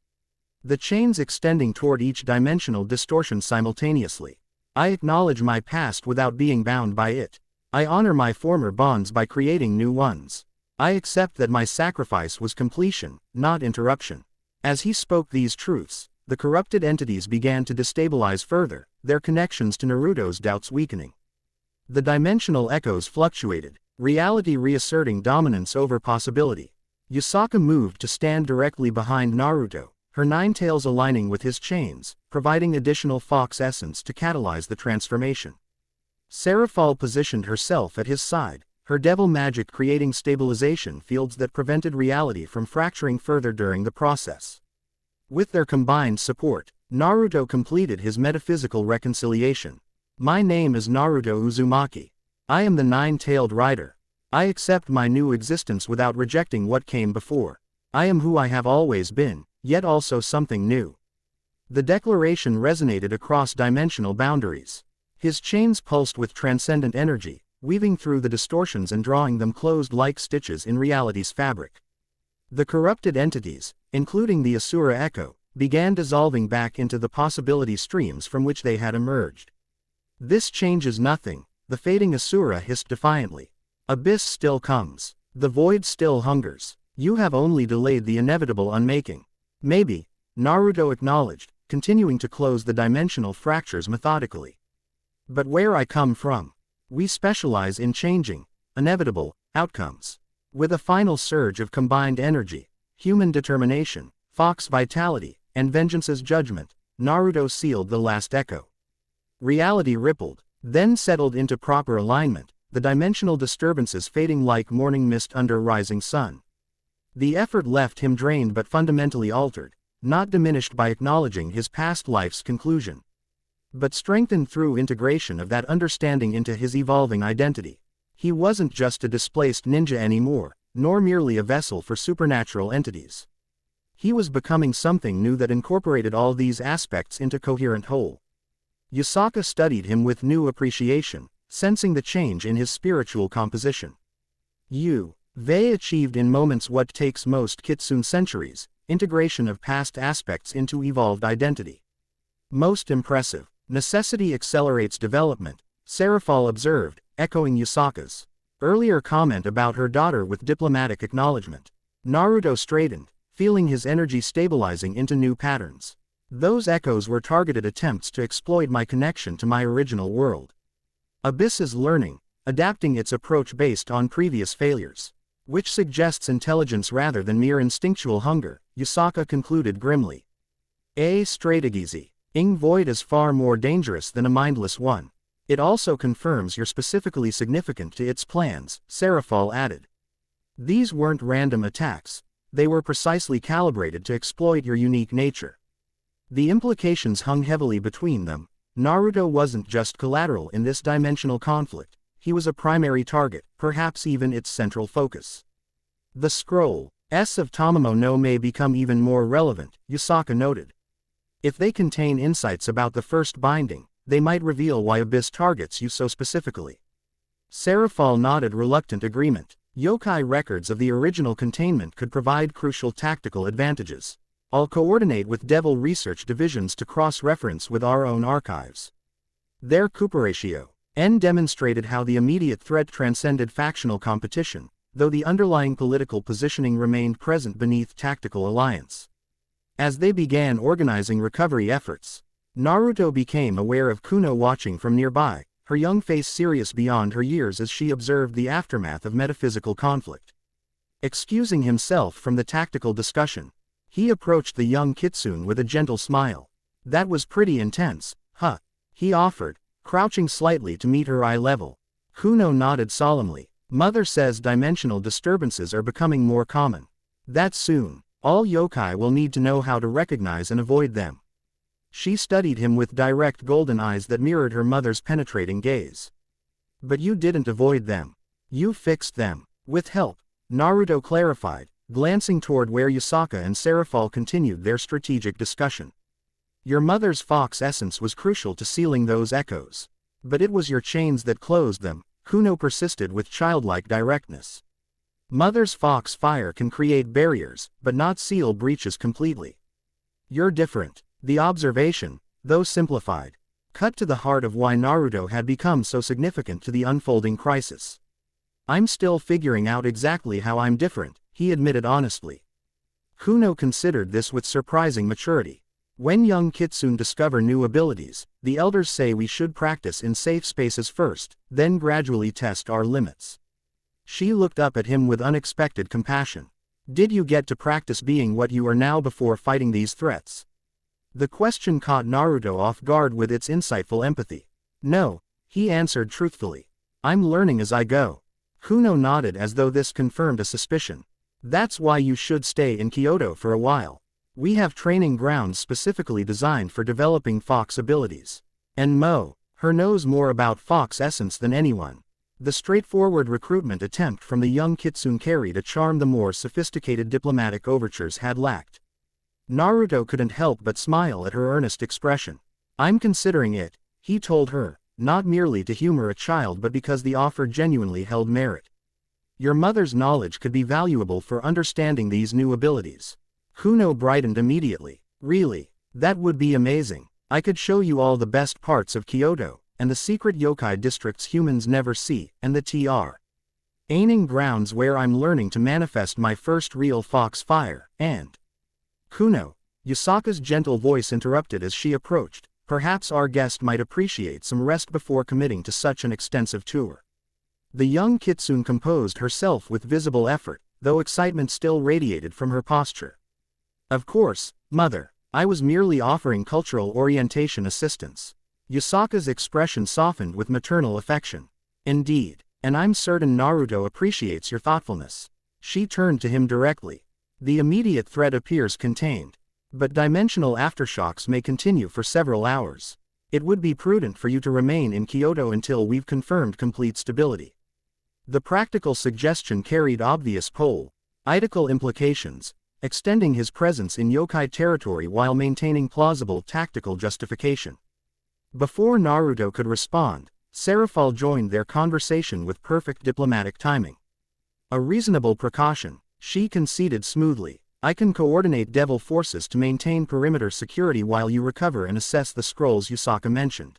The chains extending toward each dimensional distortion simultaneously. I acknowledge my past without being bound by it. I honor my former bonds by creating new ones. I accept that my sacrifice was completion, not interruption. As he spoke these truths, the corrupted entities began to destabilize further, their connections to Naruto's doubts weakening. The dimensional echoes fluctuated, reality reasserting dominance over possibility. Yusaka moved to stand directly behind Naruto, her nine tails aligning with his chains, providing additional fox essence to catalyze the transformation. Serafall positioned herself at his side, her devil magic creating stabilization fields that prevented reality from fracturing further during the process. With their combined support, Naruto completed his metaphysical reconciliation. My name is Naruto Uzumaki. I am the nine-tailed rider. I accept my new existence without rejecting what came before. I am who I have always been, yet also something new. The declaration resonated across dimensional boundaries. His chains pulsed with transcendent energy, weaving through the distortions and drawing them closed like stitches in reality's fabric. The corrupted entities, including the Asura Echo, began dissolving back into the possibility streams from which they had emerged. This changes nothing, the fading Asura hissed defiantly. Abyss still comes. The void still hungers. You have only delayed the inevitable unmaking. Maybe, Naruto acknowledged, continuing to close the dimensional fractures methodically. But where I come from, we specialize in changing inevitable outcomes. With a final surge of combined energy, human determination, fox vitality, and vengeance's judgment, Naruto sealed the last echo. Reality rippled, then settled into proper alignment, the dimensional disturbances fading like morning mist under rising sun. The effort left him drained but fundamentally altered, not diminished by acknowledging his past life's conclusion, but strengthened through integration of that understanding into his evolving identity. He wasn't just a displaced ninja anymore, nor merely a vessel for supernatural entities. He was becoming something new that incorporated all these aspects into coherent whole. Yusaka studied him with new appreciation, sensing the change in his spiritual composition. They achieved in moments what takes most kitsune centuries, integration of past aspects into evolved identity. Most impressive. Necessity accelerates development, Serafall observed, echoing Yusaka's earlier comment about her daughter with diplomatic acknowledgement. Naruto straightened, feeling his energy stabilizing into new patterns. Those echoes were targeted attempts to exploit my connection to my original world. Abyss is learning, adapting its approach based on previous failures, which suggests intelligence rather than mere instinctual hunger, Yusaka concluded grimly. A strategy. Void is far more dangerous than a mindless one. It also confirms you're specifically significant to its plans, Serafall added. These weren't random attacks, they were precisely calibrated to exploit your unique nature. The implications hung heavily between them. Naruto wasn't just collateral in this dimensional conflict, he was a primary target, perhaps even its central focus. The scrolls of Tamamo no may become even more relevant, Yusaka noted. If they contain insights about the first binding, they might reveal why Abyss targets you so specifically. Serafall nodded reluctant agreement. Yokai records of the original containment could provide crucial tactical advantages. I'll coordinate with Devil research divisions to cross-reference with our own archives. Their cooperatio demonstrated how the immediate threat transcended factional competition, though the underlying political positioning remained present beneath tactical alliance. As they began organizing recovery efforts, Naruto became aware of Kuno watching from nearby, her young face serious beyond her years as she observed the aftermath of metaphysical conflict. Excusing himself from the tactical discussion, he approached the young kitsune with a gentle smile. That was pretty intense, huh? He offered, crouching slightly to meet her eye level. Kuno nodded solemnly. Mother says dimensional disturbances are becoming more common. That soon, all yokai will need to know how to recognize and avoid them. She studied him with direct golden eyes that mirrored her mother's penetrating gaze. But you didn't avoid them. You fixed them. With help, Naruto clarified, glancing toward where Yusaka and Serafall continued their strategic discussion. Your mother's fox essence was crucial to sealing those echoes. But it was your chains that closed them, Kuno persisted with childlike directness. Mother's fox fire can create barriers, but not seal breaches completely. You're different. The observation, though simplified, cut to the heart of why Naruto had become so significant to the unfolding crisis. I'm still figuring out exactly how I'm different, he admitted honestly. Kuno considered this with surprising maturity. When young kitsune discover new abilities, the elders say we should practice in safe spaces first, then gradually test our limits. She looked up at him with unexpected compassion. Did you get to practice being what you are now before fighting these threats? The question caught Naruto off guard with its insightful empathy. No, he answered truthfully. I'm learning as I go. Kuno nodded as though this confirmed a suspicion. That's why you should stay in Kyoto for a while. We have training grounds specifically designed for developing fox abilities. And her knows more about fox essence than anyone. The straightforward recruitment attempt from the young kitsune carried a charm the more sophisticated diplomatic overtures had lacked. Naruto couldn't help but smile at her earnest expression. I'm considering it, he told her, not merely to humor a child but because the offer genuinely held merit. Your mother's knowledge could be valuable for understanding these new abilities. Kuno brightened immediately. Really? That would be amazing. I could show you all the best parts of Kyoto, and the secret yokai districts humans never see, and the training grounds where I'm learning to manifest my first real fox fire, and... Kuno, Yusaka's gentle voice interrupted as she approached. Perhaps our guest might appreciate some rest before committing to such an extensive tour. The young kitsune composed herself with visible effort, though excitement still radiated from her posture. Of course, mother, I was merely offering cultural orientation assistance. Yusaka's expression softened with maternal affection. Indeed, and I'm certain Naruto appreciates your thoughtfulness. She turned to him directly. The immediate threat appears contained. But dimensional aftershocks may continue for several hours. It would be prudent for you to remain in Kyoto until we've confirmed complete stability. The practical suggestion carried obvious political implications, extending his presence in yokai territory while maintaining plausible tactical justification. Before Naruto could respond, Serafall joined their conversation with perfect diplomatic timing. A reasonable precaution, she conceded smoothly. I can coordinate devil forces to maintain perimeter security while you recover and assess the scrolls Yusaka mentioned.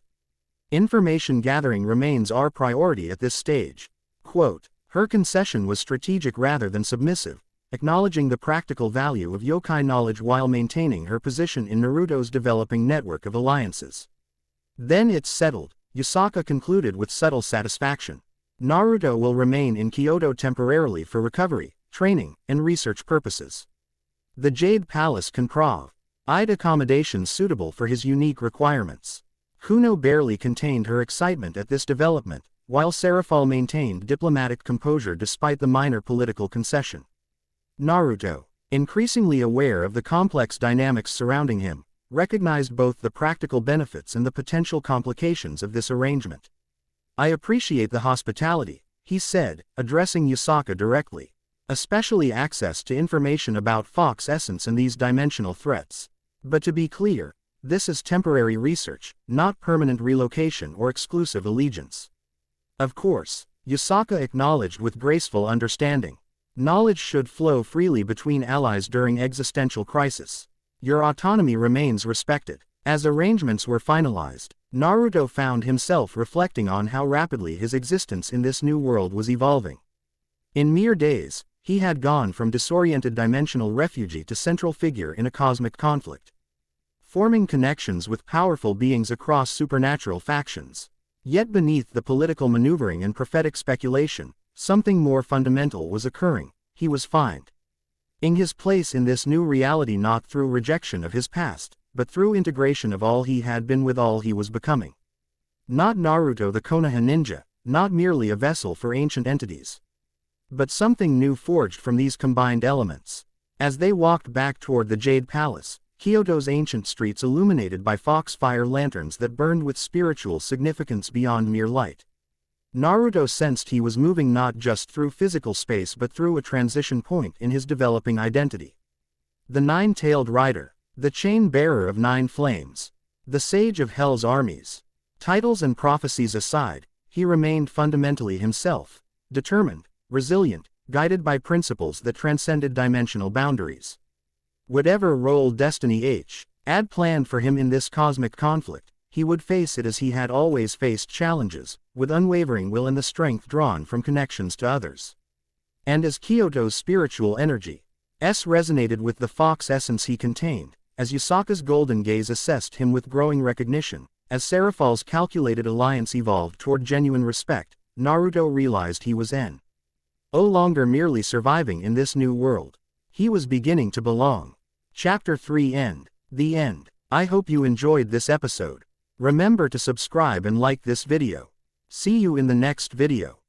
Information gathering remains our priority at this stage. Quote, her concession was strategic rather than submissive, acknowledging the practical value of yokai knowledge while maintaining her position in Naruto's developing network of alliances. Then it's settled, Yusaka concluded with subtle satisfaction. Naruto will remain in Kyoto temporarily for recovery, training, and research purposes. The Jade Palace can provide accommodations suitable for his unique requirements. Kuno barely contained her excitement at this development, while Serafall maintained diplomatic composure despite the minor political concession. Naruto, increasingly aware of the complex dynamics surrounding him, recognized both the practical benefits and the potential complications of this arrangement. I appreciate the hospitality, he said, addressing Yusaka directly. Especially access to information about fox essence and these dimensional threats. But to be clear, this is temporary research, not permanent relocation or exclusive allegiance. Of course, Yusaka acknowledged with graceful understanding. Knowledge should flow freely between allies during existential crisis. Your autonomy remains respected. As arrangements were finalized, Naruto found himself reflecting on how rapidly his existence in this new world was evolving. In mere days, he had gone from disoriented dimensional refugee to central figure in a cosmic conflict, forming connections with powerful beings across supernatural factions. Yet beneath the political maneuvering and prophetic speculation, something more fundamental was occurring. He was finding his place in this new reality not through rejection of his past, but through integration of all he had been with all he was becoming. Not Naruto the Konoha ninja, not merely a vessel for ancient entities. But something new forged from these combined elements. As they walked back toward the Jade Palace, Kyoto's ancient streets illuminated by foxfire lanterns that burned with spiritual significance beyond mere light. Naruto sensed he was moving not just through physical space but through a transition point in his developing identity. The nine-tailed rider, the chain-bearer of 9 flames, the sage of Hell's armies. Titles and prophecies aside, he remained fundamentally himself, determined, resilient, guided by principles that transcended dimensional boundaries. Whatever role destiny had planned for him in this cosmic conflict, he would face it as he had always faced challenges, with unwavering will and the strength drawn from connections to others. And as Kyoto's spiritual energy resonated with the fox essence he contained, as Yusaka's golden gaze assessed him with growing recognition, as Serafall's calculated alliance evolved toward genuine respect, Naruto realized he was no longer merely surviving in this new world. He was beginning to belong. Chapter 3 End. The End. I hope you enjoyed this episode. Remember to subscribe and like this video. See you in the next video.